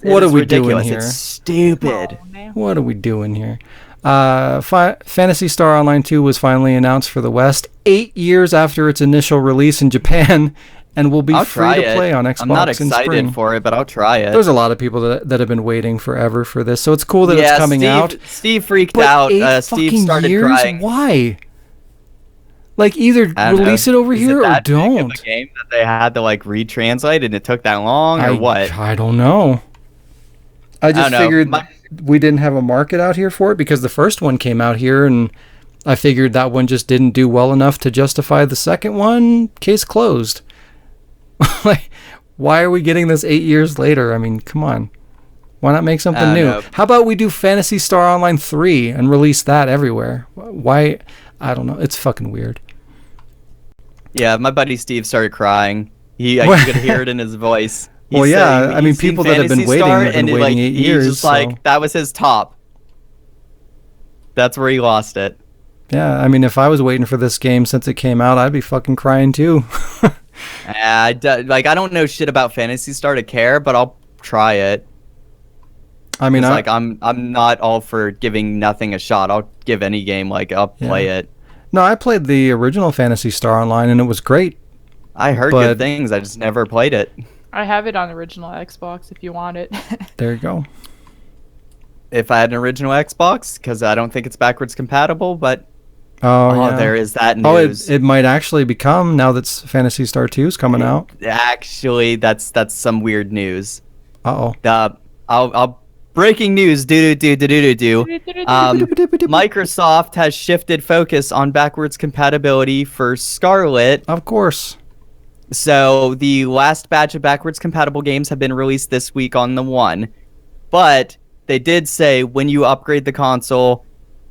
What are we doing here? It's stupid. What are we doing here? Phantasy Star Online 2 was finally announced for the West 8 years after its initial release in Japan, and will be free to play on Xbox. I'm not in spring. excited for it, but I'll try it. There's a lot of people that have been waiting forever for this, so it's cool that it's coming out. Steve freaked out. Steve started crying. Why? Like, either release it over here or don't. Is it a game that they had to like retranslate and it took that long, or what? I don't know. I just figured we didn't have a market out here for it because the first one came out here, and I figured that one just didn't do well enough to justify the second one. Case closed. Like, why are we getting this 8 years later? I mean, come on. Why not make something new? Know. How about we do Phantasy Star Online 3 and release that everywhere? Why? I don't know. It's fucking weird. Yeah, my buddy Steve started crying. You could hear it in his voice. I mean, people that have been waiting have been waiting 8 years. He's just like, that was his top. That's where he lost it. Yeah, I mean, if I was waiting for this game since it came out, I'd be fucking crying too. I don't know shit about Phantasy Star to care, but I'll try it. I mean, I'm not all for giving nothing a shot. I'll give any game, I'll play it. No, I played the original Phantasy Star Online, and it was great. I heard good things. I just never played it. I have it on original Xbox if you want it. There you go. If I had an original Xbox, because I don't think it's backwards compatible, but yeah. There is that news. It might actually become, now that Phantasy Star 2 is coming out. Actually, that's some weird news. Uh-oh. I'll breaking news. Microsoft has shifted focus on backwards compatibility for Scarlet. Of course. So the last batch of backwards compatible games have been released this week on the One, but they did say when you upgrade the console,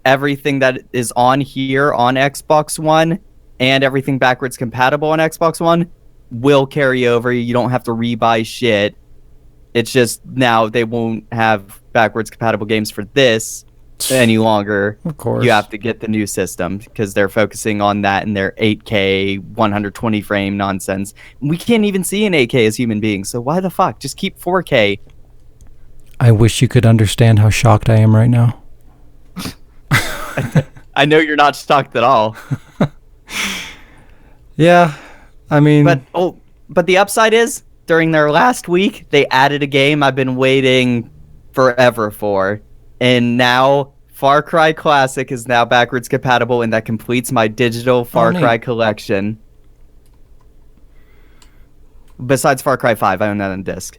everything that is on here on Xbox One and everything backwards compatible on Xbox One will carry over. You don't have to rebuy shit. It's just now they won't have backwards compatible games for this any longer. Of course. You have to get the new system because they're focusing on that in their 8K, 120 frame nonsense. We can't even see in 8K as human beings, so why the fuck? Just keep 4K. I wish you could understand how shocked I am right now. I know you're not shocked at all. Yeah, I mean... But the upside is, during their last week, they added a game I've been waiting forever for. And now Far Cry Classic is now backwards compatible, and that completes my digital Far Cry collection. Besides Far Cry 5, I own that on disc.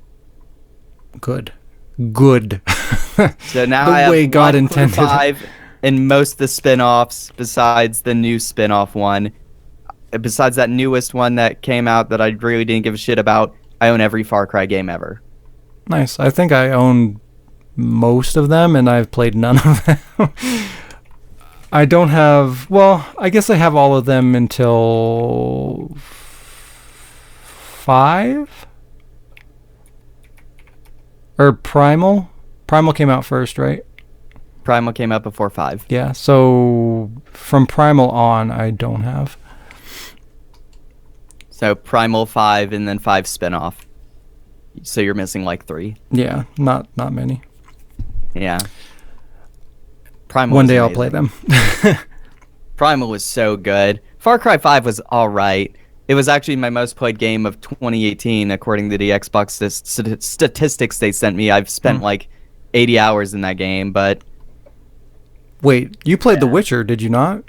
Good. So now the I have way God intended. 5 and most of the spin-offs besides the new spin-off one. Besides that newest one that came out that I really didn't give a shit about, I own every Far Cry game ever. Nice. I think I own most of them, and I've played none of them. I don't have... Well, I guess I have all of them until 5? Or Primal? Primal came out first, right? Primal came out before 5. Yeah, so from Primal on, I don't have. So Primal 5 and then 5 spin-off. So you're missing 3. Yeah, not many. Yeah. Primal One day I'll play them. Primal was so good. Far Cry 5 was alright. It was actually my most played game of 2018, according to the Xbox statistics they sent me. I've spent 80 hours in that game, but... Wait, you played The Witcher, did you not?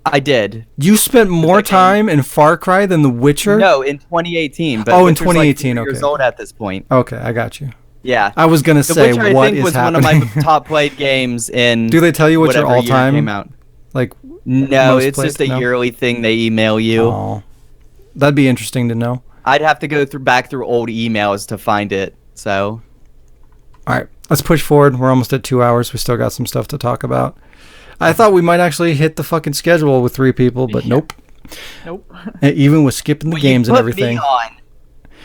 I did. You spent more time in Far Cry than The Witcher? No, in 2018. But in 2018, okay. Years old at this point. Okay, I got you. Yeah. I was gonna say, Witcher, what I think, is was happening? one of my top played games in. Do they tell you what your all-time came out? No, it's just a yearly thing they email you. Oh, that'd be interesting to know. I'd have to go back through old emails to find it. So, all right, let's push forward. We're almost at 2 hours. We still got some stuff to talk about. I thought we might actually hit the fucking schedule with 3 people, but nope. Even with skipping the games and everything.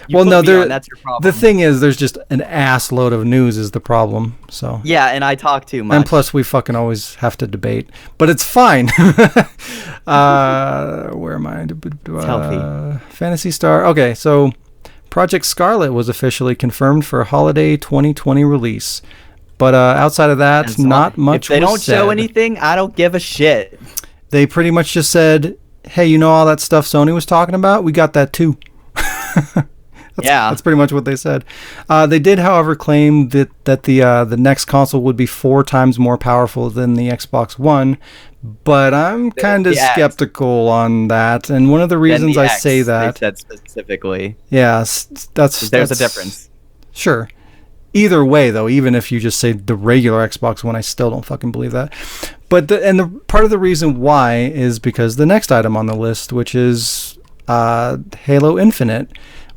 That's your problem. The thing is, there's just an ass load of news is the problem. So yeah, and I talk too much. And plus, we fucking always have to debate, but it's fine. Where am I? It's healthy. Phantasy Star. Okay, so Project Scarlet was officially confirmed for a holiday 2020 release, but outside of that, not much. If they don't show anything, I don't give a shit. They pretty much just said, "Hey, you know all that stuff Sony was talking about? We got that too." That's pretty much what they said. They did, however, claim that the next console would be 4 times more powerful than the Xbox One, but I'm kind of skeptical on that. And one of the reasons I say that, they said specifically, there's a difference. Sure. Either way, though, even if you just say the regular Xbox One, I still don't fucking believe that. But the part of the reason why is because the next item on the list, which is Halo Infinite,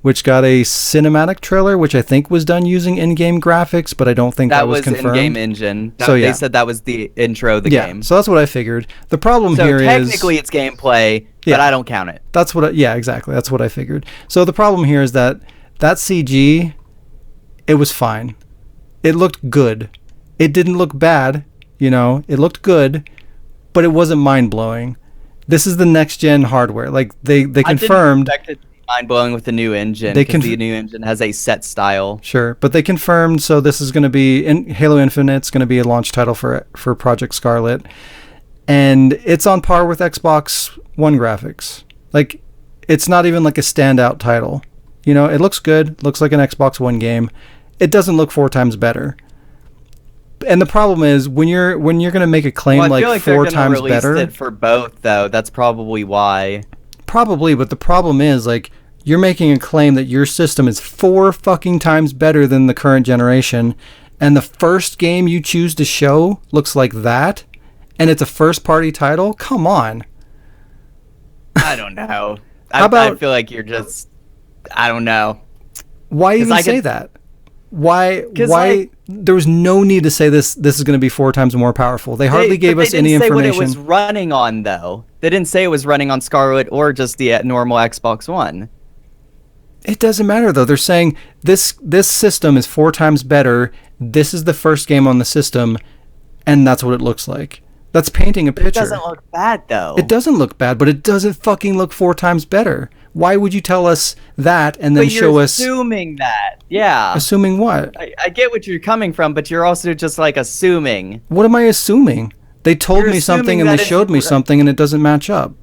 which got a cinematic trailer, which I think was done using in-game graphics, but I don't think that was confirmed. In-game engine. They said that was the intro of the game. So that's what I figured. The problem here is... technically it's gameplay, but I don't count it. That's what exactly. That's what I figured. So the problem here is that CG, it was fine. It looked good. It didn't look bad, it looked good, but it wasn't mind-blowing. This is the next-gen hardware. Like, they confirmed... I didn't expect it to be mind-blowing with the new engine, because the new engine has a set style. Sure, but they confirmed, so this is going to be... Halo Infinite's going to be a launch title for Project Scarlet, and it's on par with Xbox One graphics. Like, it's not even like a standout title. It looks good, looks like an Xbox One game. It doesn't look 4 times better. And the problem is when you're going to make a claim like 4 times better, it for both though. That's probably why. Probably, but the problem is like you're making a claim that your system is 4 fucking times better than the current generation, and the first game you choose to show looks like that, and it's a first-party title. Come on. I don't know. I feel like you're just. I don't know. Why even say that? Why there was no need to say this is going to be 4 times more powerful. They hardly gave us any information. They didn't say what it was running on, though. They didn't say it was running on Scarlet or just the normal Xbox One. It doesn't matter, though. They're saying this system is 4 times better. This is the first game on the system, and that's what it looks like. That's painting a picture. It doesn't look bad, though. It doesn't look bad, but it doesn't fucking look 4 times better. Why would you tell us that and then show us... assuming that. Yeah. Assuming what? I get what you're coming from, but you're also just like assuming. What am I assuming? They told me something and they showed me something and it doesn't match up.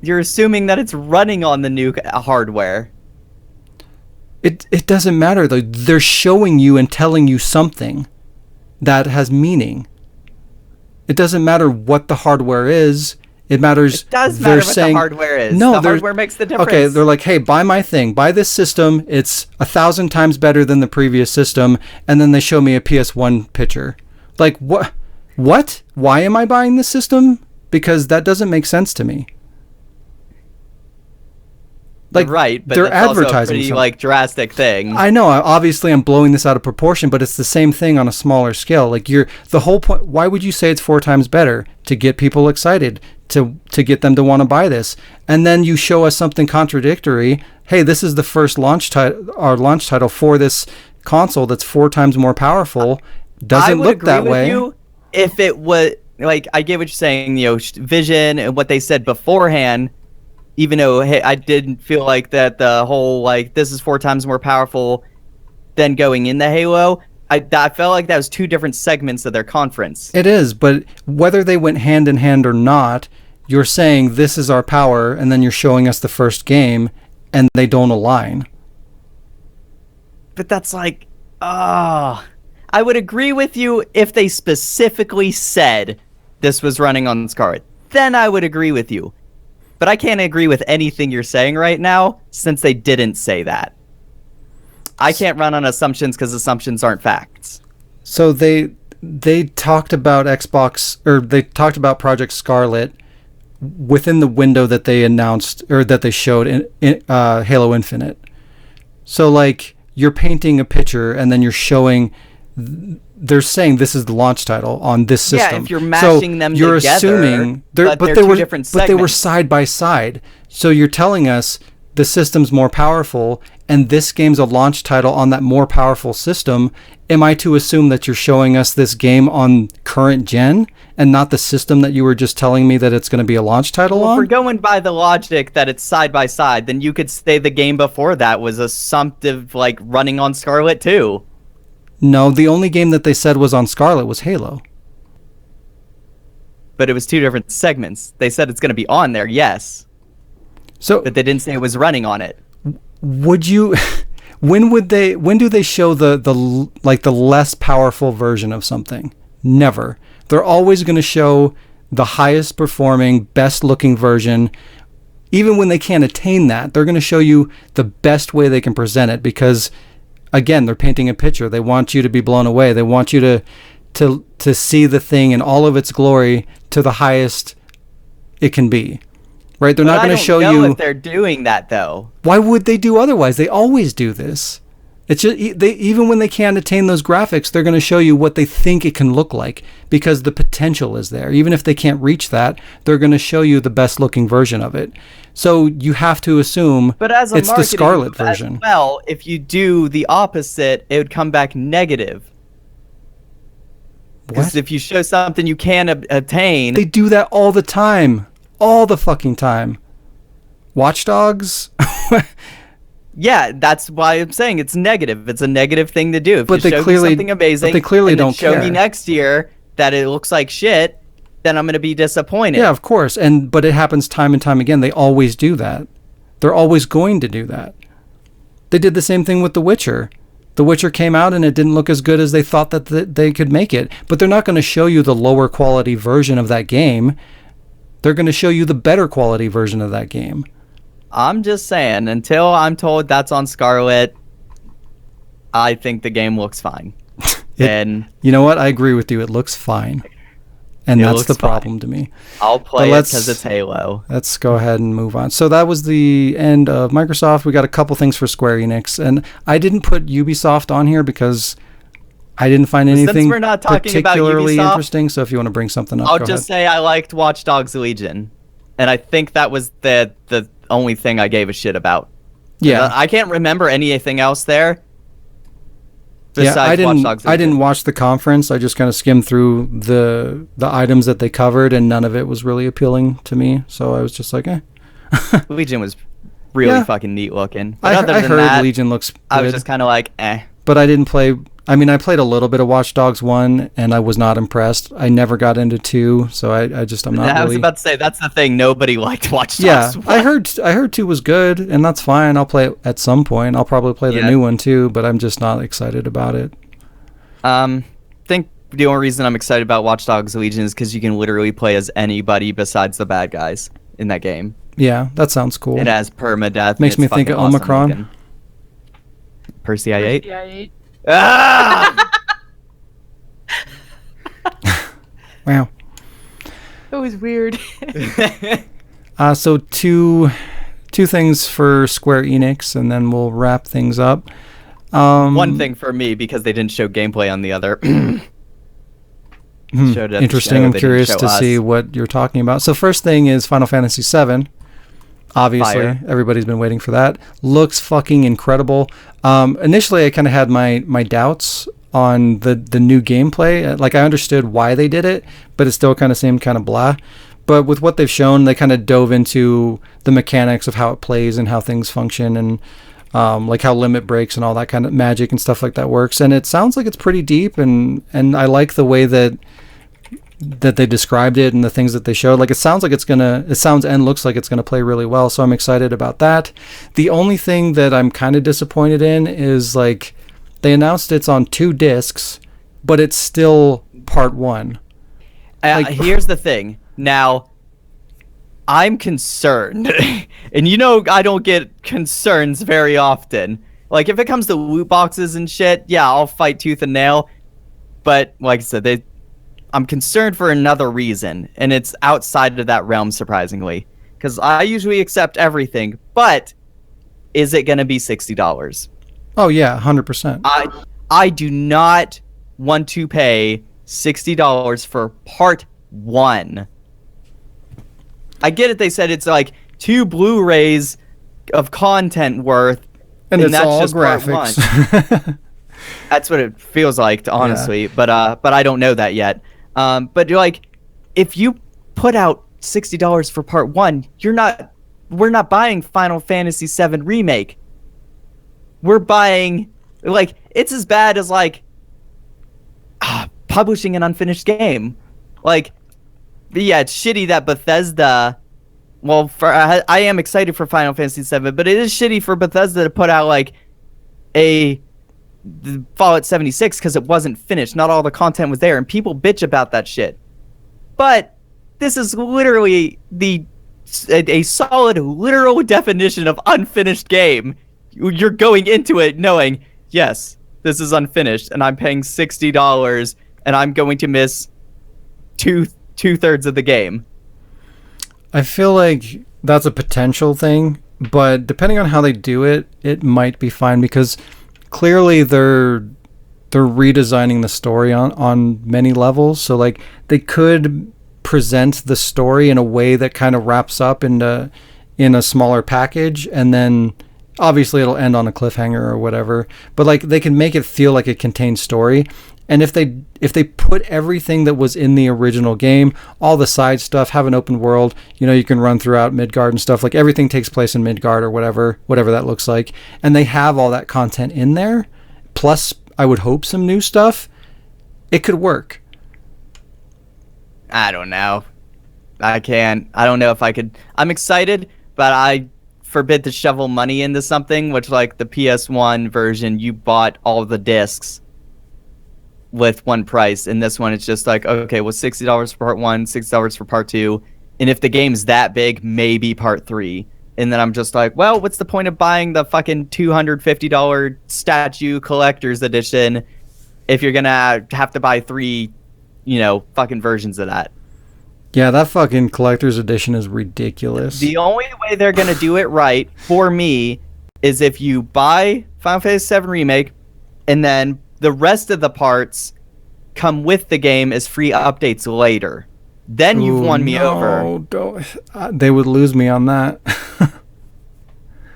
You're assuming that it's running on the new hardware. It doesn't matter, though. They're showing you and telling you something that has meaning. It doesn't matter what the hardware is. It matters. It does matter what the hardware is. No, the hardware makes the difference. Okay, they're like, hey, buy my thing. Buy this system. It's 1,000 times better than the previous system. And then they show me a PS1 picture. Like, what? What? Why am I buying this system? Because that doesn't make sense to me. Like, right, but they're that's advertising also a pretty like drastic thing. I know. Obviously, I'm blowing this out of proportion, but it's the same thing on a smaller scale. Like the whole point. Why would you say it's 4 times better? To get people excited, to get them to want to buy this, and then you show us something contradictory. Hey, this is the first launch title for this console that's 4 times more powerful. Doesn't look that way. You if it was like, I get what you're saying. Vision and what they said beforehand. Even though I didn't feel like that the whole like this is 4 times more powerful than going into Halo, I felt like that was 2 different segments of their conference. It is, but whether they went hand in hand or not, you're saying this is our power, and then you're showing us the first game, and they don't align. But that's like, I would agree with you if they specifically said this was running on Scarlet. Then I would agree with you. But I can't agree with anything you're saying right now since they didn't say that. I can't run on assumptions because assumptions aren't facts. So they talked about Xbox, or they talked about Project Scarlet within the window that they announced or that they showed in Halo Infinite. So like you're painting a picture and then you're showing. They're saying this is the launch title on this system. Yeah, if you're mashing them together, assuming but they're two different segments. But they were side by side. So you're telling us the system's more powerful, and this game's a launch title on that more powerful system. Am I to assume that you're showing us this game on current gen and not the system that you were just telling me that it's going to be a launch title on? If we're going by the logic that it's side by side, then you could say the game before that was assumptive, like running on Scarlet 2. No, the only game that they said was on Scarlet was Halo. But it was two different segments. They said it's going to be on there, yes. But they didn't say it was running on it. Would you? When do they show the less powerful version of something? Never. They're always going to show the highest performing, best looking version. Even when they can't attain that, they're going to show you the best way they can present it because, again, they're painting a picture. They want you to be blown away. They want you to see the thing in all of its glory to the highest it can be. Right? They're not going to show you. I don't know if they're doing that though. Why would they do otherwise? They always do this. It's just even when they can't attain those graphics, they're going to show you what they think it can look like because the potential is there. Even if they can't reach that, they're going to show you the best looking version of it. So you have to assume it's the Scarlet version. Well, if you do the opposite, it would come back negative. Because if you show something you can't attain, they do that all the time. All the fucking time. Watch Dogs? Yeah, that's why I'm saying it's negative. It's a negative thing to do. If but you they show clearly, me something amazing but they clearly and don't show care. me next year that it looks like shit, then I'm going to be disappointed. Yeah, of course. But it happens time and time again. They always do that. They're always going to do that. They did the same thing with The Witcher. The Witcher came out and it didn't look as good as they thought that they could make it. But they're not going to show you the lower quality version of that game. They're going to show you the better quality version of that game. I'm just saying, until I'm told that's on Scarlet, I think the game looks fine. And you know what? I agree with you. It looks fine. And that's the problem to me. I'll play it because it's Halo. Let's go ahead and move on. So that was the end of Microsoft. We got a couple things for Square Enix. And I didn't put Ubisoft on here because I didn't find anything particularly interesting. So if you want to bring something up, I'll just say I liked Watch Dogs Legion. And I think that was the only thing I gave a shit about. Yeah. I can't remember anything else there. Yeah, I didn't watch the conference. I just kind of skimmed through the items that they covered, and none of it was really appealing to me. So I was just like, eh. Legion was really fucking neat looking. But I heard Legion looks good. I was just kind of like, eh. But I didn't play. I mean, I played a little bit of Watch Dogs 1, and I was not impressed. I never got into 2, so I'm not really... I was about to say, that's the thing. Nobody liked Watch Dogs 1. I heard 2 was good, and that's fine. I'll play it at some point. I'll probably play the new one, too, but I'm just not excited about it. I think the only reason I'm excited about Watch Dogs Legion is because you can literally play as anybody besides the bad guys in that game. Yeah, that sounds cool. It has permadeath. Makes me think of Omicron. Percy I-8? Percy I-8. Ah! Wow. That was weird. So two things for Square Enix, and then we'll wrap things up. One thing for me, because they didn't show gameplay on the other. Interesting. I'm curious to see what you're talking about. So first thing is Final Fantasy VII. Obviously, everybody's been waiting for that. Looks fucking incredible. Initially, I kind of had my doubts on the new gameplay. Like, I understood why they did it, but it still kind of seemed kind of blah. But with what they've shown, they kind of dove into the mechanics of how it plays and how things function, and like how limit breaks and all that kind of magic and stuff like that works. And it sounds like it's pretty deep, and I like the way that they described it and the things that they showed. Like, it sounds and looks like it's gonna play really well, so I'm excited about that. The only thing that I'm kind of disappointed in is, like, they announced it's on 2 discs, but it's still part 1. Here's the thing. Now, I'm concerned, and I don't get concerns very often. Like, if it comes to loot boxes and shit, yeah, I'll fight tooth and nail. But like I said, I'm concerned for another reason, and it's outside of that realm, surprisingly. Because I usually accept everything, but is it going to be $60? Oh, yeah, 100%. I do not want to pay $60 for part 1. I get it, they said it's like 2 Blu-rays of content worth, and it's that's all just graphics. Part 1. That's what it feels like, honestly. Yeah. But I don't know that yet. But like, if you put out $60 for part 1, we're not buying Final Fantasy VII Remake. We're buying, like, it's as bad as like publishing an unfinished game. Like, yeah, it's shitty that Bethesda. Well, I am excited for Final Fantasy VII, but it is shitty for Bethesda to put out like the Fallout 76 because it wasn't finished. Not all the content was there, and people bitch about that shit. But this is literally a solid, literal definition of unfinished game. You're going into it knowing, yes, this is unfinished, and I'm paying $60, and I'm going to miss two-thirds of the game. I feel like that's a potential thing, but depending on how they do it, it might be fine because clearly they're redesigning the story on many levels. So like they could present the story in a way that kind of wraps up in a smaller package, and then obviously it'll end on a cliffhanger or whatever. But like they can make it feel like it contains story. And if they put everything that was in the original game, all the side stuff, have an open world, you can run throughout Midgard and stuff, like everything takes place in Midgard or whatever that looks like, and they have all that content in there, plus I would hope some new stuff, it could work. I don't know. I don't know if I could. I'm excited, but I forbid to shovel money into something, which like the PS1 version, you bought all the discs with one price, and this one it's just like, okay, well, $60 for part 1, $60 for part 2, and if the game's that big, maybe part 3. And then I'm just like, well, what's the point of buying the fucking $250 statue collector's edition if you're gonna have to buy 3 fucking versions of that? Yeah, that fucking collector's edition is ridiculous. The only way they're gonna do it right for me is if you buy Final Fantasy VII Remake, and then the rest of the parts come with the game as free updates later. Then you've won me over. Don't, they would lose me on that.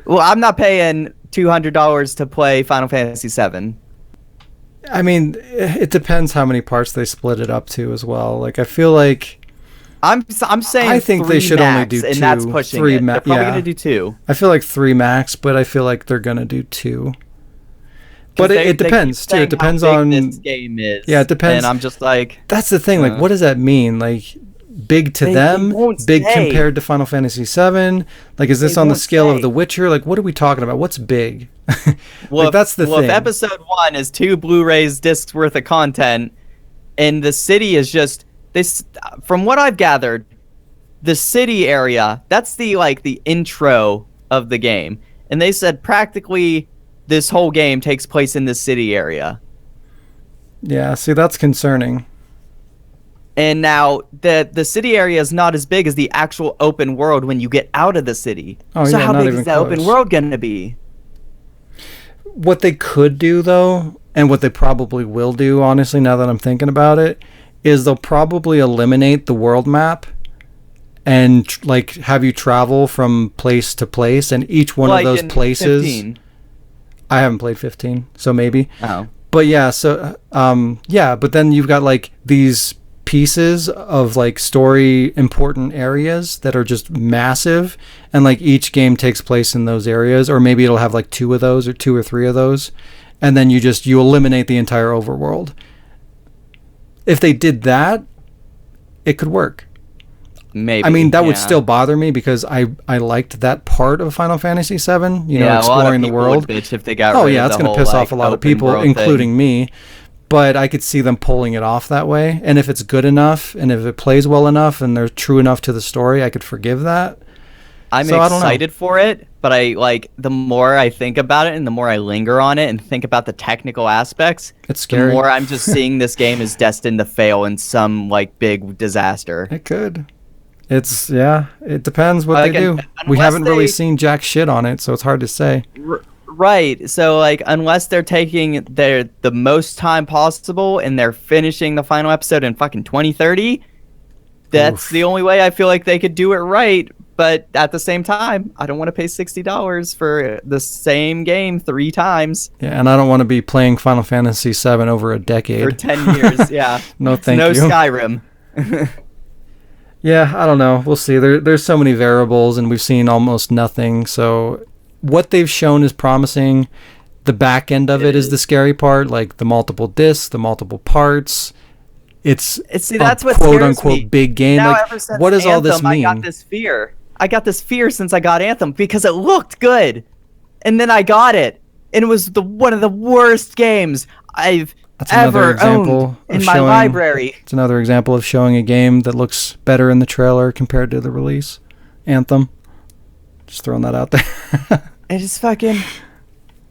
Well, I'm not paying $200 to play Final Fantasy VII. I mean, it depends how many parts they split it up to as well. Like, I feel like I'm saying I think they should only do 2. And that's pushing it. They're probably going to do 2. I feel like 3 max, but I feel like they're going to do 2. But it depends too. It depends on this game is. Yeah, it depends. And I'm just like, that's the thing. Like, what does that mean? Like, big to them, big compared to Final Fantasy VII. Like, is this on the scale of The Witcher? Like, what are we talking about? What's big? Well, that's the thing. If episode 1 is 2 Blu-rays discs worth of content, and the city is just this, from what I've gathered, the city area, that's the intro of the game, and they said practically this whole game takes place in the city area. Yeah, see, that's concerning. And now the city area is not as big as the actual open world when you get out of the city. So how big is that open world going to be? What they could do, though, and what they probably will do, honestly, now that I'm thinking about it, is they'll probably eliminate the world map and have you travel from place to place, and each one of those places. 15. I haven't played 15, so maybe. Oh. But yeah, so but then you've got these pieces of story important areas that are just massive, and each game takes place in those areas, or maybe it'll have 2 of those or 2 or 3 of those, and then you eliminate the entire overworld. If they did that, it could work. Maybe. I mean, that would still bother me because I liked that part of Final Fantasy VII, exploring the world. Bitch if they got rid of it's going to piss off a lot of people, including me. But I could see them pulling it off that way. And if it's good enough, and if it plays well enough, and they're true enough to the story, I could forgive that. I'm excited for it, but the more I think about it and the more I linger on it and think about the technical aspects, it's scary. The more I'm just seeing this game is destined to fail in some big disaster. It could. It depends what they do. We haven't really seen jack shit on it, so it's hard to say. Right. So unless they're taking the most time possible and they're finishing the final episode in fucking 2030, that's the only way I feel like they could do it right. But at the same time, I don't want to pay $60 for the same game 3 times. Yeah, and I don't want to be playing Final Fantasy VII over a decade. For 10 years, yeah. No, thank you. No Skyrim. Yeah, I don't know. We'll see. There's so many variables, and we've seen almost nothing. So what they've shown is promising. The back end of it is the scary part, like the multiple discs, the multiple parts. It's that's what quote scares unquote me. big game. Now, like, what does all this mean? I got this fear since I got Anthem because it looked good, and then I got it, and it was one of the worst games I've ever owned in my library. It's another example of showing a game that looks better in the trailer compared to the release. Anthem. Just throwing that out there. It just fucking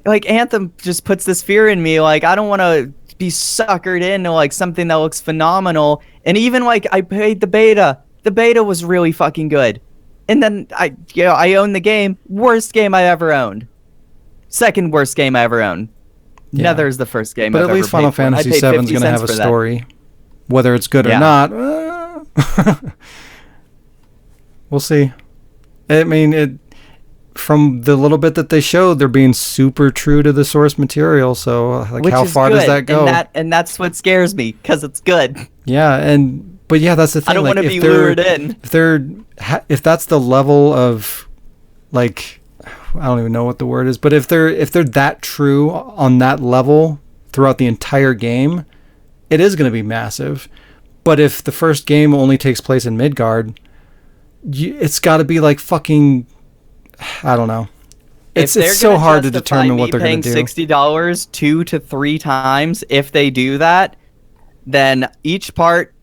Anthem just puts this fear in me. I don't want to be suckered into something that looks phenomenal. And even I played the beta. The beta was really fucking good. And then I owned the game. Worst game I ever owned. Second worst game I ever owned. Yeah. Nether's the first game I've ever played. But at least Final Fantasy VII is going to have a story. Whether it's good or not, we'll see. I mean, from the little bit that they showed, they're being super true to the source material. So, how far does that go? And that's what scares me, because it's good. Yeah, but that's the thing. I don't want to be lured in. If that's the level of, I don't even know what the word is, but if they're that true on that level throughout the entire game, it is going to be massive. But if the first game only takes place in Midgard, it's got to be fucking, I don't know. It's so hard to determine what they're going to do. Paying $60 2 to 3 times, if they do that, then each part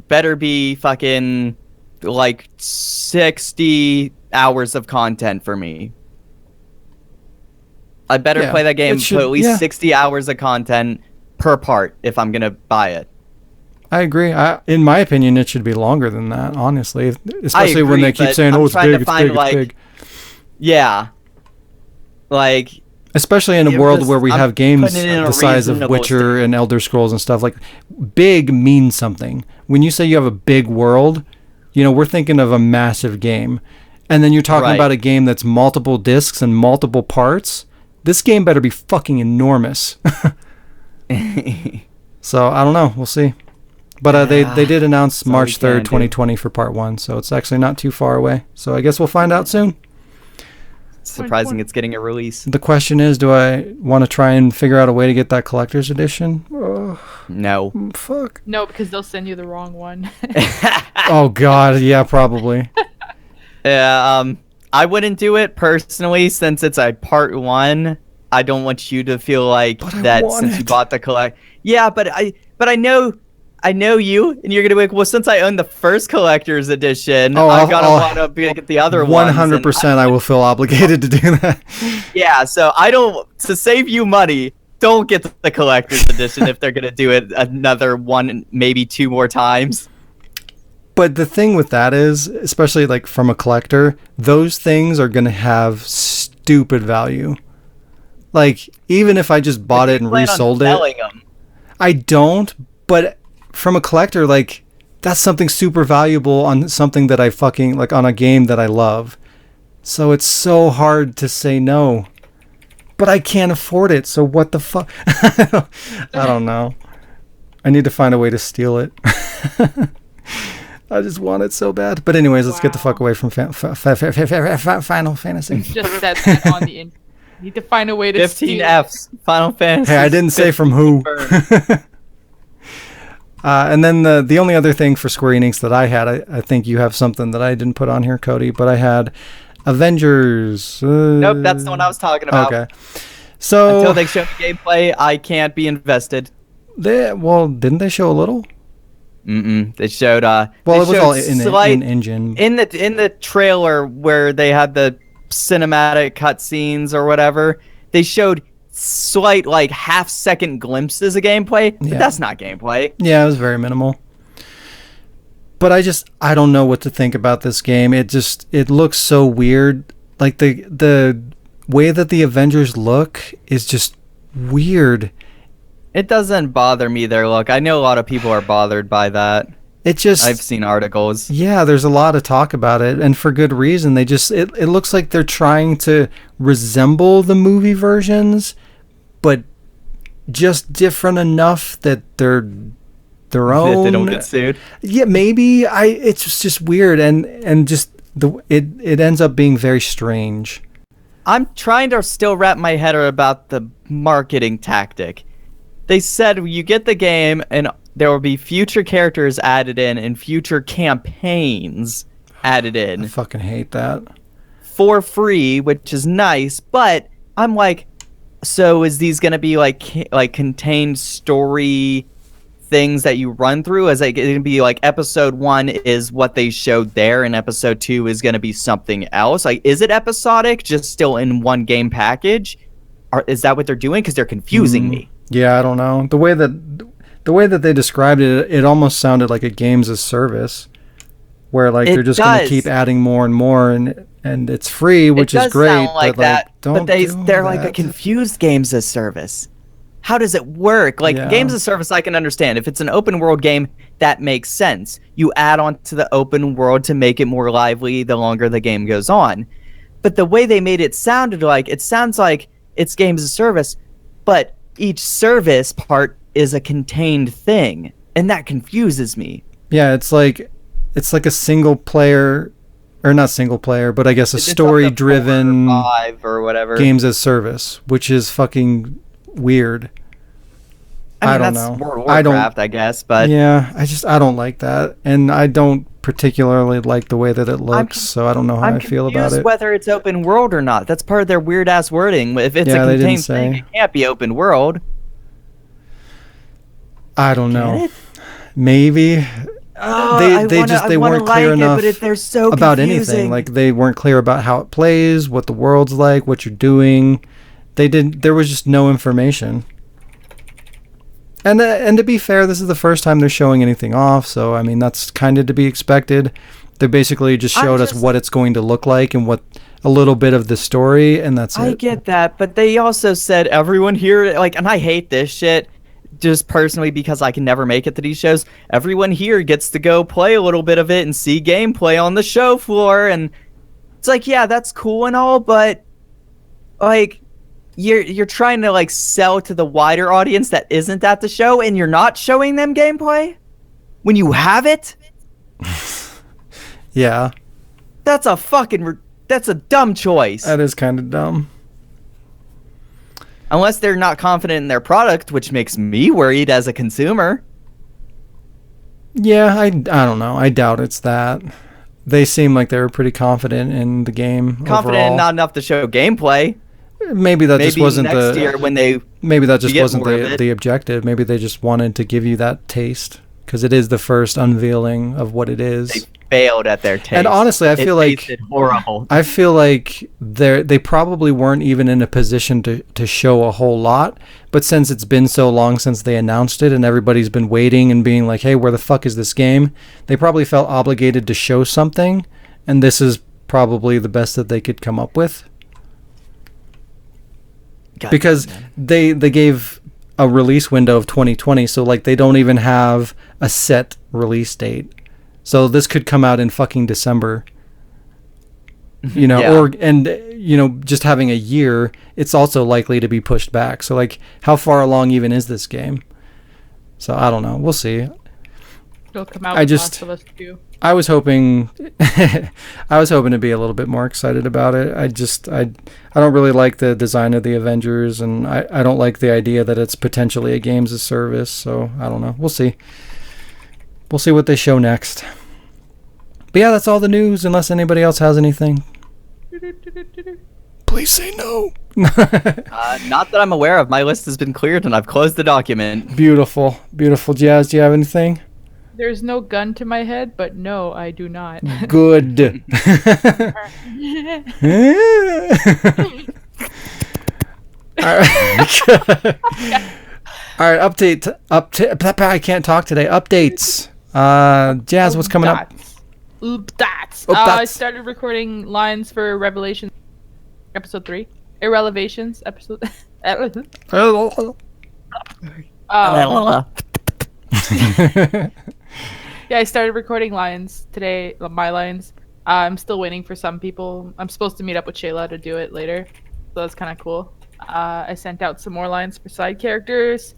better be fucking 60 hours of content for me. I better play that game for at least 60 hours of content per part if I'm going to buy it. I agree. In my opinion, it should be longer than that, honestly. Especially when they keep saying, it's big, it's big. Yeah. Especially in a world where we have games the size of Witcher and Elder Scrolls and stuff. Big means something. When you say you have a big world, we're thinking of a massive game. And then you're talking about a game that's multiple discs and multiple parts. This game better be fucking enormous. So, I don't know. We'll see. But they did announce March 3rd, 2020 for part 1. So, it's actually not too far away. So, I guess we'll find out soon. It's surprising it's getting a release. The question is, do I want to try and figure out a way to get that collector's edition? No. Fuck. No, because they'll send you the wrong one. Oh, God. Yeah, probably. Yeah, I wouldn't do it personally since it's a part 1. I don't want you to feel like that since you bought the collect. Yeah, but I know you, and you're gonna be like, well, since I own the first collector's edition, I gotta want to get the other one. 100%, I will feel obligated to do that. Yeah, so to save you money, don't get the collector's edition if they're gonna do it another 1, maybe 2 more times. But the thing with that is, especially from a collector, those things are going to have stupid value. Even if I just bought it and resold it. I don't, but from a collector, that's something super valuable on something that I fucking, on a game that I love. So it's so hard to say no. But I can't afford it, so what the fuck? I don't know. I need to find a way to steal it. I just want it so bad. But anyways, let's get the fuck away from Final Fantasy. Just said that on the internet. Need to find a way to 15 Fs. Final Fantasy. Hey, I didn't say from who. And then the only other thing for Square Enix that I had, I think you have something that I didn't put on here, Cody, but I had Avengers. Nope, that's the one I was talking about. Okay. So until they show the gameplay, I can't be invested. Didn't they show a little? They showed it was all in engine. In the trailer where they had the cinematic cutscenes or whatever. They showed slight, like, half-second glimpses of gameplay, but that's not gameplay. Yeah, it was very minimal. But I don't know what to think about this game. It looks so weird. Like, the way that the Avengers look is just weird. It doesn't bother me, their look. I know a lot of people are bothered by that. I've seen articles. Yeah, there's a lot of talk about it, and for good reason. It looks like they're trying to resemble the movie versions, but just different enough that they're their own. That they don't get sued. Yeah, maybe. It's just weird, and just it ends up being very strange. I'm trying to still wrap my head about the marketing tactic. They said you get the game and there will be future characters added in and future campaigns added in. I fucking hate that. For free, which is nice, but I'm like, so is these going to be like contained story things that you run through? Is it going to be like episode 1 is what they showed there and episode 2 is going to be something else? Like, is it episodic, just still in one game package? Or is that what they're doing? Because they're confusing me. Yeah, I don't know. The way that they described it, it almost sounded like a games as service, where like they're just going to keep adding more and more, and it's free, which is great. Sound like that, but they're like a confused games as service. How does it work? Like, games as service, I can understand. If it's an open world game, that makes sense. You add on to the open world to make it more lively the longer the game goes on. But the way they made it sounds like it's games as service, but each service part is a contained thing, and that confuses me. Yeah, it's like a single player, or not single player, but I guess a story-driven 4 or 5 or whatever games as service, which is fucking weird. I don't that's know. World of Warcraft, I guess, but yeah, I don't like that, and I don't particularly like the way that it looks, so I don't know how I feel about it. Whether it's open world or not, that's part of their weird ass wording. If it's a contained thing, it can't be open world. I don't know. Maybe they weren't clear enough about anything. Like, they weren't clear about how it plays, what the world's like, what you're doing. There was just no information. And to be fair, this is the first time they're showing anything off, so I mean that's kind of to be expected. They basically just showed us what it's going to look like and what a little bit of the story, and that's it. I get that, but they also said everyone here, like, and I hate this shit, just personally because I can never make it to these shows. Everyone here gets to go play a little bit of it and see gameplay on the show floor, and it's like, yeah, that's cool and all, but like, you're trying to like sell to the wider audience that isn't at the show, and you're not showing them gameplay when you have it. Yeah, that's a dumb choice. That is kind of dumb. Unless they're not confident in their product, which makes me worried as a consumer. Yeah, I don't know. I doubt it's that. They seem like they were pretty confident in the game. Confident overall. And not enough to show gameplay. Maybe just wasn't next year when they maybe that just wasn't the objective. Maybe they just wanted to give you that taste because it is the first unveiling of what it is. They failed at their taste. And honestly, I feel like horrible. I feel like they probably weren't even in a position to show a whole lot. But since it's been so long since they announced it and everybody's been waiting and being like, "Hey, where the fuck is this game?" They probably felt obligated to show something, and this is probably the best that they could come up with. Because they gave a release window of 2020, so like they don't even have a set release date. So this could come out in fucking December. You know, just having a year, it's also likely to be pushed back. So like, how far along even is this game? So I don't know. We'll see. It'll come out with Last of Us 2. I was hoping to be a little bit more excited about it. I don't really like the design of the Avengers, and I don't like the idea that it's potentially a games as service, so I don't know. We'll see. We'll see what they show next. But yeah, that's all the news, unless anybody else has anything. Please say no. Not that I'm aware of. My list has been cleared and I've closed the document. Beautiful. Beautiful. Jazz, do you have anything? There's no gun to my head, but no, I do not. Good. All right, update. I can't talk today. Updates. Jazz, what's coming up? That's. I started recording lines for Revelations episode 3. Irrelevations episode. Yeah, I started recording lines today. My lines. I'm still waiting for some people. I'm supposed to meet up with Shayla to do it later, so that's kind of cool. I sent out some more lines for side characters.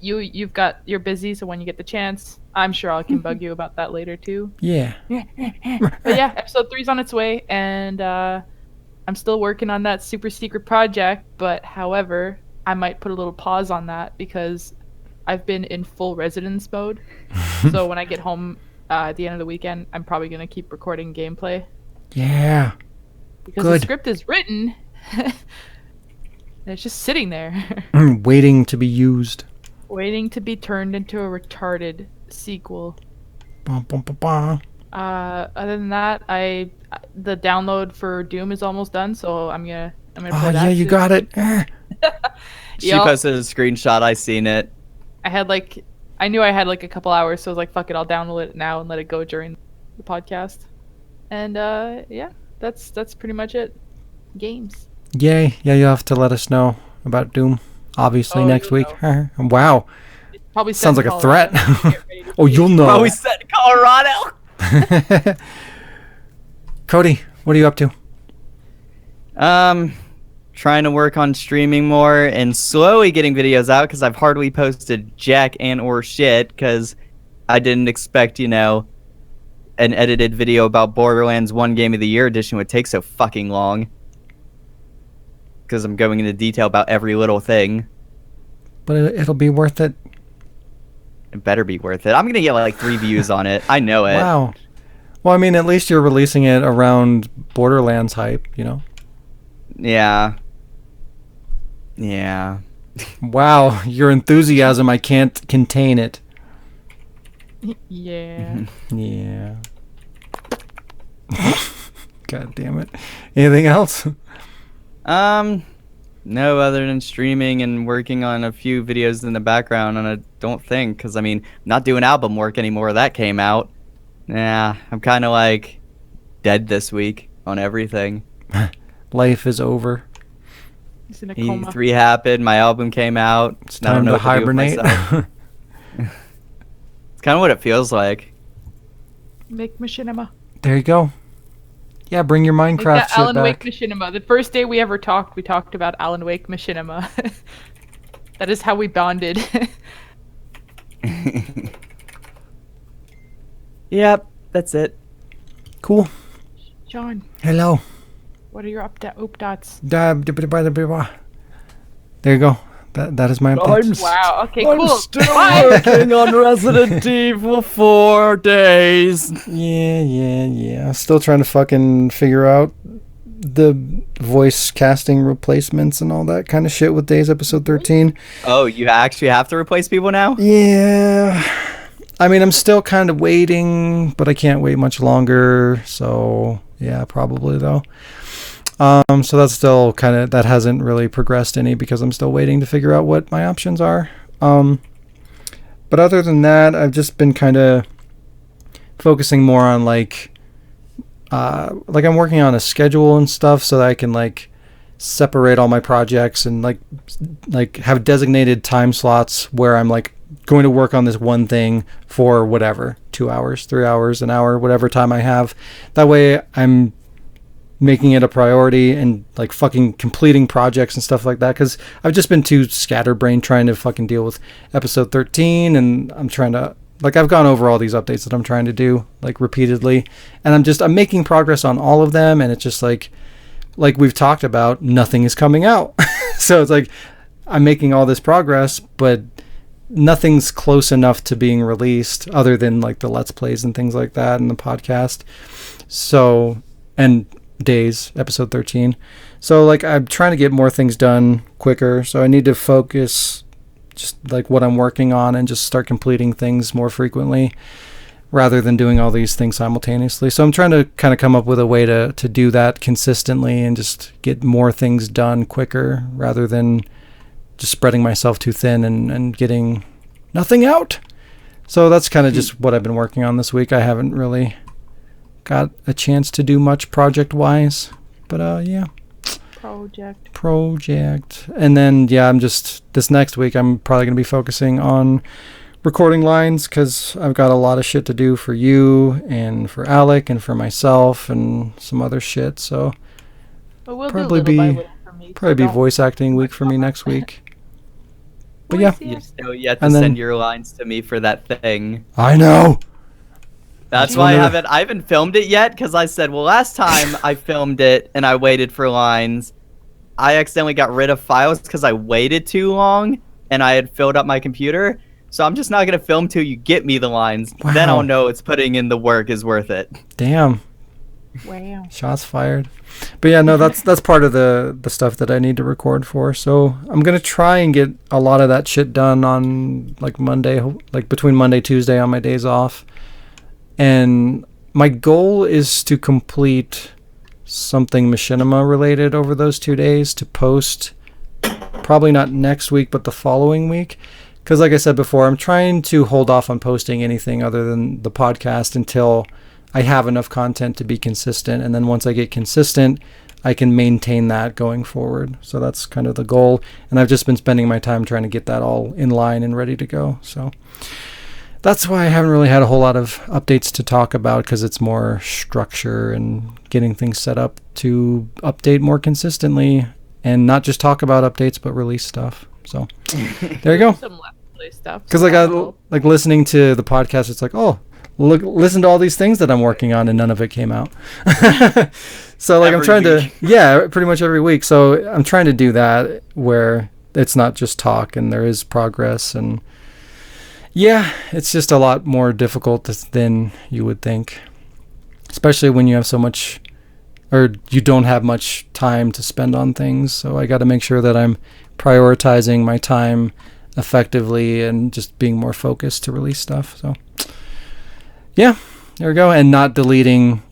You're busy, so when you get the chance, I'm sure I can bug you about that later too. Yeah. But yeah, episode 3's on its way, and I'm still working on that super secret project. But however, I might put a little pause on that because I've been in full residence mode. So when I get home at the end of the weekend, I'm probably gonna keep recording gameplay. Yeah. Because the script is written. It's just sitting there. Waiting to be used. Waiting to be turned into a retarded sequel. Bah, bah, bah. Other than that, the download for Doom is almost done, so I'm gonna play that. Oh yeah, you got it. She posted a screenshot. I seen it. I knew I had like a couple hours, so I was like, fuck it, I'll download it now and let it go during the podcast. And yeah, that's pretty much it. Games. Yay. Yeah, you'll have to let us know about Doom, obviously, next week. Wow. Probably sounds like a threat. Oh, you'll know. Probably set in Colorado. Cody, what are you up to? Trying to work on streaming more and slowly getting videos out because I've hardly posted jack and or shit because I didn't expect, an edited video about Borderlands 1 Game of the Year edition would take so fucking long. Because I'm going into detail about every little thing. But it'll be worth it. It better be worth it. I'm going to get like 3 views on it. I know it. Wow. Well, I mean, at least you're releasing it around Borderlands hype, Yeah. Yeah. Wow, your enthusiasm, I can't contain it. Yeah. Yeah. God damn it. Anything else? No, other than streaming and working on a few videos in the background, and I don't think, because, I'm not doing album work anymore. That came out. Nah, I'm kind of, dead this week on everything. Life is over. He's in a coma. E3 happened, my album came out. It's time to hibernate. It's kind of what it feels like. Make machinima. There you go. Yeah, bring your Minecraft shit Alan back. Wake machinima. The first day we ever talked, we talked about Alan Wake machinima. That is how we bonded. Yep, that's it. Cool. Shaun, Hello. what are your updates? There you go. That is my update. Wow, okay, cool. I'm still working on Resident Evil 4 days. Yeah. Still trying to fucking figure out the voice casting replacements and all that kind of shit with Days episode 13. Oh, you actually have to replace people now? Yeah. I mean, I'm still kind of waiting, but I can't wait much longer. So, yeah, probably though. So that's still that hasn't really progressed any because I'm still waiting to figure out what my options are. But other than that, I've just been kind of focusing more on I'm working on a schedule and stuff so that I can separate all my projects and have designated time slots where I'm going to work on this one thing for whatever, 2 hours, 3 hours, an hour, whatever time I have. That way I'm making it a priority and fucking completing projects and stuff like that, because I've just been too scatterbrained trying to fucking deal with episode 13, and I'm trying to I've gone over all these updates that I'm trying to do repeatedly, and I'm making progress on all of them, and it's just like we've talked about, nothing is coming out. So it's I'm making all this progress, but nothing's close enough to being released other than the Let's Plays and things like that and the podcast. So, and Days episode 13. So I'm trying to get more things done quicker, so I need to focus just like what I'm working on and just start completing things more frequently rather than doing all these things simultaneously. So I'm trying to kind of come up with a way to do that consistently and just get more things done quicker rather than just spreading myself too thin and getting nothing out. So that's kind of just what I've been working on this week. I haven't really got a chance to do much project-wise, but yeah. Project. And then, yeah, this next week, I'm probably going to be focusing on recording lines because I've got a lot of shit to do for you and for Alec and for myself and some other shit. So we'll probably be voice acting week for me next week. But yeah. You still yet to send your lines to me for that thing. I know. That's why I haven't filmed it yet, because I said, well, last time I filmed it and I waited for lines, I accidentally got rid of files because I waited too long and I had filled up my computer. So I'm just not going to film till you get me the lines. Wow. Then I'll know it's putting in the work is worth it. Damn. Wow. Shots fired. But yeah, no, that's part of the stuff that I need to record for. So I'm going to try and get a lot of that shit done on like Monday, like between Monday, Tuesday on my days off. And my goal is to complete something machinima related over those 2 days to post, probably not next week, but the following week. Because like I said before, I'm trying to hold off on posting anything other than the podcast until I have enough content to be consistent. And then once I get consistent, I can maintain that going forward. So that's kind of the goal. And I've just been spending my time trying to get that all in line and ready to go. So that's why I haven't really had a whole lot of updates to talk about, because it's more structure and getting things set up to update more consistently and not just talk about updates, but release stuff. So there you go. Some Let's Play stuff. Because like listening to the podcast, it's like, oh, listen to all these things that I'm working on, and none of it came out. So like I'm trying to, pretty much every week. So I'm trying to do that where it's not just talk and there is progress. And yeah, it's just a lot more difficult than you would think, especially when you have so much, or you don't have much time to spend on things. So I got to make sure that I'm prioritizing my time effectively and just being more focused to release stuff. So yeah, there we go. And not deleting,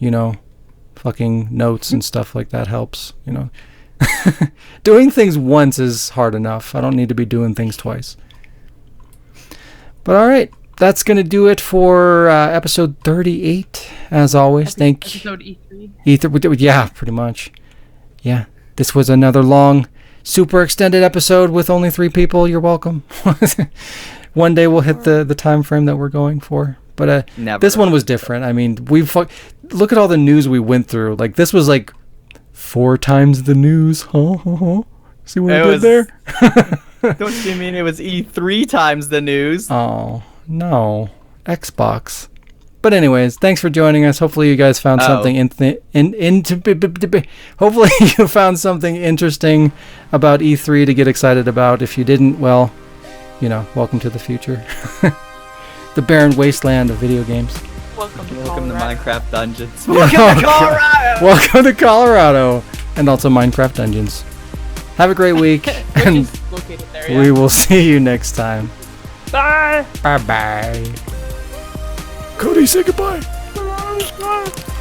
fucking notes and stuff like that helps, Doing things once is hard enough. I don't need to be doing things twice. But all right, that's going to do it for episode 38. As always, thank you. Episode E3. Yeah, pretty much. Yeah, this was another long, super extended episode with only 3 people. You're welcome. One day we'll hit the time frame that we're going for. But this one was different. I mean, look at all the news we went through. Like, this was like 4 times the news. See what I did there? Don't you mean it was E3 times the news? Oh, no. Xbox. But anyways, thanks for joining us. Hopefully you guys found something hopefully you found something interesting about E3 to get excited about. If you didn't, well, welcome to the future. The barren wasteland of video games. Welcome to Minecraft Dungeons. Welcome to Colorado! Welcome to Colorado! And also Minecraft Dungeons. Have a great week. And located there, we will see you next time. Bye! Bye-bye. Cody, say goodbye. Bye.